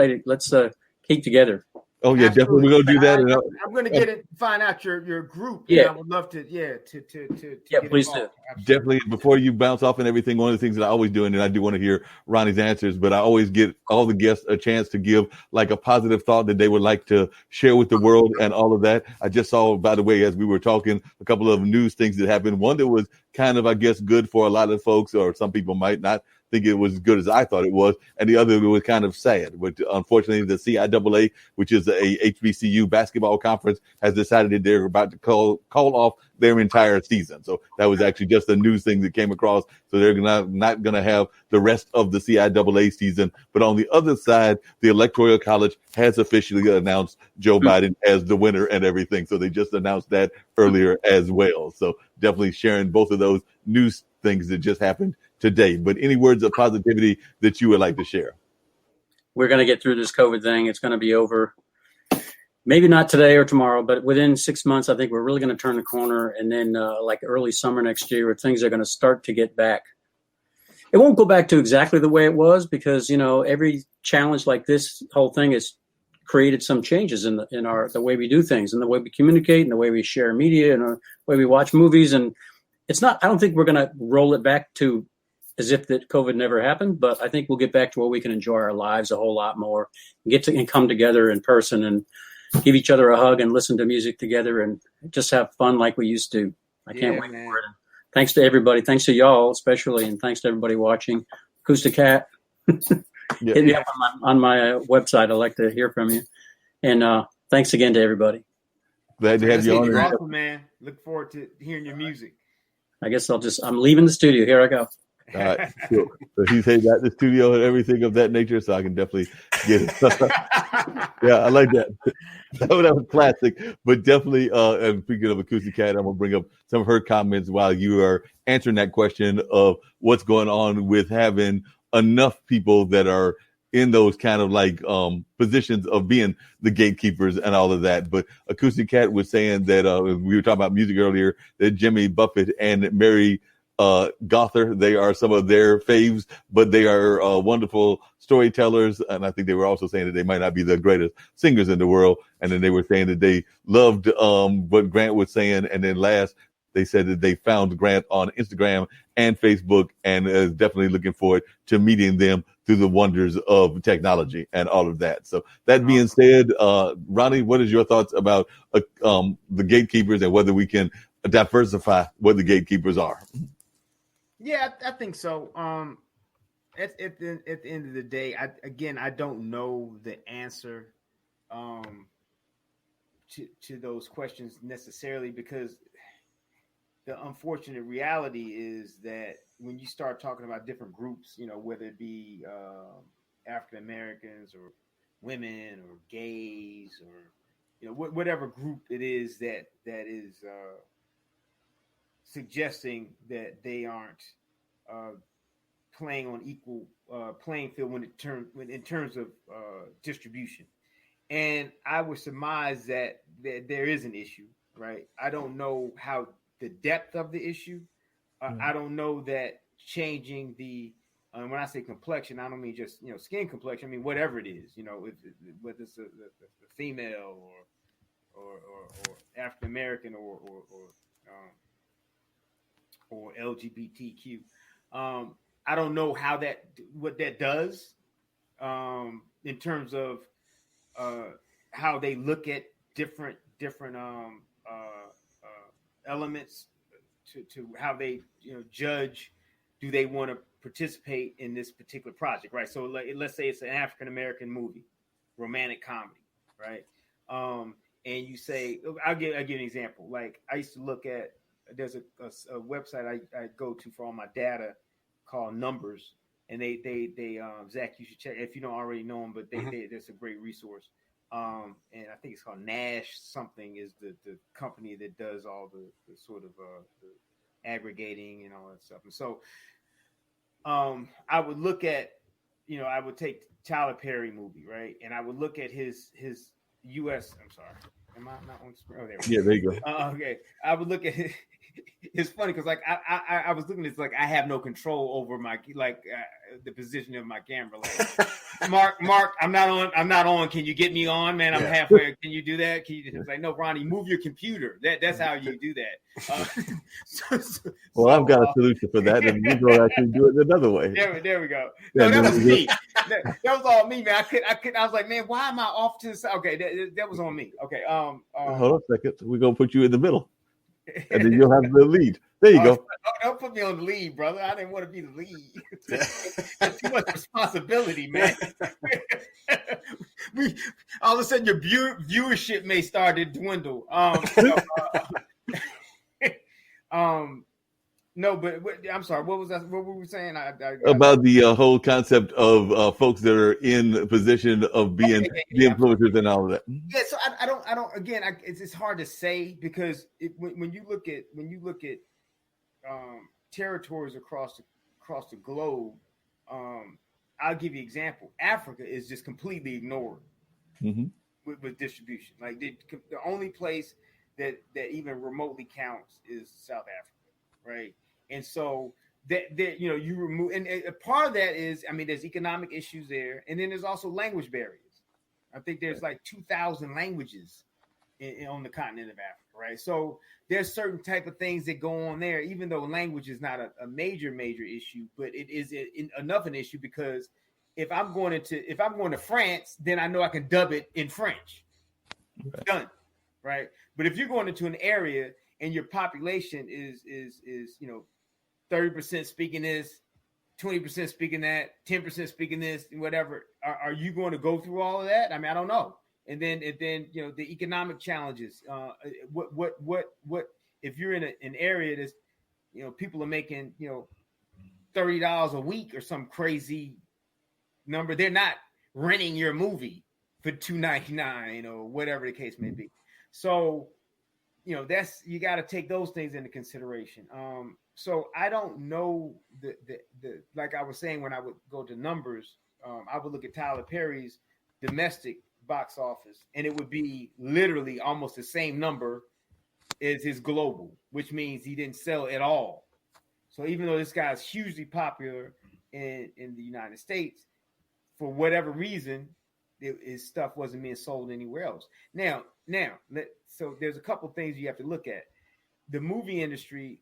keep together. Oh yeah, definitely. We're gonna do that. I'm gonna find out your group. Yeah, I would love to. Yeah, to please do. Definitely. Before you bounce off and everything, one of the things that I always do, and I do want to hear Ronnie's answers, but I always get all the guests a chance to give like a positive thought that they would like to share with the world and all of that. I just saw, by the way, as we were talking, a couple of news things that happened. One that was kind of, I guess, good for a lot of folks, or some people might not think it was as good as I thought it was, and the other was kind of sad. But unfortunately, the CIAA, which is a HBCU basketball conference, has decided that they're about to call off their entire season. So that was actually just a news thing that came across. So they're not going to have the rest of the CIAA season. But on the other side, the Electoral College has officially announced Joe Biden as the winner and everything. So they just announced that earlier as well. So definitely sharing both of those news things that just happened today. But any words of positivity that you would like to share? We're going to get through this COVID thing. It's going to be over. Maybe not today or tomorrow, but within 6 months, I think we're really going to turn the corner. And then like early summer next year, where things are going to start to get back. It won't go back to exactly the way it was because, every challenge like this whole thing has created some changes in the way we do things and the way we communicate and the way we share media and the way we watch movies. And I don't think we're going to roll it back to as if that COVID never happened, but I think we'll get back to where we can enjoy our lives a whole lot more, and come together in person and give each other a hug and listen to music together and just have fun like we used to. I can't wait for it. Thanks to everybody. Thanks to y'all, especially, and thanks to everybody watching. Acoustic Cat, hit me up on my website. I'd like to hear from you. And thanks again to everybody. Glad to have you on. You're awesome, man. Look forward to hearing your music. I guess I'm leaving the studio. Here I go. All right, cool. So he's heading out the studio and everything of that nature, so I can definitely get it. Yeah, I like that. That was classic, but definitely. And speaking of Acoustic Cat, I'm gonna bring up some of her comments while you are answering that question of what's going on with having enough people that are in those kind of like positions of being the gatekeepers and all of that. But Acoustic Cat was saying that we were talking about music earlier, that Jimmy Buffett and Mary Gother, they are some of their faves, but they are wonderful storytellers. And I think they were also saying that they might not be the greatest singers in the world. And then they were saying that they loved what Grant was saying. And then last, they said that they found Grant on Instagram and Facebook and is definitely looking forward to meeting them through the wonders of technology and all of that. So that being said, Ronnie, what is your thoughts about the gatekeepers and whether we can diversify what the gatekeepers are? Yeah, I think so. At the end of the day, I don't know the answer to those questions necessarily, because the unfortunate reality is that when you start talking about different groups, whether it be African Americans or women or gays or whatever group it is that is suggesting that they aren't playing on equal playing field in terms of distribution. And I would surmise that there is an issue, right? I don't know how the depth of the issue. I don't know that changing the. When I say complexion, I don't mean just skin complexion. I mean whatever it is, whether it's a female or African American or LGBTQ. I don't know what that does in terms of how they look at different elements to how they judge. Do they want to participate in this particular project, right? So let's say it's an African American movie, romantic comedy, right? And you say, I'll give an example. Like I used to look at, there's a website I go to for all my data called Numbers, and they Zack, you should check if you don't already know them, but there's a great resource. And I think it's called Nash something is the company that does all the sort of the aggregating and all that stuff. And so I would look at, I would take Tyler Perry movie, right? And I would look at his U.S. I'm sorry. Am I not on screen? Oh, there we go. Yeah, there you go. Okay. I would look at it's funny because like I was looking at this like I have no control over my the position of my camera. Like Marc, I'm not on. Can you get me on, man? I'm halfway. Can you do that? Can you just like no, Ronnie, move your computer. That's how you do that. Well, I've got a solution for that, and you go actually do it another way. There we go. No, that was me. That was all me, man. I was like, man, why am I off to the side? Okay, that was on me. Okay. Hold on a second. We're gonna put you in the middle. And then you'll have the lead. There you go. Don't put me on the lead, brother. I didn't want to be the lead. That's too much responsibility, man. All of a sudden, your viewership may start to dwindle. No, but I'm sorry. What was that? What were we saying? About the whole concept of folks that are in a position of being the influencers and all of that. Yeah, so I don't. Again, it's hard to say because when you look at territories across the globe, I'll give you an example. Africa is just completely ignored with distribution. Like the only place that even remotely counts is South Africa, right? And so that you remove, and part of that is, I mean, there's economic issues there, and then there's also language barriers. I think there's like 2,000 languages on the continent of Africa, right? So there's certain type of things that go on there, even though language is not a major issue, but it is enough an issue because if I'm going to France, then I know I can dub it in French. Okay. Done, right? But if you're going into an area and your population is 30% speaking this, 20% speaking that, 10% speaking this, whatever. Are you going to go through all of that? I mean, I don't know. And then the economic challenges. What if you're in an area that's people are making $30 a week or some crazy number. They're not renting your movie for $2.99 or whatever the case may be. So that's you got to take those things into consideration. So I don't know the like I was saying when I would go to numbers, I would look at Tyler Perry's domestic box office, and it would be literally almost the same number as his global, which means he didn't sell at all. So even though this guy is hugely popular in the United States, for whatever reason, his stuff wasn't being sold anywhere else. Now, so there's a couple things you have to look at. The movie industry,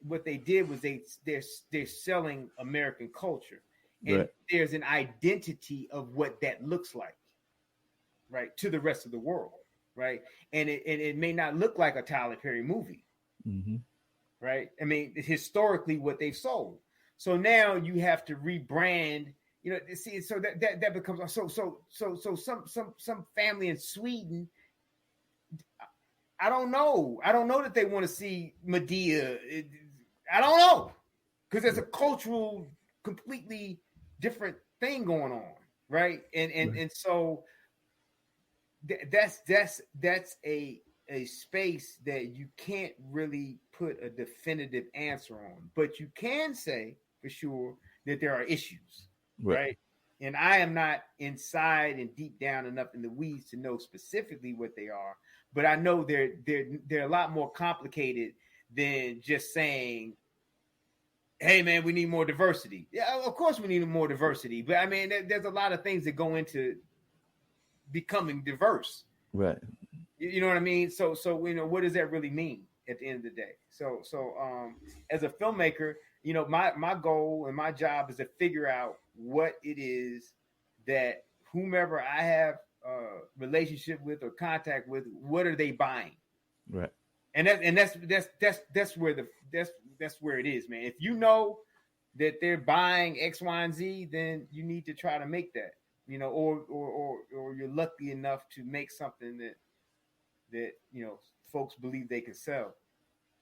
what they did was they're selling American culture, and right. There's an identity of what that looks like, right, to the rest of the world, right, and it may not look like a Tyler Perry movie, right? I mean, historically, what they've sold. So now you have to rebrand. See, so that becomes so some family in Sweden. I don't know that they want to see Medea. I don't know, because there's a cultural, completely different thing going on, right? And so that's a space that you can't really put a definitive answer on, but you can say for sure that there are issues. Right. And I am not inside and deep down enough in the weeds to know specifically what they are, but I know they're a lot more complicated than just saying hey man, we need more diversity. Yeah, of course we need more diversity, but I mean, there's a lot of things that go into becoming diverse. Right. You know what I mean? So what does that really mean at the end of the day? So as a filmmaker, my goal and my job is to figure out what it is that whomever I have a relationship with or contact with, what are they buying? Right. And that's where it is, man. If you know that they're buying X, Y, and Z, then you need to try to make that, or you're lucky enough to make something that folks believe they can sell.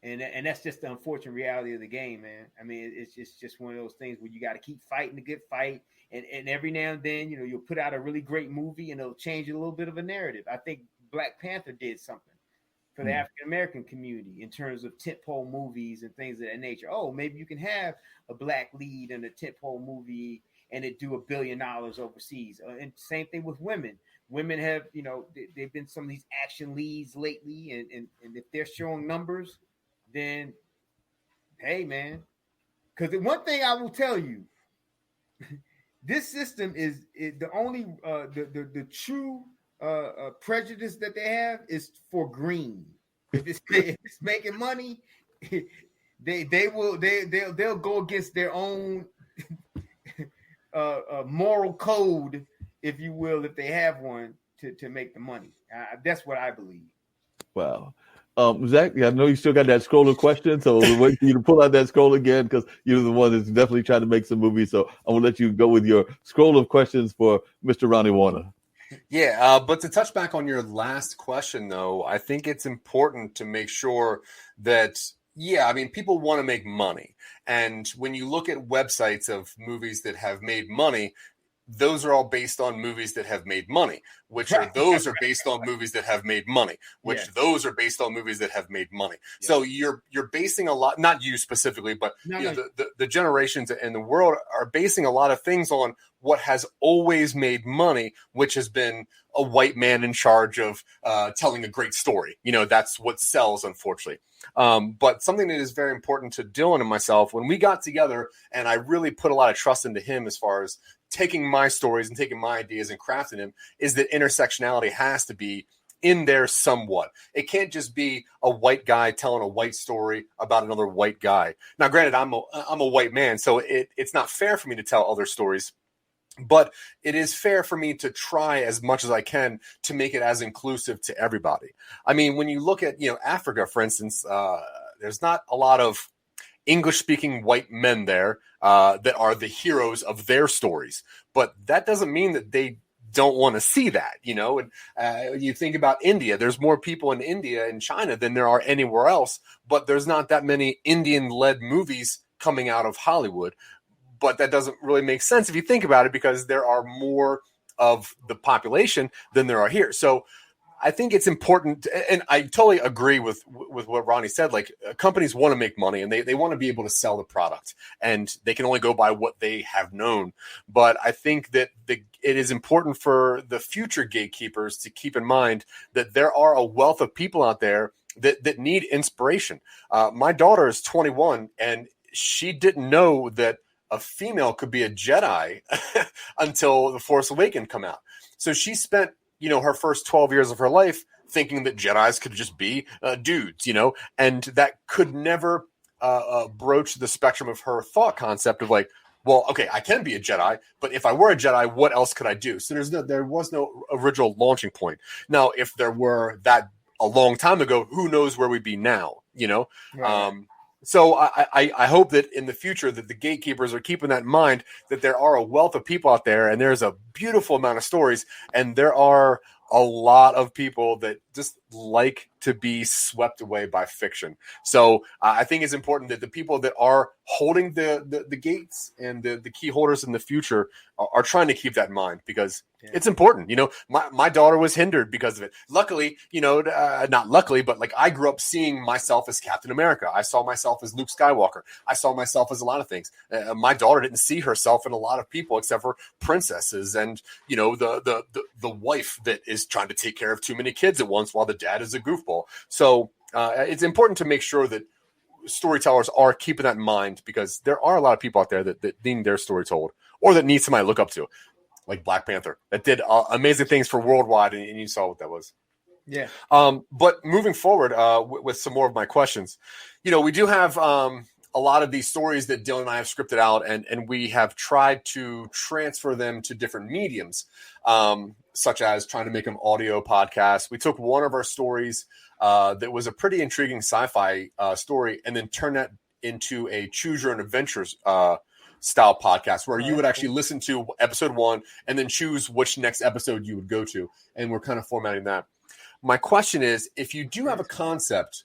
And that's just the unfortunate reality of the game, man. I mean, it's just one of those things where you got to keep fighting the good fight. And every now and then, you'll put out a really great movie and it'll change a little bit of a narrative. I think Black Panther did something for the African American community in terms of tentpole movies and things of that nature. Oh, maybe you can have a Black lead in a tentpole movie and it do $1 billion overseas. And same thing with women. Women have, they've been some of these action leads lately, and if they're showing numbers, then hey, man. Because one thing I will tell you, this system is the only the true prejudice that they have is for green. If it's making money, they'll go against their own moral code, if you will, if they have one, to make the money. That's what I believe. Wow. Zack, I know you still got that scroll of questions, so we'll wait for you to pull out that scroll again, because you're the one that's definitely trying to make some movies. So I'm gonna let you go with your scroll of questions for Mr. Ronnie Warner. Yeah, but to touch back on your last question, though, I think it's important to make sure that, people want to make money. And when you look at websites of movies that have made money, those are all based on movies that have made money, which are those are based on movies that have made money, which those are based on movies that have made money. Yeah. So you're basing a lot, not you specifically, but the generations in the world are basing a lot of things on what has always made money, which has been a white man in charge of telling a great story. That's what sells, unfortunately. But something that is very important to Dylan and myself, when we got together, and I really put a lot of trust into him as far as taking my stories and taking my ideas and crafting them, is that intersectionality has to be in there somewhat. It can't just be a white guy telling a white story about another white guy. Now, granted, I'm a white man, so it's not fair for me to tell other stories, but it is fair for me to try as much as I can to make it as inclusive to everybody. I mean, when you look at, Africa, for instance, there's not a lot of English-speaking white men there that are the heroes of their stories. But that doesn't mean that they don't want to see that, And you think about India, there's more people in India and China than there are anywhere else, but there's not that many Indian-led movies coming out of Hollywood. But that doesn't really make sense if you think about it, because there are more of the population than there are here. So I think it's important, and I totally agree with what Ronnie said. Like, companies want to make money, and they want to be able to sell the product, and they can only go by what they have known. But I think that it is important for the future gatekeepers to keep in mind that there are a wealth of people out there that need inspiration. My daughter is 21, and she didn't know that a female could be a Jedi until The Force Awakens come out. So she spent her first 12 years of her life thinking that Jedis could just be dudes, and that could never broach the spectrum of her thought concept of like, well, okay, I can be a Jedi, but if I were a Jedi, what else could I do? So there was no original launching point. Now, if there were that a long time ago, who knows where we'd be now, Right. So I hope that in the future that the gatekeepers are keeping that in mind, that there are a wealth of people out there, and there's a beautiful amount of stories, and there are a lot of people that just like to be swept away by fiction. So I think it's important that the people that are holding the gates and the key holders in the future are trying to keep that in mind, because it's important. My daughter was hindered because of it. Luckily, not luckily, but like, I grew up seeing myself as Captain America. I saw myself as Luke Skywalker. I saw myself as a lot of things. My daughter didn't see herself in a lot of people except for princesses and, the wife that is trying to take care of too many kids at once while the dad is a goofball. So it's important to make sure that storytellers are keeping that in mind, because there are a lot of people out there that need their story told, or that need somebody to look up to, like Black Panther, that did amazing things for worldwide, and you saw what that was. Yeah. But moving forward with some more of my questions, we do have a lot of these stories that Dylan and I have scripted out, and we have tried to transfer them to different mediums, such as trying to make them audio podcasts. We took one of our stories that was a pretty intriguing sci-fi story, and then turned that into a choose your own adventures style podcast, where you would actually listen to episode 1 and then choose which next episode you would go to. And we're kind of formatting that. My question is, if you do have a concept,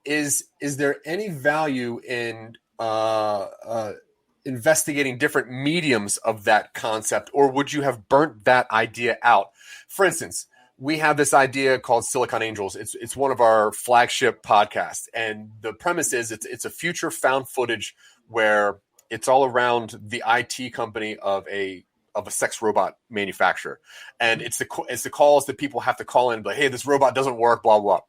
is there any value in investigating different mediums of that concept, or would you have burnt that idea out? For instance, we have this idea called Silicon Angels. It's one of our flagship podcasts, and the premise is it's a future found footage where it's all around the IT company of a sex robot manufacturer, and it's the calls that people have to call in, but hey, this robot doesn't work, blah blah.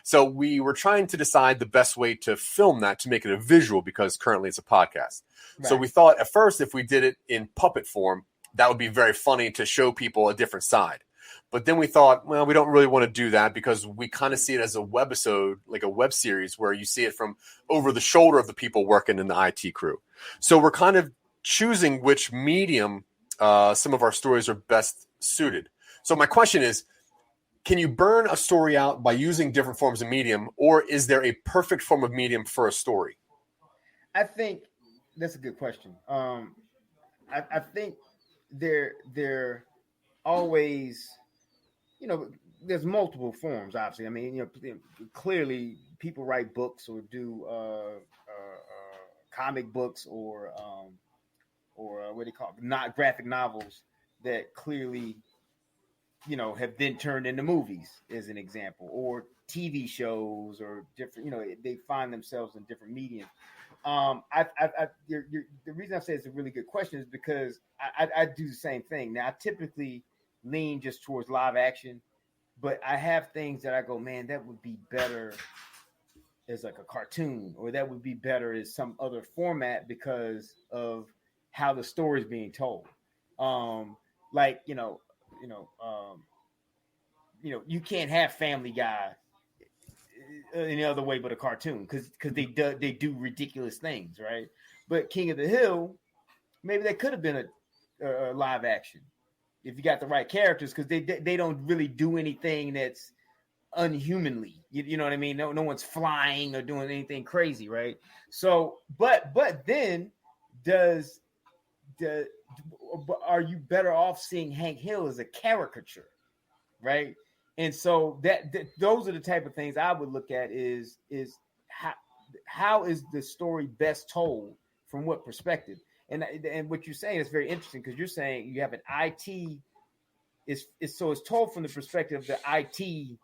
So we were trying to decide the best way to film that to make it a visual, because currently it's a podcast. Right. So we thought at first, if we did it in puppet form, that would be very funny to show people a different side. But then we thought, well, we don't really want to do that, because we kind of see it as a webisode, like a web series, where you see it from over the shoulder of the people working in the IT crew. So we're kind of choosing which medium some of our stories are best suited. So my question is, can you burn a story out by using different forms of medium, or is there a perfect form of medium for a story? I think that's a good question. I think they're always, there's multiple forms, obviously. I mean, clearly people write books or do comic books or what do you call it? Not graphic novels that clearly, have then turned into movies, as an example, or TV shows, or different, they find themselves in different mediums. The reason I say it's a really good question is because I do the same thing. Now, I typically lean just towards live action, but I have things that I go, man, that would be better as like a cartoon, or that would be better as some other format because of how the story is being told. You can't have Family Guy any other way but a cartoon, because they do ridiculous things, right? But King of the Hill, maybe that could have been a live action if you got the right characters, because they don't really do anything that's unhumanly. You know what I mean? No one's flying or doing anything crazy, right? So, but then are you better off seeing Hank Hill as a caricature, right? And so that those are the type of things I would look at is how is the story best told, from what perspective? And what you're saying is very interesting, because you're saying you have an IT, it's told from the perspective of the IT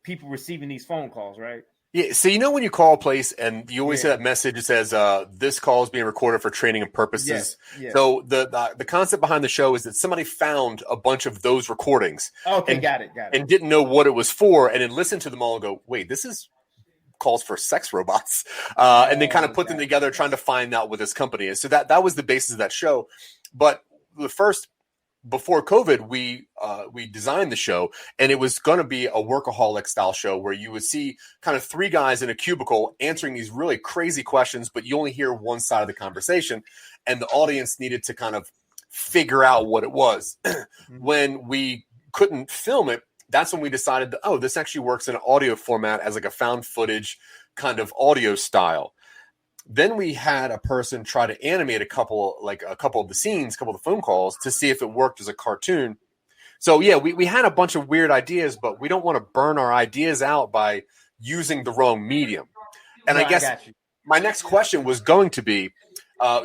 people receiving these phone calls, right? Yeah, so when you call a place and you always see that message, it says this call is being recorded for training and purposes. Yes. So the concept behind the show is that somebody found a bunch of those recordings. Okay, got it. And didn't know what it was for, and then listened to them all and go, wait, this is calls for sex robots, and then kind of put them together, trying to find out what this company is. So that was the basis of that show. But before COVID, we designed the show, and it was going to be a workaholic style show where you would see kind of 3 guys in a cubicle answering these really crazy questions, but you only hear one side of the conversation, and the audience needed to kind of figure out what it was. When we couldn't film it, that's when we decided that, this actually works in an audio format as like a found footage kind of audio style. Then we had a person try to animate a couple of the scenes, a couple of the phone calls, to see if it worked as a cartoon. So yeah, we had a bunch of weird ideas, but we don't want to burn our ideas out by using the wrong medium. And I guess my next question was going to be,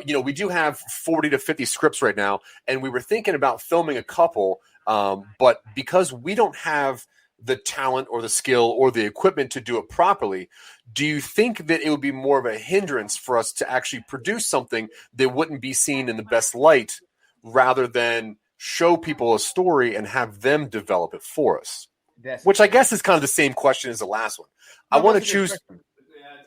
we do have 40 to 50 scripts right now, and we were thinking about filming a couple, but because we don't have the talent or the skill or the equipment to do it properly, do you think that it would be more of a hindrance for us to actually produce something that wouldn't be seen in the best light, rather than show people a story and have them develop it for us? Which I guess is kind of the same question as the last one. I want to choose.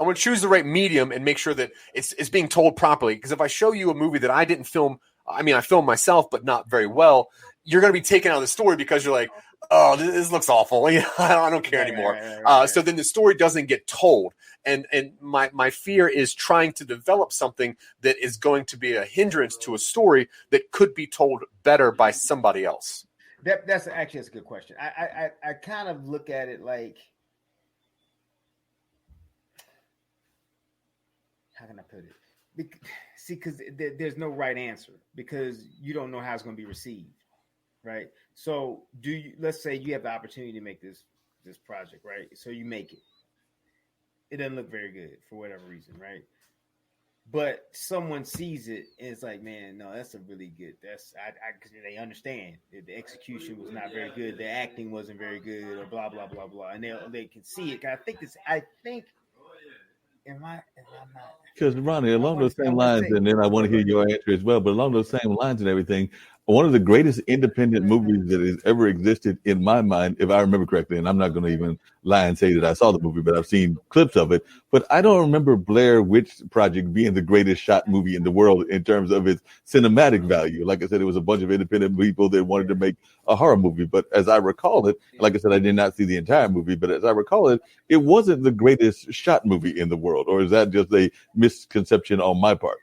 to choose the right medium and make sure that it's being told properly. Because if I show you a movie that I didn't film, I mean, I filmed myself, but not very well, you're going to be taken out of the story because you're like, oh, this looks awful. You know, I don't care anymore. Right. So then the story doesn't get told. And my fear is trying to develop something that is going to be a hindrance to a story that could be told better by somebody else. That's a good question. I kind of look at it like, how can I put it? Because there's no right answer because you don't know how it's going to be received, right? So let's say you have the opportunity to make this project, right? So you make it. It doesn't look very good for whatever reason, right? But someone sees it and it's like, man, no, that's a really good. Because they understand that the execution was not very good, the acting wasn't very good, or blah blah blah blah, and they can see it. I think. Am I not? Because Ronnie, along those same lines, and then I want to hear your answer as well. But along those same lines and everything, one of the greatest independent movies that has ever existed in my mind, if I remember correctly, and I'm not going to even lie and say that I saw the movie, but I've seen clips of it. But I don't remember Blair Witch Project being the greatest shot movie in the world in terms of its cinematic value. Like I said, it was a bunch of independent people that wanted to make a horror movie. But as I recall it, like I said, I did not see the entire movie, but as I recall it, it wasn't the greatest shot movie in the world. Or is that just a misconception on my part?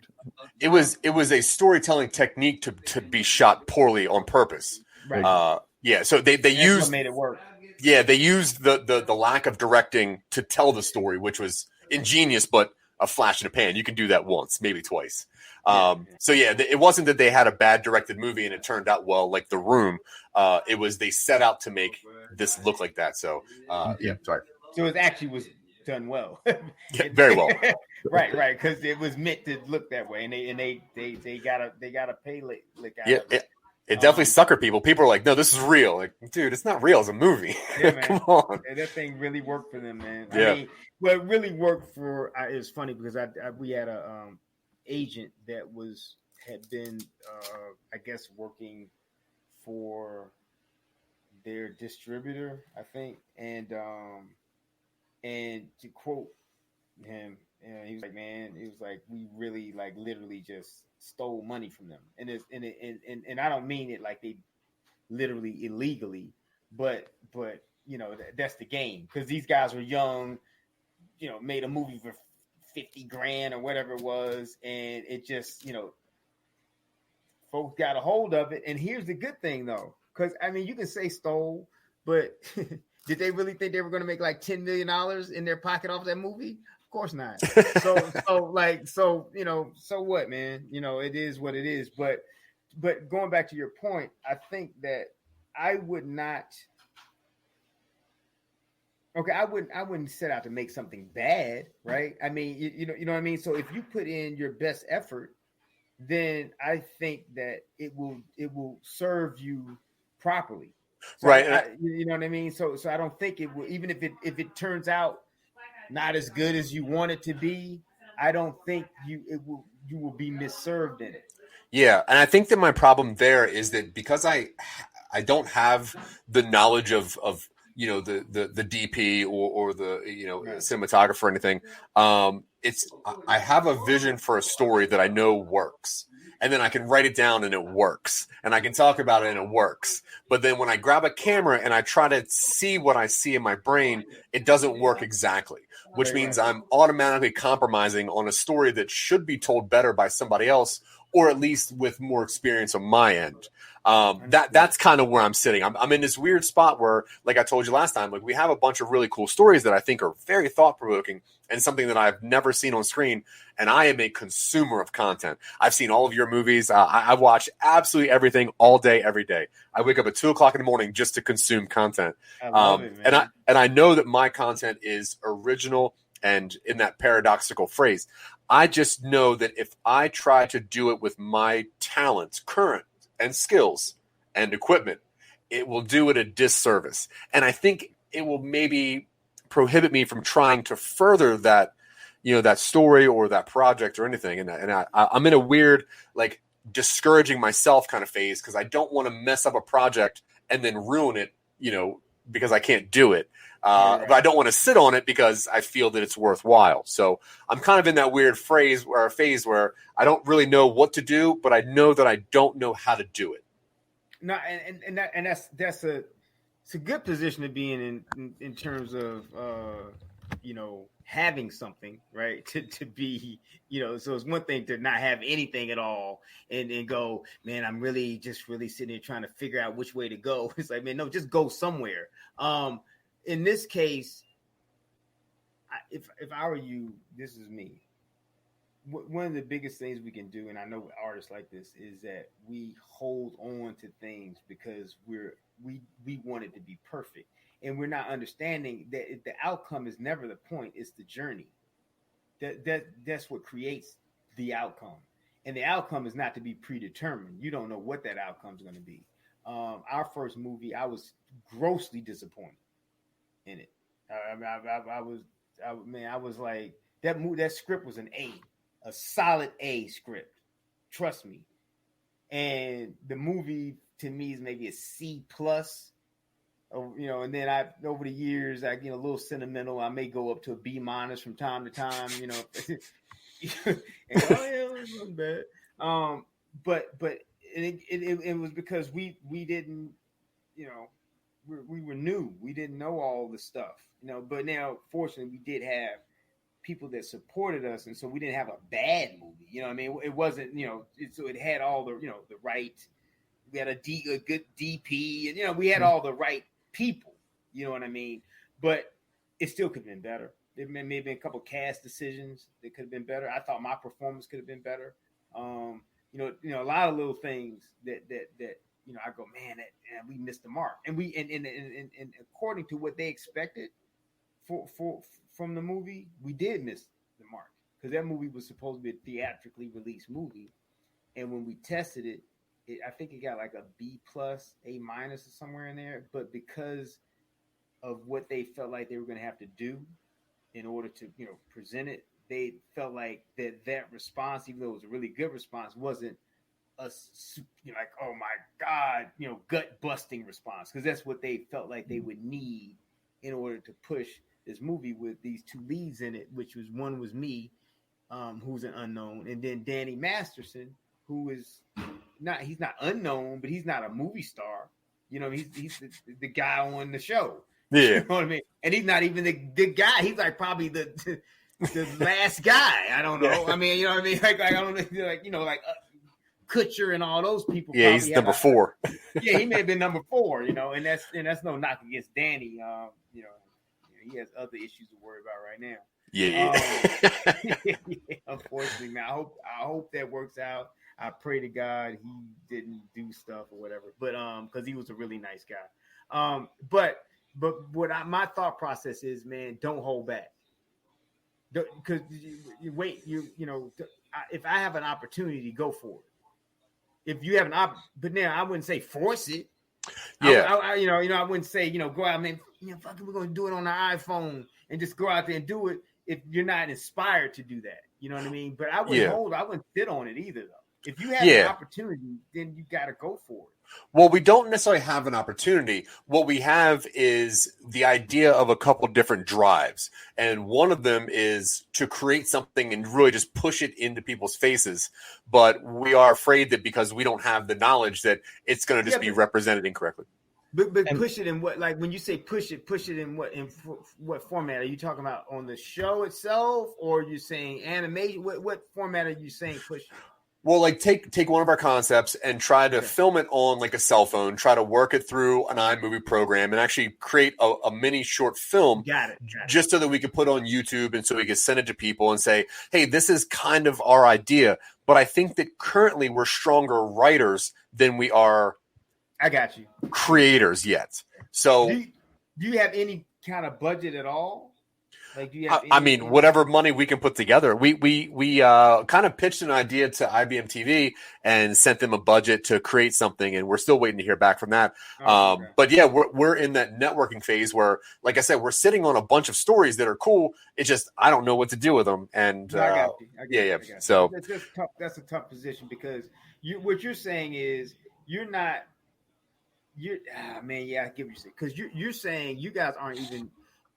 It was a storytelling technique to be shot poorly on purpose. Right. Yeah. So they used what made it work. Yeah, they used the lack of directing to tell the story, which was ingenious, but a flash in the pan. You can do that once, maybe twice. So yeah, it wasn't that they had a bad directed movie and it turned out well, like The Room. It was they set out to make this look like that. So yeah, sorry. So it actually was done well. Yeah, very well. right, because it was meant to look that way, and they got a pay lick out of it. It definitely sucker people. People are like, no, this is real. Like, dude, it's not real. It's a movie. Yeah, man. Come on. Yeah, that thing really worked for them, man. Yeah. I mean, well, it really worked for. It's funny because we had a agent that had been, I guess, working for their distributor, I think, and to quote him, he was like, man, it was like we really like literally just stole money from them, and I don't mean it like they literally illegally, but you know that's the game because these guys were young, you know, made a movie for $50,000 or whatever it was, and it just, you know, folks got a hold of it. And here's the good thing though, because I mean you can say stole, but did they really think they were going to make like $10 million in their pocket off that movie? Of course not. So you know, so what, man? You know, it is what it is. But going back to your point, I think that I would not. Okay, I wouldn't set out to make something bad, right? I mean, you know what I mean. So if you put in your best effort, then I think that it will serve you properly, so right? You know what I mean. So I don't think it will, even if it turns out not as good as you want it to be, I don't think you will be misserved in it. Yeah, and I think that my problem there is that because I don't have the knowledge of you know the DP or the cinematographer or anything. I have a vision for a story that I know works, and then I can write it down and it works, and I can talk about it and it works. But then when I grab a camera and I try to see what I see in my brain, it doesn't work exactly, which means I'm automatically compromising on a story that should be told better by somebody else, or at least with more experience on my end. That's kind of where I'm sitting. I'm in this weird spot where, like I told you last time, like we have a bunch of really cool stories that I think are very thought-provoking and something that I've never seen on screen. And I am a consumer of content. I've seen all of your movies. I watch absolutely everything all day, every day. I wake up at 2:00 in the morning just to consume content. I love it, man. And I know that my content is original and in that paradoxical phrase. I just know that if I try to do it with my talents, current and skills and equipment, it will do it a disservice. And I think it will maybe prohibit me from trying to further that, you know, that story or that project or anything. And I'm in a weird, like, discouraging myself kind of phase because I don't want to mess up a project and then ruin it, you know, because I can't do it. But I don't want to sit on it because I feel that it's worthwhile. So I'm kind of in that weird phase where I don't really know what to do, but I know that I don't know how to do it. No, and that's a good position to be in terms of having something, right? To be, so it's one thing to not have anything at all and go, man, I'm really sitting here trying to figure out which way to go. It's like, man, no, just go somewhere. In this case, if I were you, this is me. One of the biggest things we can do, and I know with artists like this, is that we hold on to things because we want it to be perfect. And we're not understanding that the outcome is never the point; it's the journey. That's what creates the outcome, and the outcome is not to be predetermined. You don't know what that outcome is going to be. Our first movie, I was grossly disappointed in it. I was like that script was a solid A script. Trust me. And the movie to me is maybe a C plus. And then over the years, I get a little sentimental. I may go up to a B minus from time to time, and, it wasn't bad. But it was because we didn't, we were new. We didn't know all the stuff, but now fortunately we did have people that supported us. And so we didn't have a bad movie. It wasn't, so it had all the, the right, we had a good DP and, we had all the right people, you know what I mean? But it still could have been better. There may have been a couple cast decisions that could have been better. I thought my performance could have been better. A lot of little things that I go, man, we missed the mark. And and according to what they expected from the movie, we did miss the mark because that movie was supposed to be a theatrically released movie. And when we tested it, I think it got like a B plus, A minus or somewhere in there. But because of what they felt like they were going to have to do in order to, present it, they felt like that response, even though it was a really good response, wasn't like, oh my God, gut busting response. Because that's what they felt like they would need in order to push this movie with these two leads in it, which was one was me, who's an unknown, and then Danny Masterson, who is he's not unknown, but he's not a movie star. He's the guy on the show. Yeah. You know what I mean? And he's not even the good guy. He's like probably the last guy. I don't know. Yeah. I mean, you know what I mean? Like I don't know, like Kutcher and all those people. Yeah, he's number 4. Yeah, he may have been number 4, and that's no knock against Danny. He has other issues to worry about right now. Yeah. Unfortunately, man, I hope that works out. I pray to God he didn't do stuff or whatever, but because he was a really nice guy. But what my thought process is, man, don't hold back. Because you wait, if I have an opportunity, go for it. If you have but now I wouldn't say force it. Yeah, I wouldn't say go out, man. Fucking, we're gonna do it on the iPhone and just go out there and do it. If you're not inspired to do that, you know what I mean. But I wouldn't sit on it either, though. If you have an opportunity, then you got to go for it. Well, we don't necessarily have an opportunity. What we have is the idea of a couple different drives. And one of them is to create something and really just push it into people's faces. But we are afraid that because we don't have the knowledge that it's going to just be represented incorrectly. But push it in what? Like when you say push it in what? In what format? Are you talking about on the show itself, or are you saying animation? What format are you saying push it? Well, like take one of our concepts and try to film it on like a cell phone, try to work it through an iMovie program and actually create a mini short film. Got it. Just so that we could put on YouTube and so we could send it to people and say, hey, this is kind of our idea. But I think that currently we're stronger writers than we are I got you. Creators yet. So do you have any kind of budget at all? Like, do you have whatever money we can put together. We kind of pitched an idea to IBM TV and sent them a budget to create something, and we're still waiting to hear back from that. Okay. But yeah, we're in that networking phase where, like I said, we're sitting on a bunch of stories that are cool. It's just I don't know what to do with them. And I got you. So that's a tough position because what you're saying is you're not man, yeah, I get what you're saying, because you're saying you guys aren't even,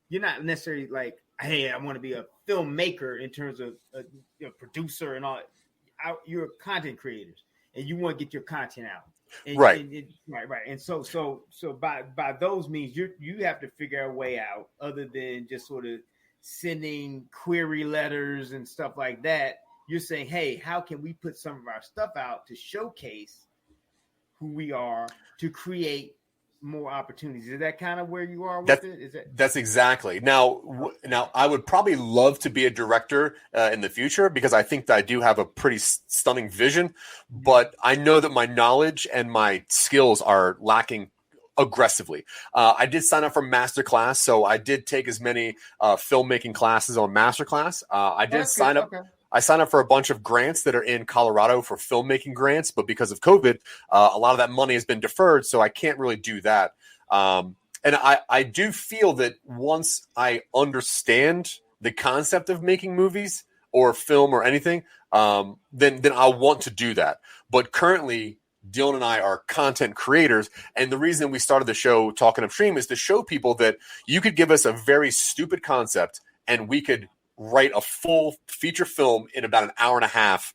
you're not necessarily like, hey, I want to be a filmmaker in terms of a producer and all. You're content creators, and you want to get your content out. And, right. Right. And so by those means, you have to figure a way out other than just sort of sending query letters and stuff like that. You're saying, hey, how can we put some of our stuff out to showcase who we are, to create more opportunities? Is that kind of where you are with it? Is that? That's exactly. Now, I would probably love to be a director in the future, because I think that I do have a pretty stunning vision, but I know that my knowledge and my skills are lacking aggressively. I did sign up for masterclass, so I did take as many filmmaking classes on masterclass. I did sign up. Okay. I signed up for a bunch of grants that are in Colorado for filmmaking grants, but because of COVID, a lot of that money has been deferred, so I can't really do that. And I do feel that once I understand the concept of making movies or film or anything, then I'll want to do that. But currently, Dylan and I are content creators, and the reason we started the show Talking Upstream is to show people that you could give us a very stupid concept and we could write a full feature film in about an hour and a half,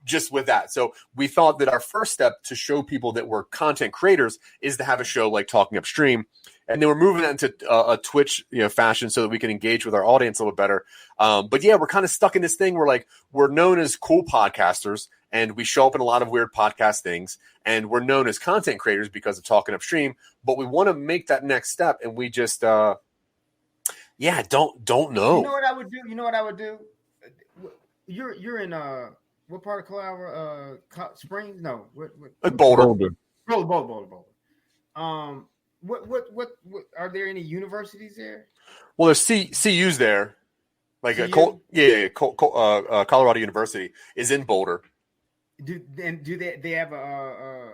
just with that. So we thought that our first step to show people that we're content creators is to have a show like Talking Upstream. And then we're moving that into a Twitch fashion so that we can engage with our audience a little better. But yeah, we're kind of stuck in this thing where we're known as cool podcasters, and we show up in a lot of weird podcast things, and we're known as content creators because of Talking Upstream. But we want to make that next step, and we just don't know. You know what I would do? You're in what part of Colorado? Springs? No, what? Boulder. Boulder. What are there any universities there? Well, there's CU's there. Colorado University is in Boulder. Do they have a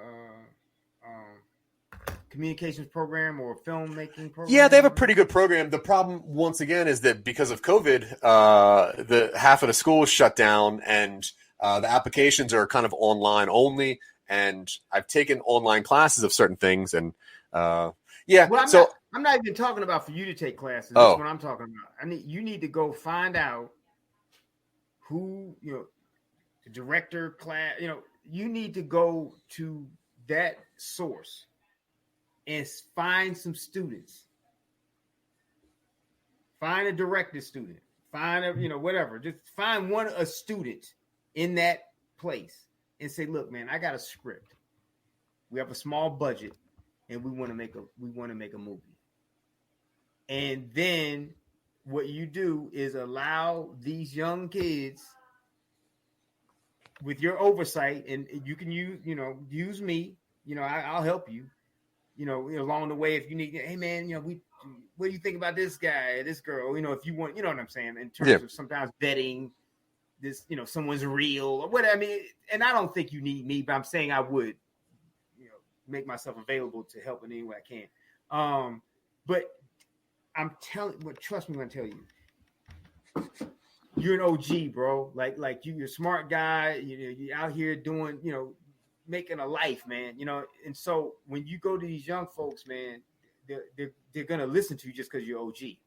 communications program or filmmaking program? Yeah, they have a pretty good program. The problem, once again, is that because of COVID, the half of the school is shut down, and the applications are kind of online only. And I've taken online classes of certain things, and I'm not even talking about for you to take classes. That's what I'm talking about. You need to go find out who the director class. You need to go to that source and find some students. Find a director student. Find whatever. Just find a student in that place and say, "Look, man, I got a script. We have a small budget, and we want to make a movie." And then what you do is allow these young kids, with your oversight, and you can use me. I'll help you. Along the way, if you need, hey man, what do you think about this guy, this girl? If you want, you know what I'm saying, in terms of sometimes vetting this, someone's real or what. I mean, and I don't think you need me, but I'm saying I would, make myself available to help in any way I can. But I'm trust me when I tell you, you're an OG, bro. Like you're a smart guy. You're out here doing, making a life, man. And so when you go to these young folks, man, they're gonna listen to you just because you're OG.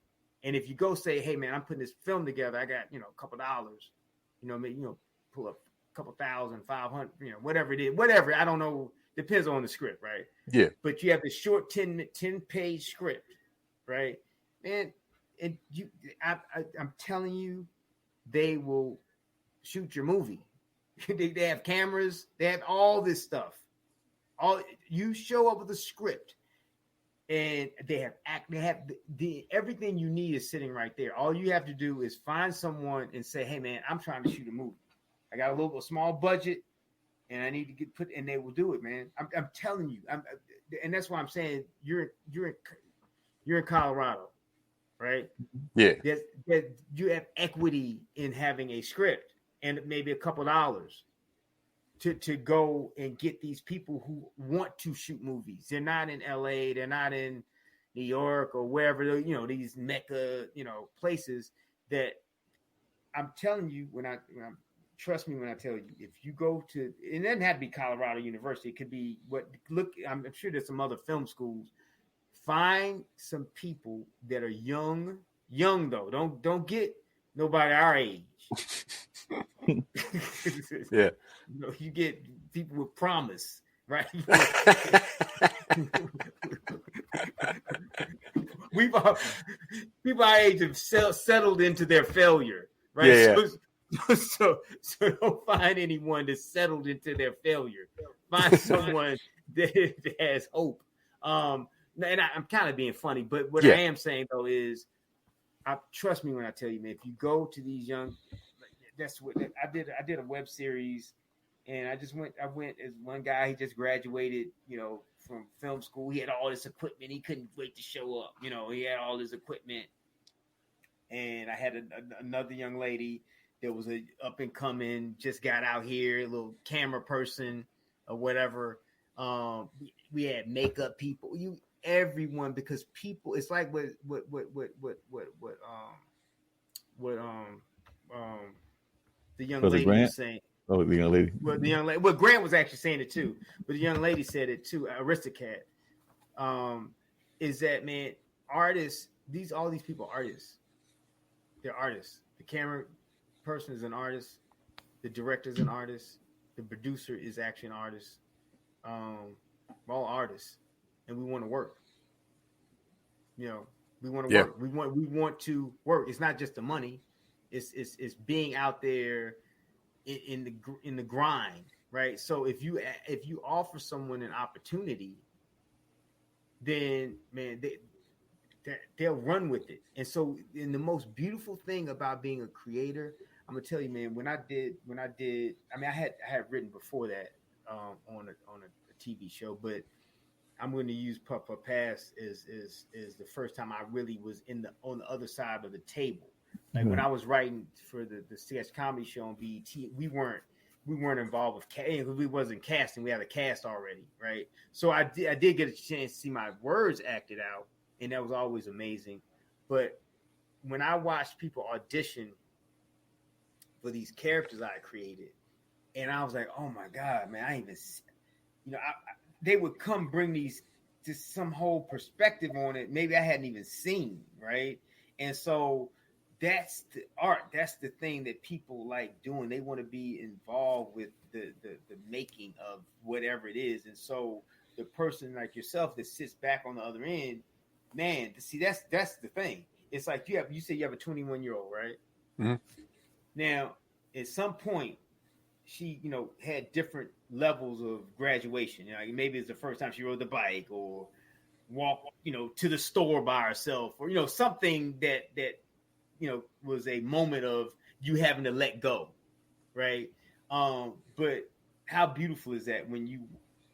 And if you go say, hey man, I'm putting this film together, I got a couple dollars, maybe pull up a couple $1,000, $500, whatever it is, whatever. I don't know. Depends on the script, right? Yeah. But you have the short 10-page script, right? Man, and I'm telling you, they will shoot your movie. They have cameras. They have all this stuff. You show up with a script, and they have everything you need is sitting right there. All you have to do is find someone and say, "Hey, man, I'm trying to shoot a movie. I got a small budget, and I need to get put." And they will do it, man. I'm telling you. And that's why I'm saying you're in Colorado, right? Yeah. That you have equity in having a script and maybe a couple dollars to go and get these people who want to shoot movies. They're not in LA, they're not in New York or wherever, these mecca, places that I'm telling you, when I'm trust me when I tell you, if you go to, it doesn't have to be Colorado University. It could be I'm sure there's some other film schools. Find some people that are young though. Don't get nobody our age. Yeah. You get people with promise, right? People our age have settled into their failure, right? Yeah. So don't find anyone that's settled into their failure. Find someone that has hope. And I'm kind of being funny, but what I am saying though is, trust me when I tell you, man. If you go to these young, that's what I did. I did a web series, and I went as one guy. He just graduated, from film school. He had all this equipment. He couldn't wait to show up. He had all his equipment, and I had another young lady that was a up and coming, just got out here, a little camera person or whatever. We had makeup people, everyone, because people, it's like what the young lady was saying. Oh, the young lady. Well, the young lady. Well, Grant was actually saying it too, but the young lady said it too. Aristocat, is that, man? Artists. All these people are artists. They're artists. The camera person is an artist. The director is an artist. The producer is actually an artist. We're all artists, and we want to work. We want to work. We want to work. It's not just the money. It's being out there in the grind, right? So if you offer someone an opportunity, then man, they'll run with it. And so, the most beautiful thing about being a creator, I'm gonna tell you, man, when I did, I mean, I had written before that on a TV show, but I'm going to use Puff Puff Pass is the first time I really was on the other side of the table. Like when I was writing for the sketch comedy show on BET, we weren't involved with because we wasn't casting. We had a cast already, right? So I did get a chance to see my words acted out, and that was always amazing. But when I watched people audition for these characters I created, and I was like, oh my God, man, I even, they would come bring these just some whole perspective on it. Maybe I hadn't even seen, right? And so that's the art. That's the thing that people like doing. They want to be involved with the making of whatever it is. And so the person like yourself that sits back on the other end, man, see, that's the thing. It's like you say you have a 21-year-old, right? Mm-hmm. Now, at some point, she, had different levels of graduation. Maybe it's the first time she rode the bike or walked, to the store by herself, or something that was a moment of you having to let go, right? But how beautiful is that when you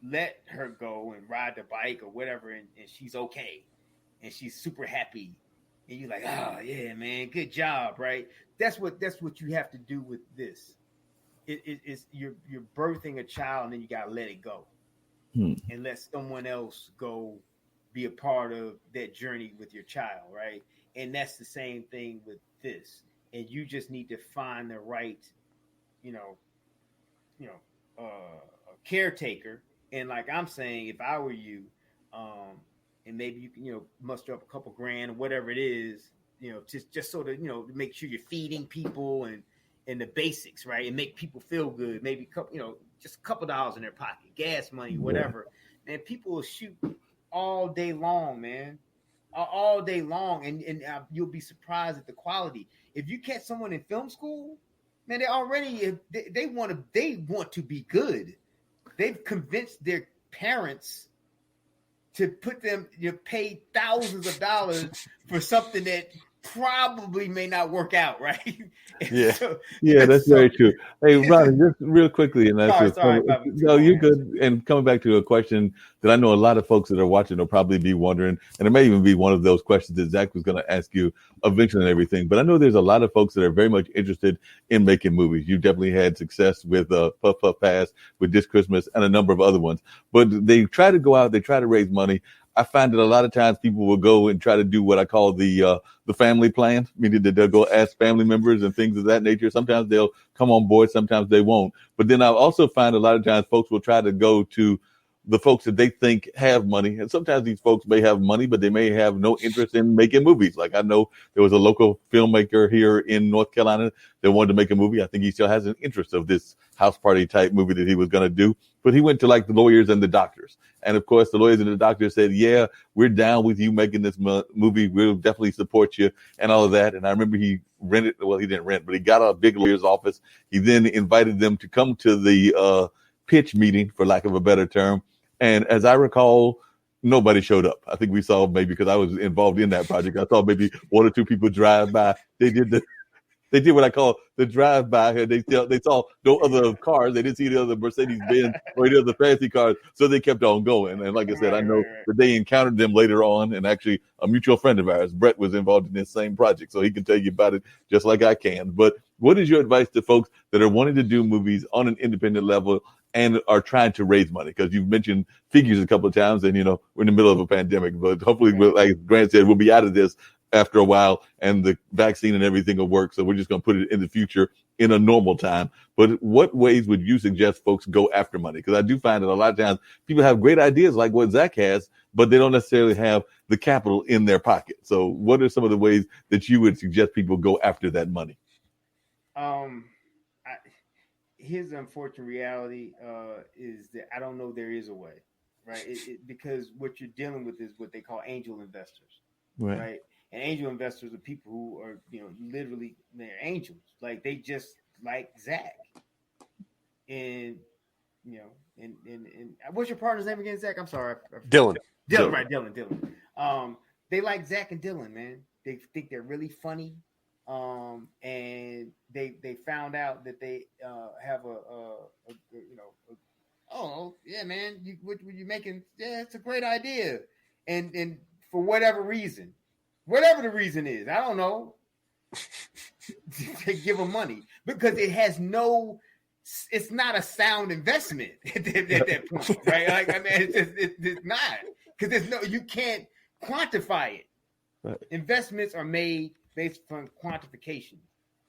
let her go and ride the bike or whatever, and she's okay, and she's super happy, and you're like, oh yeah, man, good job, right? That's what you have to do with this. It's you're birthing a child, and then you gotta let it go, and let someone else go be a part of that journey with your child, right? And that's the same thing with this. And you just need to find the right, caretaker. And like I'm saying, if I were you, and maybe you can, muster up a couple grand or whatever it is, just sort of, make sure you're feeding people and the basics, right? And make people feel good. Maybe just a couple dollars in their pocket, gas money, whatever. Man, people will shoot all day long, man. All day long, and you'll be surprised at the quality. If you catch someone in film school, man, they want to be good. They've convinced their parents to put them, pay thousands of dollars for something that probably may not work out, right? Yeah, that's very true. Hey, Ronnie, just real quickly, and that's you're good. And coming back to a question that I know a lot of folks that are watching will probably be wondering, and it may even be one of those questions that Zack was going to ask you eventually and everything. But I know there's a lot of folks that are very much interested in making movies. You definitely had success with Puff Puff Pass, with This Christmas, and a number of other ones. But they try to go out, they try to raise money. I find that a lot of times people will go and try to do what I call the family plan, meaning that they'll go ask family members and things of that nature. Sometimes they'll come on board, sometimes they won't. But then I also find a lot of times folks will try to go to the folks that they think have money. And sometimes these folks may have money, but they may have no interest in making movies. Like I know there was a local filmmaker here in North Carolina that wanted to make a movie. I think he still has an interest of this house party type movie that he was going to do. But he went to like the lawyers and the doctors. And of course, the lawyers and the doctors said, yeah, we're down with you making this movie. We'll definitely support you and all of that. And I remember he didn't rent, but he got a big lawyer's office. He then invited them to come to the pitch meeting, for lack of a better term. And as I recall, nobody showed up. I think we saw, maybe because I was involved in that project, I saw maybe one or two people drive by. They did what I call the drive-by. They saw no other cars. They didn't see the other Mercedes-Benz or any other fancy cars, so they kept on going. And like I said, I know that they encountered them later on, and actually a mutual friend of ours, Brett, was involved in this same project, so he can tell you about it just like I can. But what is your advice to folks that are wanting to do movies on an independent level and are trying to raise money? Because you've mentioned figures a couple of times, and we're in the middle of a pandemic, but hopefully, like Grant said, we'll be out of this after a while, and the vaccine and everything will work. So we're just going to put it in the future in a normal time. But what ways would you suggest folks go after money? Because I do find that a lot of times people have great ideas like what Zack has, but they don't necessarily have the capital in their pocket. So what are some of the ways that you would suggest people go after that money? Here's the unfortunate reality is that I don't know there is a way, right? Because what you're dealing with is what they call angel investors, right? And angel investors are people who are, literally they're angels. Like they just like Zack. And, and what's your partner's name again, Zack? I'm sorry. Dylan. Right, Dylan. They like Zack and Dylan, man. They think they're really funny. And they found out that they have oh yeah, man, what were you making? Yeah, it's a great idea. And for whatever the reason is, I don't know, they give them money because it's not a sound investment at that point, right? Like, I mean, it's not, because you can't quantify it. Right. Investments are made based on quantification.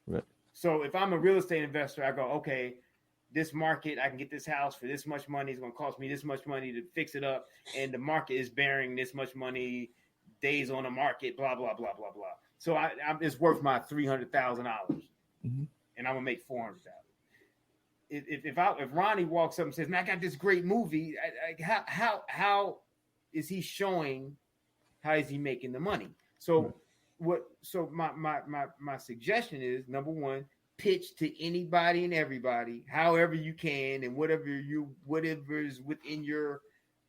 Right. So if I'm a real estate investor, I go, okay, this market, I can get this house for this much money. It's going to cost me this much money to fix it up. And the market is bearing this much money, days on the market, blah, blah, blah, blah, blah. So it's worth my $300,000, and I'm going to make $400,000. If Ronnie walks up and says, man, I got this great movie, how is he showing, how is he making the money? So my suggestion is, number one, pitch to anybody and everybody, however you can, and whatever is within your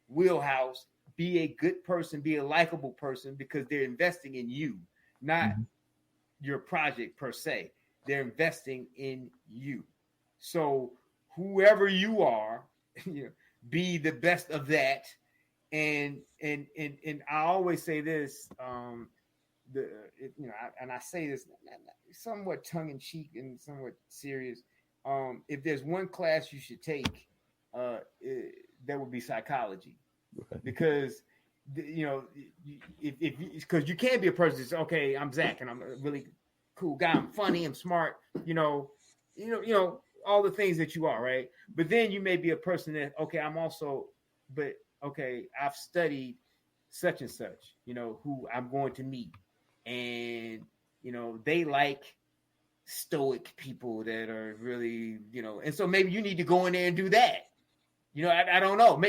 wheelhouse. Be a good person, be a likable person, because they're investing in you, not your project per se. They're investing in you. So whoever you are, be the best of that. And I always say this, and I say this somewhat tongue in cheek and somewhat serious. If there's one class you should take, that would be psychology, because because you can't be a person that's, okay, I'm Zack and I'm a really cool guy, I'm funny, I'm smart, all the things that you are, right? But then you may be a person that, okay, I've studied such and such, who I'm going to meet. And, they like stoic people that are really, and so maybe you need to go in there and do that. I don't know.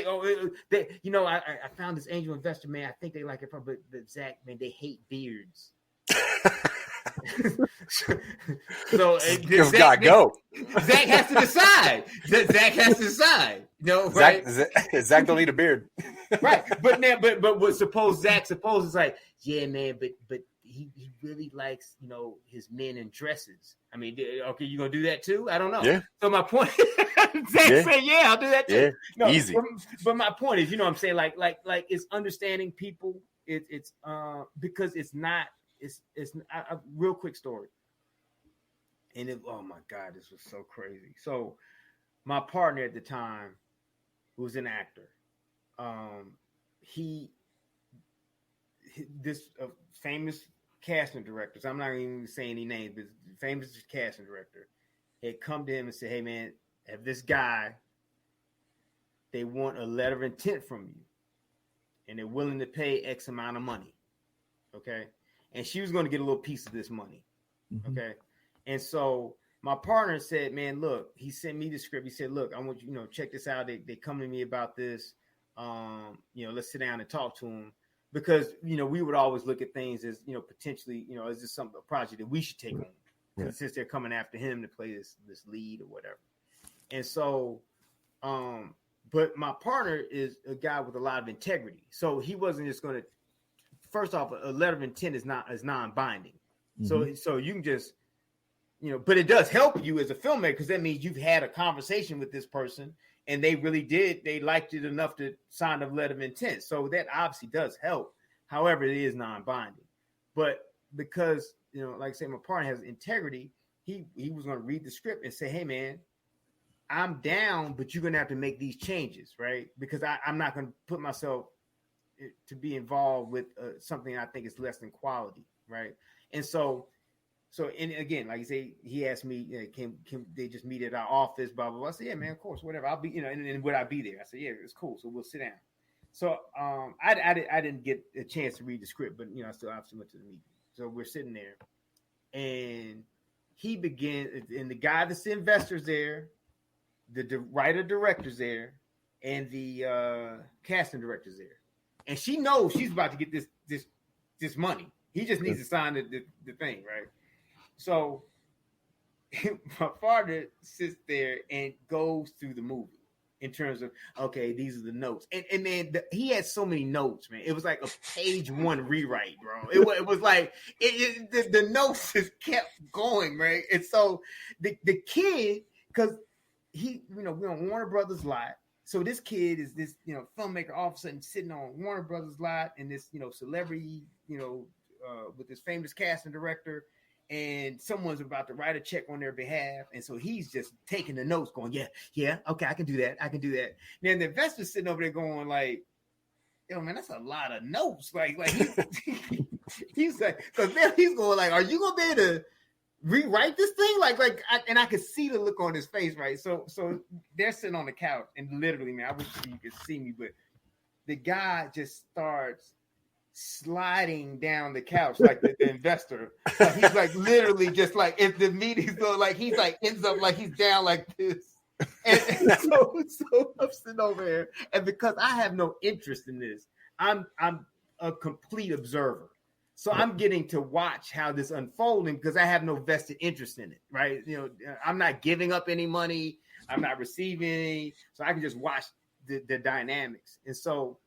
I found this angel investor, man. I think they like it, but Zack, man, they hate beards. So you've got to go. Zack has to decide. Zack has to decide. Right? Zack don't need a beard, right? But suppose it's like, yeah, man, but he really likes his men in dresses. I mean, okay, you gonna do that too? I don't know. Yeah. So my point, Zack said, yeah, I'll do that too. Yeah. No, easy. But my point is, I'm saying, like it's understanding people. It's because it's not. It's a real quick story. And oh my God, this was so crazy. So my partner at the time, who was an actor, he this famous casting directors, I'm not even saying any names, but famous casting director had come to him and said, hey man, have this guy, they want a letter of intent from you and they're willing to pay X amount of money. Okay. And she was going to get a little piece of this money. Mm-hmm. Okay. And so my partner said, man, look, he sent me the script. He said, look, I want you, check this out. They come to me about this. Let's sit down and talk to him. Because, we would always look at things as, potentially, is this a project that we should take on? Right. Since they're coming after him to play this lead or whatever. And so, but my partner is a guy with a lot of integrity. So he wasn't just going to, first off, a letter of intent is non-binding. Mm-hmm. So you can just, but it does help you as a filmmaker because that means you've had a conversation with this person and they really they liked it enough to sign a letter of intent. So that obviously does help. However, it is non-binding. But because, like I say, my partner has integrity, he was going to read the script and say, hey, man, I'm down, but you're going to have to make these changes, right? Because I'm not going to put myself to be involved with something I think is less than quality, right? And so and again, like you say, he asked me, can they just meet at our office, blah, blah, blah. I said, yeah, man, of course, whatever. I'll be, and would I be there? I said, yeah, it's cool. So we'll sit down. So I didn't get a chance to read the script, but, I still obviously went to the meeting. So we're sitting there and he began, and the guy that's the investor's there, the writer director's there, and the casting director's there. And she knows she's about to get this money. He just needs to sign the thing, right? So my father sits there and goes through the movie in terms of, okay, these are the notes. And man, he had so many notes, man. It was like a page one rewrite, bro. It was like, the notes just kept going, right? And so the kid, because we're on Warner Brothers lot. So this kid is this, filmmaker all of a sudden sitting on Warner Brothers lot and this, celebrity, with this famous casting director, and someone's about to write a check on their behalf. And so he's just taking the notes going, yeah, okay, I can do that. Then the investor's sitting over there going like, yo, man, that's a lot of notes. Like he's like, because then he's going like, are you going to be able to rewrite this thing? And I could see the look on his face, right? So they're sitting on the couch and literally, man, I wish you could see me, but the guy just starts sliding down the couch like the investor. Like he's like literally just like if the meeting's going, like he's like ends up like he's down like this. And so I'm sitting over here, and because I have no interest in this, I'm a complete observer. So I'm getting to watch how this unfolding because I have no vested interest in it, right? I'm not giving up any money, I'm not receiving any, so I can just watch the dynamics. And so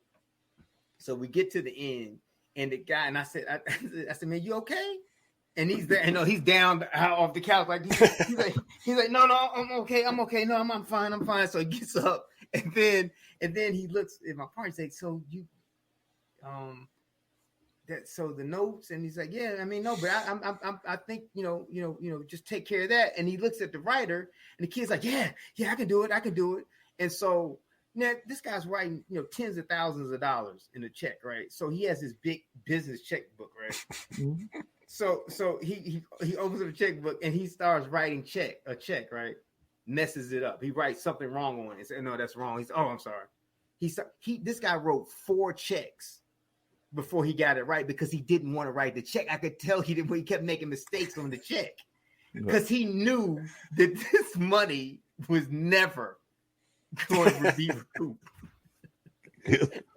we get to the end, and the guy, and I said, man, you okay? And he's there, he's down off the couch, like he's like, no, I'm okay, no, I'm fine. So he gets up, and then he looks at my partner and says, so you, so the notes, and he's like, yeah, I mean, no, but I think just take care of that. And he looks at the writer, and the kid's like, yeah, I can do it. And so now this guy's writing, tens of thousands of dollars in a check, right? So he has this big business checkbook, right? So he opens up a checkbook and he starts writing a check, right? Messes it up. He writes something wrong on it. Says, no, that's wrong. I'm sorry. This guy wrote 4 checks before he got it right because he didn't want to write the check. I could tell he kept making mistakes on the check because he knew that this money was never going to be recouped.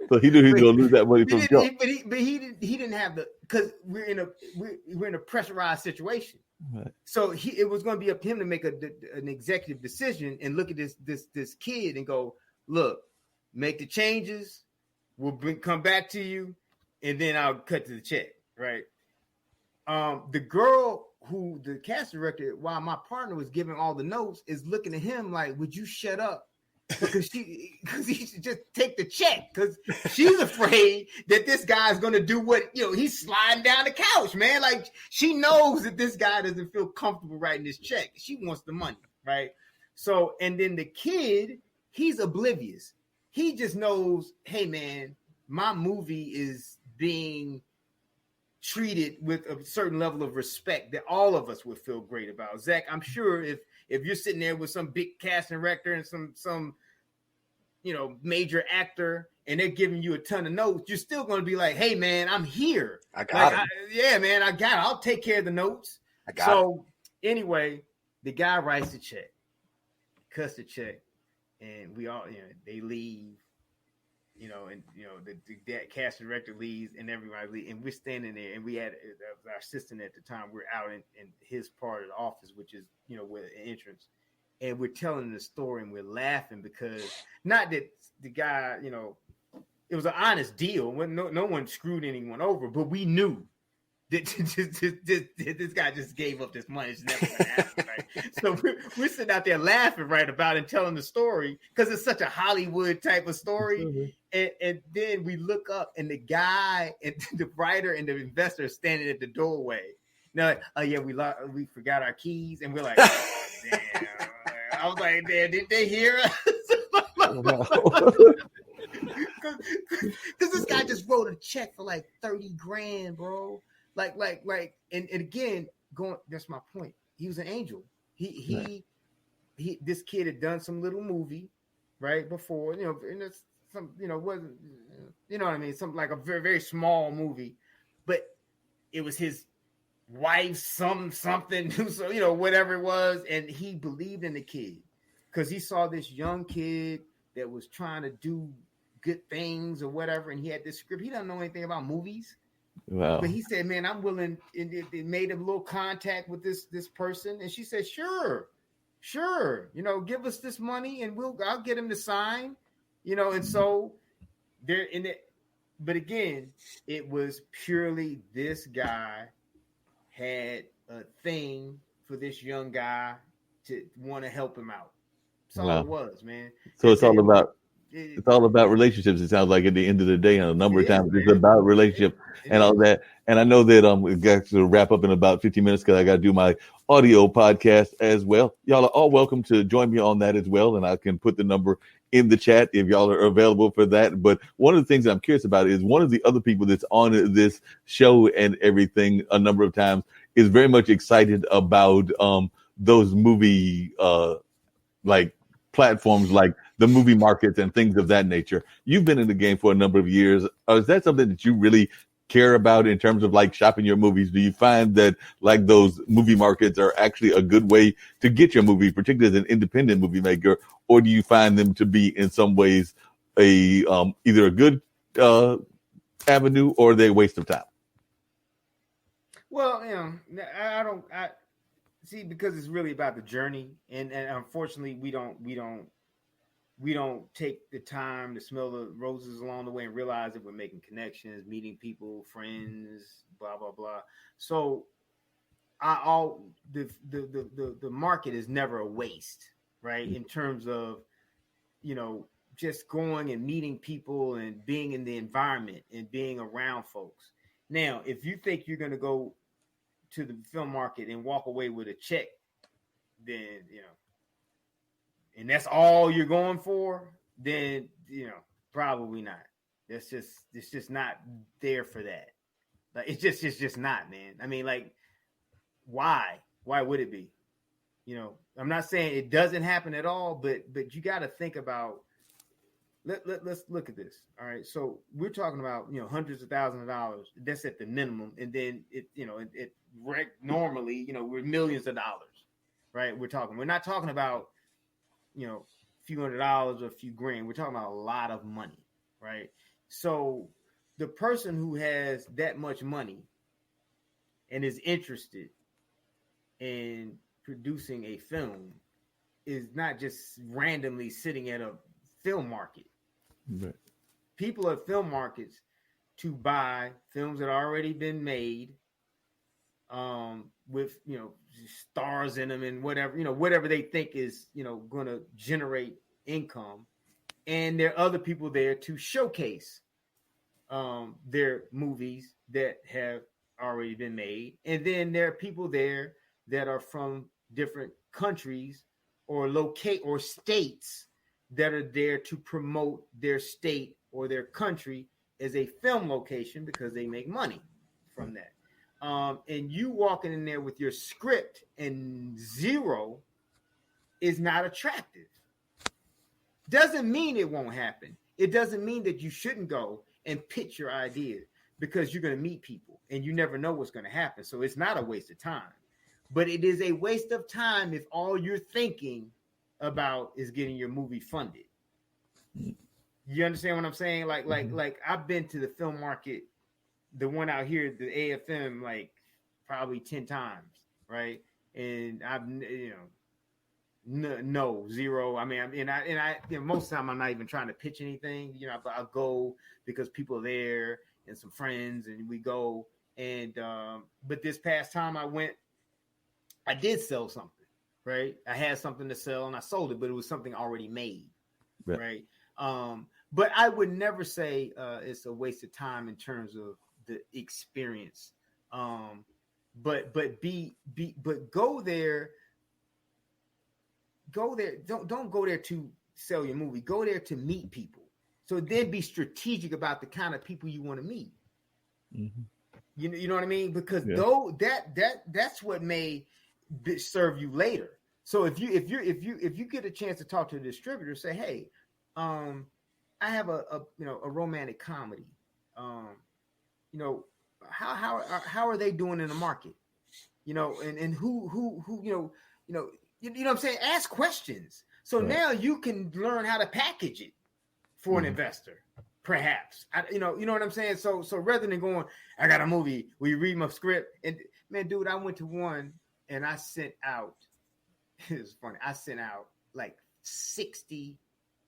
So he knew he was going to lose that money from jump. But he didn't have because we're in a pressurized situation. Right. So it was going to be up to him to make an executive decision and look at this kid and go, look, make the changes. We'll come back to you, and then I'll cut to the check. Right. The girl who the cast director, while my partner was giving all the notes, is looking at him like, would you shut up? Because he should just take the check because she's afraid that this guy's going to do what, he's sliding down the couch, man. Like she knows that this guy doesn't feel comfortable writing this check. She wants the money, right? So, and then the kid, he's oblivious. He just knows, hey man, my movie is being treated with a certain level of respect that all of us would feel great about. Zack, I'm sure if you're sitting there with some big casting director and some major actor and they're giving you a ton of notes, you're still going to be like, hey man, I'm here. I got it. Yeah, man, I got it. I'll take care of the notes. Anyway, the guy writes the check, cuts the check, and we all, they leave. The cast director leaves and everybody leaves, and we're standing there, and we had our assistant at the time. We're out in his part of the office, which is where the entrance, and we're telling the story and we're laughing because not that the guy, it was an honest deal. No one screwed anyone over, but we knew that this guy just gave up this money. It's never gonna happen, right? So we're sitting out there laughing right about it and telling the story because it's such a Hollywood type of story. Mm-hmm. And then we look up and the guy and the writer and the investor are standing at the doorway. Now, like, oh yeah, we forgot our keys, and we're like, oh, damn. I was like, damn, did they hear us? Because this guy just wrote a check for like $30,000, bro. Like, and again, that's my point. He was an angel. He this kid had done some little movie, right, before, and it's some, wasn't, what I mean, something like a very, very small movie, but it was his wife's something, so, whatever it was, and he believed in the kid because he saw this young kid that was trying to do good things or whatever, and he had this script. He doesn't know anything about movies. Wow. But he said, man, I'm willing. And it made a little contact with this person. And she said, sure. Give us this money and I'll get him to sign, and so they're in it. But again, it was purely this guy had a thing for this young guy to want to help him out. That's all it was, man. So it's all about relationships. It sounds like at the end of the day, and a number of times it's about relationship and all that. And I know that we got to wrap up in about 15 minutes because I got to do my audio podcast as well. Y'all are all welcome to join me on that as well, and I can put the number in the chat if y'all are available for that. But one of the things I'm curious about is one of the other people that's on this show and everything a number of times is very much excited about those movie like platforms like the movie markets and things of that nature. You've been in the game for a number of years. Is that something that you really care about in terms of like shopping your movies? Do you find that like those movie markets are actually a good way to get your movie, particularly as an independent movie maker, or do you find them to be in some ways a either a good avenue or they're a waste of time? Well, I see, because it's really about the journey, and unfortunately we don't take the time to smell the roses along the way and realize that we're making connections, meeting people, friends, blah blah blah. So the market is never a waste, right? In terms of just going and meeting people and being in the environment and being around folks. Now, if you think you're going to go to the film market and walk away with a check, then and that's all you're going for, then probably not. It's just not there for that. Like it's just not, man. I mean, like, why would it be? I'm not saying it doesn't happen at all, but you got to think about. Let's look at this. All right, so we're talking about hundreds of thousands of dollars. That's at the minimum, and then it normally we're millions of dollars, right? We're not talking about a few $100s or a few grand. We're talking about a lot of money, right? So the person who has that much money and is interested in producing a film is not just randomly sitting at a film market. Right. People at film markets to buy films that already been made, with stars in them and whatever they think is going to generate income, and there are other people there to showcase their movies that have already been made, and then there are people there that are from different countries or states that are there to promote their state or their country as a film location because they make money from that. and you walking in there with your script and zero is not attractive. Doesn't mean it won't happen. It doesn't mean that you shouldn't go and pitch your idea, because you're going to meet people and you never know what's going to happen. So it's not a waste of time, but it is a waste of time if all you're thinking about is getting your movie funded. You understand what I'm saying? Like I've been to the film market, the one out here, the AFM, like probably 10 times, right? And I've, no, zero. I mean, most of the time I'm not even trying to pitch anything. I'll go because people are there and some friends, and we go. And but this past time I went, I did sell something, right? I had something to sell and I sold it, but it was something already made, right? But I would never say it's a waste of time in terms of the experience. But go there. Don't go there to sell your movie. Go there to meet people. So then be strategic about the kind of people you want to meet. Mm-hmm. You know what I mean? Because though that's what may serve you later. So if you get a chance to talk to a distributor, say, hey, I have a romantic comedy. How are they doing in the market? And who you know what I'm saying? Ask questions. So now you can learn how to package it for an investor, perhaps. You know what I'm saying? So rather than going, I got a movie, will you read my script? And man, dude, I went to one and I sent out, it was funny, I sent out like 60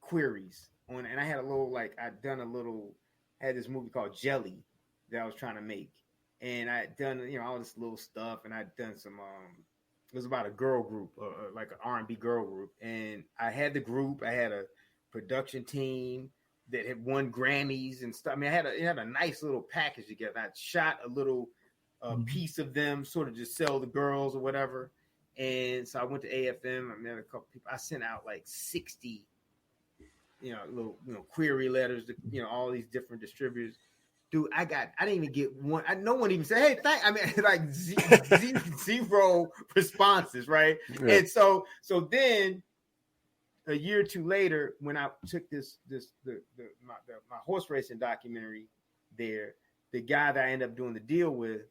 queries on, and I had had this movie called Jelly that I was trying to make. And I'd done, all this little stuff, and I'd done some, it was about a girl group, like an R&B girl group. And I had the group, I had a production team that had won Grammys and stuff. I mean, it had a nice little package together. I shot a little piece of them, sort of just sell the girls or whatever. And so I went to AFM. I met a couple people. I sent out like 60, little, query letters to, all these different distributors. Dude, I didn't even get one. No one even said, hey, like zero responses, right? Yeah. And so then a year or two later, when I took my horse racing documentary there, the guy that I ended up doing the deal with,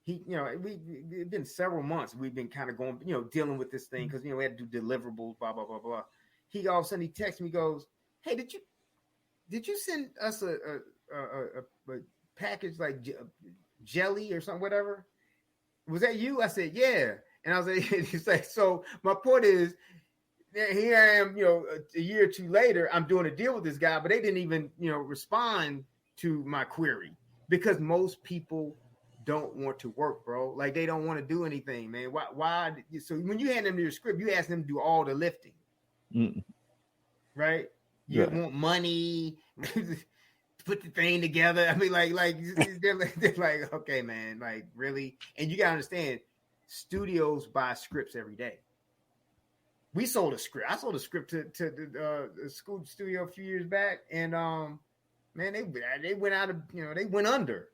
it's been several months. We've been kind of going, dealing with this thing because, we had to do deliverables, blah, blah, blah, blah. He all of a sudden, he texts me, goes, hey, did you send us a package like jelly or something, whatever? Was that you? I said, yeah. And I was like, he's like, so my point is, here I am, a year or two later, I'm doing a deal with this guy, but they didn't even, respond to my query because most people don't want to work, bro. Like they don't want to do anything, man. Why? So when you hand them your script, you ask them to do all the lifting, right? You want money, put the thing together. I mean, like they're like, okay, man, like really. And you gotta understand, studios buy scripts every day. We sold a script. I sold a script to the school studio a few years back, and man, they went out of they went under.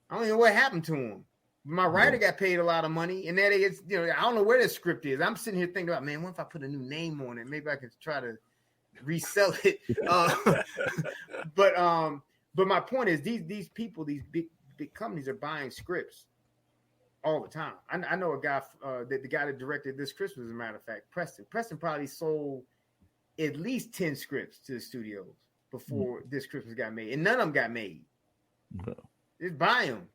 I don't know what happened to them. My writer got paid a lot of money, and then it's I don't know where this script is. I'm sitting here thinking about, man, what if I put a new name on it? Maybe I could try to resell it. But my point is these people, these big companies are buying scripts all the time. I know a guy the guy that directed this Christmas, as a matter of fact, Preston probably sold at least 10 scripts to the studios before this Christmas got made, and none of them got made. No. Just buy them.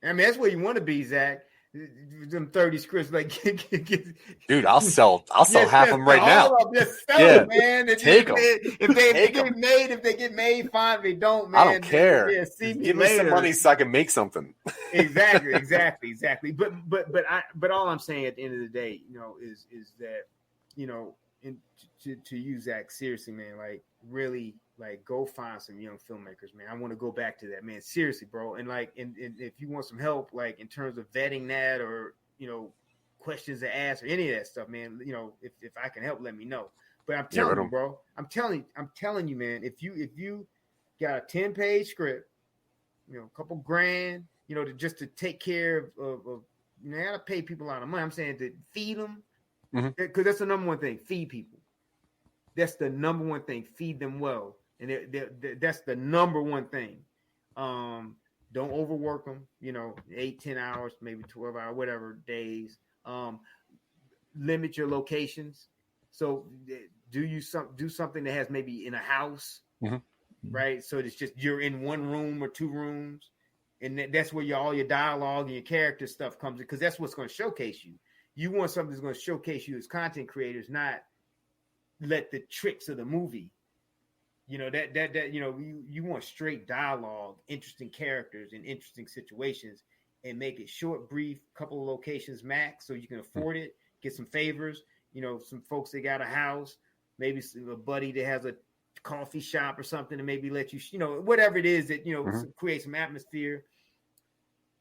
I mean, that's where you want to be, Zach. Them 30 scripts, like, dude, I'll sell half them right now. Just sell them, man. Take them. If they get made, fine. If they don't, man, I don't care. Give me some money so I can make something. Exactly. But all I'm saying at the end of the day, is that, to use Zach seriously, man, like really, like go find some young filmmakers, man. I want to go back to that, man. Seriously, bro. And like, and if you want some help, like in terms of vetting that, or questions to ask, or any of that stuff, man. If I can help, let me know. But I'm telling you, bro. I'm telling you, man. If you got a 10-page script, a couple grand, to take care of you gotta pay people a lot of money. I'm saying to feed them, because that's the number one thing. Feed people. That's the number one thing. Feed them well, and that's the number one thing. Don't overwork them. 8-10 hours, maybe 12 hours, whatever days. Limit your locations. So do something that has maybe in a house, right? So it's just you're in one room or two rooms, and that's where all your dialogue and your character stuff comes in, because that's what's going to showcase you. You want something that's going to showcase you as content creators, not let the tricks of the movie. You want straight dialogue, interesting characters, and interesting situations, and make it short, brief, couple of locations max, so you can afford it. Get some favors. Some folks that got a house, maybe a buddy that has a coffee shop or something, and maybe let you, whatever it is that create some atmosphere.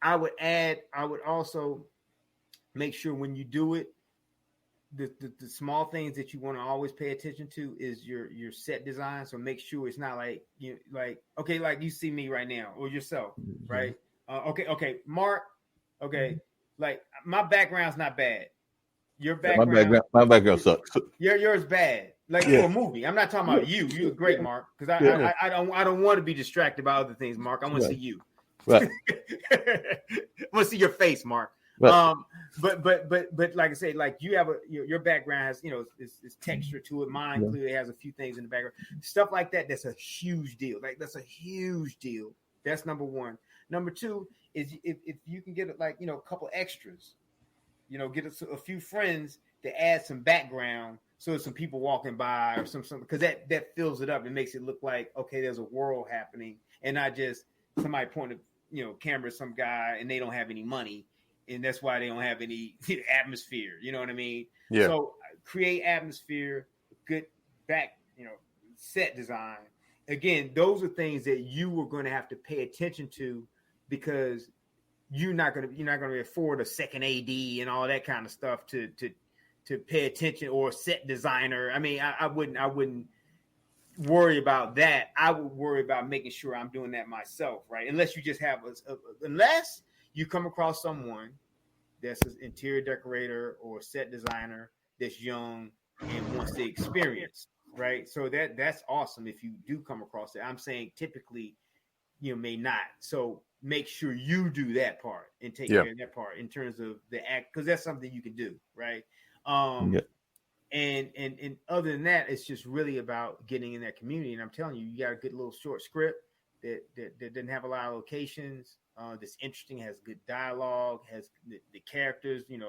I would also make sure when you do it, the small things that you want to always pay attention to is your set design. So make sure it's not like like you see me right now or yourself, right? Okay, Mark. Okay, like my background's not bad. Your background, my background sucks. Yours bad. Like for a movie. I'm not talking about you. You're great, Mark. Because I don't want to be distracted by other things, Mark. I want to see you. Right. I want to see your face, Mark. Right. But like I say, like you have your background has is texture to it. Mine clearly has a few things in the background, stuff like that. That's a huge deal. Like that's a huge deal. That's number one. Number two is if you can get a couple extras, get a few friends to add some background, so some people walking by or something, because that fills it up and makes it look like okay, there's a world happening, and not just somebody pointing camera at some guy and they don't have any money. And that's why they don't have any atmosphere. You know what I mean? Yeah. So create atmosphere, good set design. Again, those are things that you are going to have to pay attention to, because you're not going to afford a second AD and all that kind of stuff to pay attention, or a set designer. I mean, I wouldn't worry about that. I would worry about making sure I'm doing that myself, right? Unless you just have unless you come across someone that's an interior decorator or set designer that's young and wants the experience, right? So that's awesome if you do come across it. I'm saying typically you may not. So make sure you do that part and take care of that part in terms of the act, because that's something you can do, right? And other than that, it's just really about getting in that community. And I'm telling you, you got a good little short script that didn't have a lot of locations. That's interesting, has good dialogue, has the characters, they're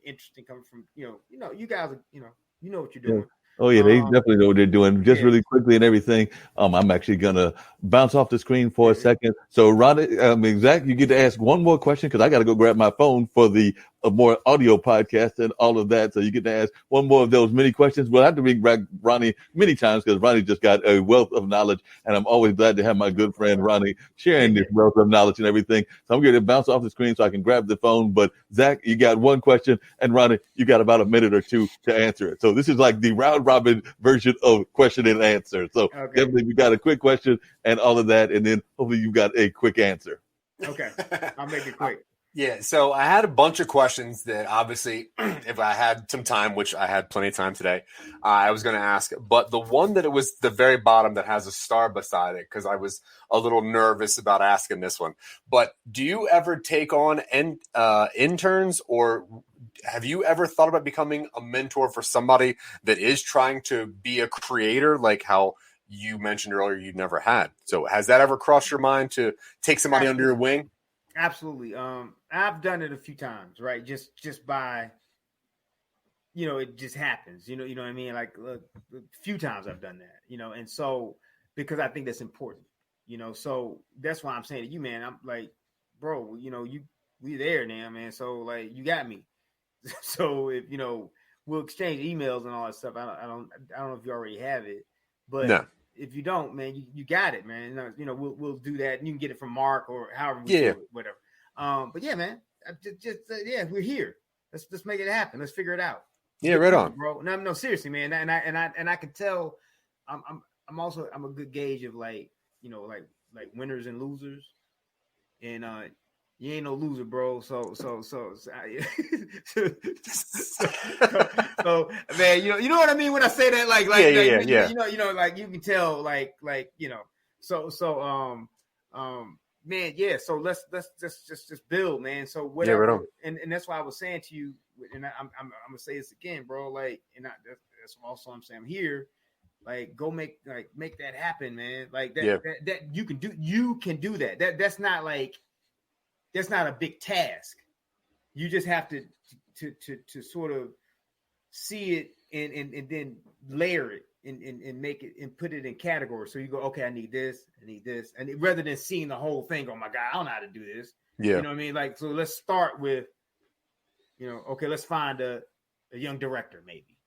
interesting, coming from, you guys, you know what you're doing. Oh yeah, they definitely know what they're doing. Just really quickly and everything. I'm actually gonna bounce off the screen for a second. So Ronnie, Zack, you get to ask one more question, because I got to go grab my phone for the more audio podcast and all of that. So you get to ask one more of those mini questions. We'll have to bring back Ronnie many times, because Ronnie just got a wealth of knowledge, and I'm always glad to have my good friend Ronnie sharing this wealth of knowledge and everything. So I'm going to bounce off the screen so I can grab the phone. But Zack, you got one question, and Ronnie, you got about a minute or two to answer it. So this is like the round robin version of question and answer. So definitely we got a quick question and all of that, and then hopefully you got a quick answer. Okay, I'll make it quick. Yeah, so I had a bunch of questions that obviously, if I had some time, which I had plenty of time today, I was going to ask. But the one that it was the very bottom that has a star beside it, because I was a little nervous about asking this one. But do you ever take on interns, or have you ever thought about becoming a mentor for somebody that is trying to be a creator, like how you mentioned earlier you never had? So has that ever crossed your mind to take somebody under your wing? Absolutely. I've done it a few times, right? Just by, it just happens, you know what I mean? Like a few times I've done that, and so, because I think that's important, so that's why I'm saying to you, man, I'm like, bro, we there now, man. So like, you got me. So if, we'll exchange emails and all that stuff. I don't know if you already have it, but no. If you don't, man, you got it, man. We'll do that, and you can get it from Marc or however we do it, whatever. But yeah, man, we're here. Let's make it happen. Let's figure it out. Yeah, right on, bro. No, seriously, man. And I can tell. I'm a good gauge of like winners and losers, and you ain't no loser, bro. So man, you know what I mean when I say that, like, you know, like you can tell, like, you know, man, yeah. So let's just build, man. So whatever, right on. And that's why I was saying to you, and I'm gonna say this again, bro. Like, and that's also I'm saying I'm here. Like, go make that happen, man. Like that you can do that. That's not like. That's not a big task. You just have to sort of see it and then layer it and make it and put it in categories. So you go, okay, I need this, and rather than seeing the whole thing, oh my God, I don't know how to do this. Yeah, you know what I mean. Like, so let's start with, you know, okay, let's find a young director maybe,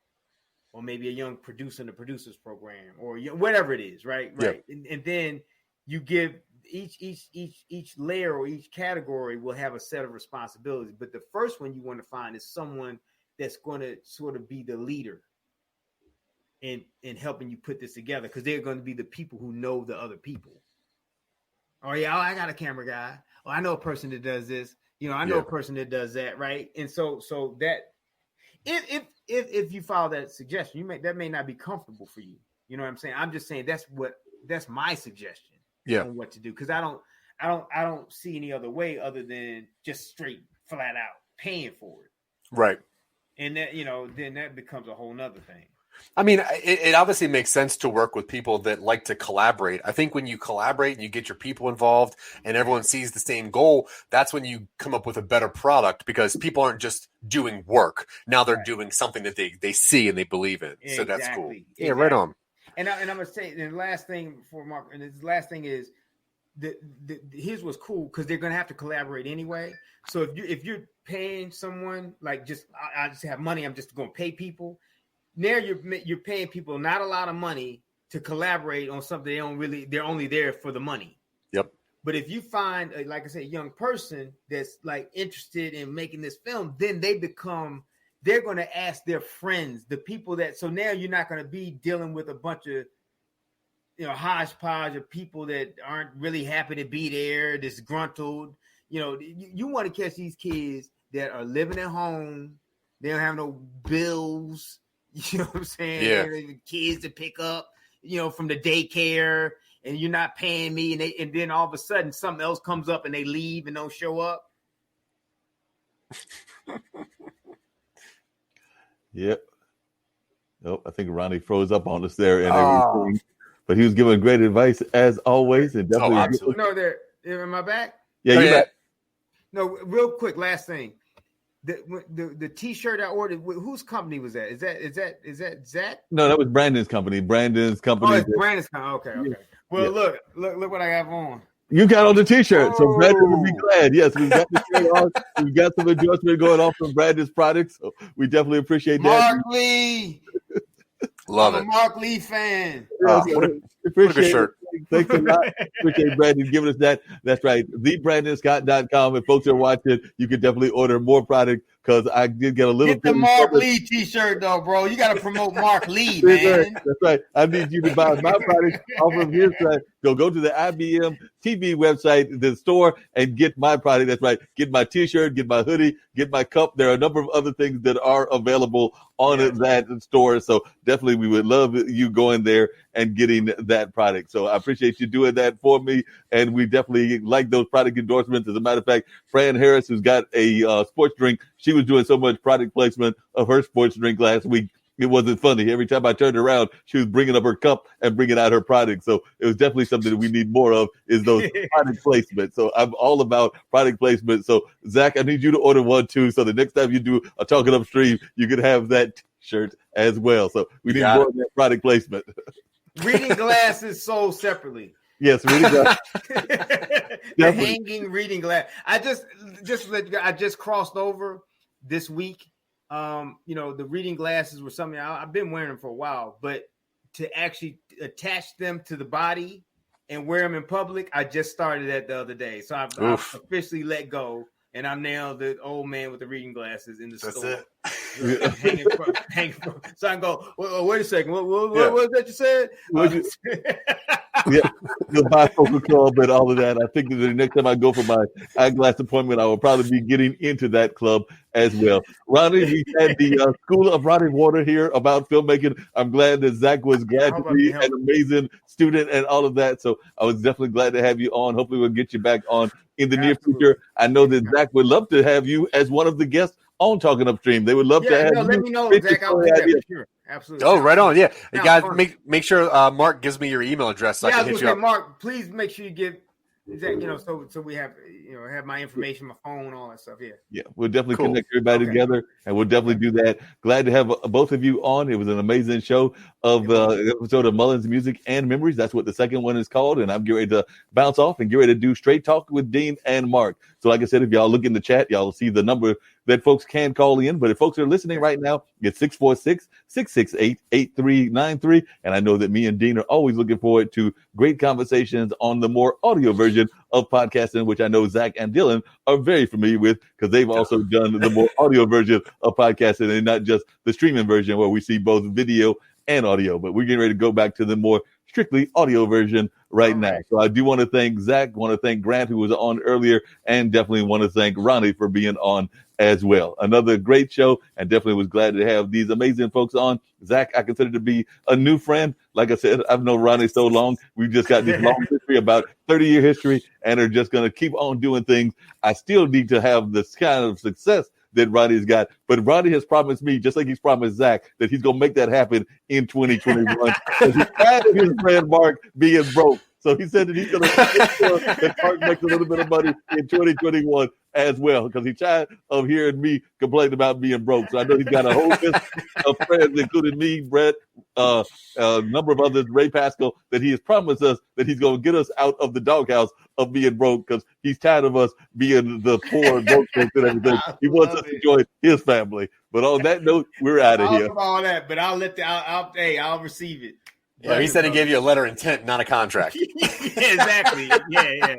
or maybe a young producer in the producers program, or whatever it is, right? Right, and then you give. Each layer or each category will have a set of responsibilities. But the first one you want to find is someone that's going to sort of be the leader in helping you put this together, because they're going to be the people who know the other people. Oh yeah, I got a camera guy. Oh, I know a person that does this. You know, I know a person that does that, right? And so that if you follow that suggestion, that may not be comfortable for you. You know what I'm saying? I'm just saying that's my suggestion. On what to do, because I don't see any other way other than just straight flat out paying for it, right? And that, you know, then that becomes a whole nother thing. I mean, it obviously makes sense to work with people that like to collaborate. I think when you collaborate and you get your people involved and everyone sees the same goal, that's when you come up with a better product, because people aren't just doing work. Now they're doing something that they see and they believe in. Exactly. So that's cool. Exactly. Yeah, right on. And I'm gonna say, and the last thing for Mark, and the last thing is his was cool because they're gonna have to collaborate anyway. So if you're paying someone, like, just I just have money, I'm just gonna pay people. Now you're paying people not a lot of money to collaborate on something they're only there for the money. Yep. But if you find, like I said, a young person that's like interested in making this film, then they're going to ask their friends, the people so now you're not going to be dealing with a bunch of, you know, hodgepodge of people that aren't really happy to be there, disgruntled. You know, you want to catch these kids that are living at home. They don't have no bills. You know what I'm saying? Yeah. Kids to pick up, you know, from the daycare, and you're not paying me. And then all of a sudden something else comes up and they leave and don't show up. Yep. Nope. I think Ronnie froze up on us there and everything, but he was giving great advice as always, and definitely. Absolutely. No, am I back? Yeah, you're back. No, real quick, last thing. The T-shirt I ordered, whose company was that? Is that Zack? No, that was Brandon's company. Oh, it's Brandon's company. Okay. Yeah. Well, look what I have on. You got on the T-shirt, so Brandon will be glad. Yes, we've got the shirt on. We've got some endorsement going on from Brandon's products, so we definitely appreciate that. Mark Lee. Love I'm it. a Mark Lee fan. What a good shirt. Thanks a lot. Appreciate Brandon giving us that. That's right. TheBrandonScott.com. If folks are watching, you can definitely order more product, because I did get a little. Get the Mark Lee T-shirt though, bro. You got to promote Mark Lee, man. That's right. I need you to buy my product off of his site. Go to the IBM TV website, the store, and get my product. That's right. Get my T-shirt, get my hoodie, get my cup. There are a number of other things that are available on that store. So definitely, we would love you going there and getting that product. So I appreciate you doing that for me, and we definitely like those product endorsements. As a matter of fact, Fran Harris, who's got a sports drink, she was doing so much product placement of her sports drink last week. It wasn't funny. Every time I turned around, she was bringing up her cup and bringing out her product. So it was definitely something that we need more of, is those product placement. So I'm all about product placement. So Zack, I need you to order one too. So the next time you do a Talking Up Stream, you can have that shirt as well. So we need more of that product placement. Reading glasses sold separately. Yes, reading glasses. The hanging reading glass. I just crossed over this week. You know, the reading glasses were something I've been wearing them for a while, but to actually attach them to the body and wear them in public, I just started that the other day. So I've officially let go, and I'm now the old man with the reading glasses in the store. hanging from. So I go, wait a second. What was that you said? Yeah, the bifocal club and all of that. I think that the next time I go for my eyeglass appointment, I will probably be getting into that club as well. Ronnie, we had the School of Ronnie Water here about filmmaking. I'm glad that Zack was glad to be an amazing student and all of that. So I was definitely glad to have you on. Hopefully we'll get you back on in the near future. I know that Zack would love to have you as one of the guests on Talking Upstream. They would love to have you. Let me know, Zack. I'll do that for sure. Absolutely. Oh, right on. Yeah. You guys make sure Marc gives me your email address so I can hit you up. Marc, please make sure you give Zack, so we have have my information, my phone, all that stuff. Yeah, we'll definitely connect everybody together, and we'll definitely do that. Glad to have both of you on. It was an amazing show of episode of Mullings Music and Memories. That's what the second one is called, and I'm getting ready to bounce off and get ready to do Straight Talk with Dean and Marc. So like I said, if y'all look in the chat, y'all will see the number that folks can call in. But if folks are listening right now, it's 646-668-8393. And I know that me and Dean are always looking forward to great conversations on the more audio version of podcasting, which I know Zack and Dylan are very familiar with because they've also done the more audio version of podcasting and not just the streaming version where we see both video and audio. But we're getting ready to go back to the more strictly audio version right now. So I do want to thank Zack, want to thank Grant, who was on earlier, and definitely want to thank Ronnie for being on as well. Another great show, and definitely was glad to have these amazing folks on. Zack, I consider to be a new friend. Like I said, I've known Ronnie so long. We've just got this long history, about 30-year history, and are just going to keep on doing things. I still need to have this kind of success that Ronnie's got. But Ronnie has promised me, just like he's promised Zack, that he's going to make that happen in 2021. He's tired of his friend Marc being broke. So he said that he's going to make sure that Marc makes a little bit of money in 2021 as well, because he's tired of hearing me complain about being broke. So I know he's got a whole list of friends, including me, Brett, a number of others, Ray Pascal, that he has promised us that he's going to get us out of the doghouse of being broke, because he's tired of us being the poor broke folks and everything. He wants us to join his family. But on that note, we're out of here. All that, but I'll receive it. Yeah, he said he gave you a letter of intent, not a contract. Exactly. Yeah.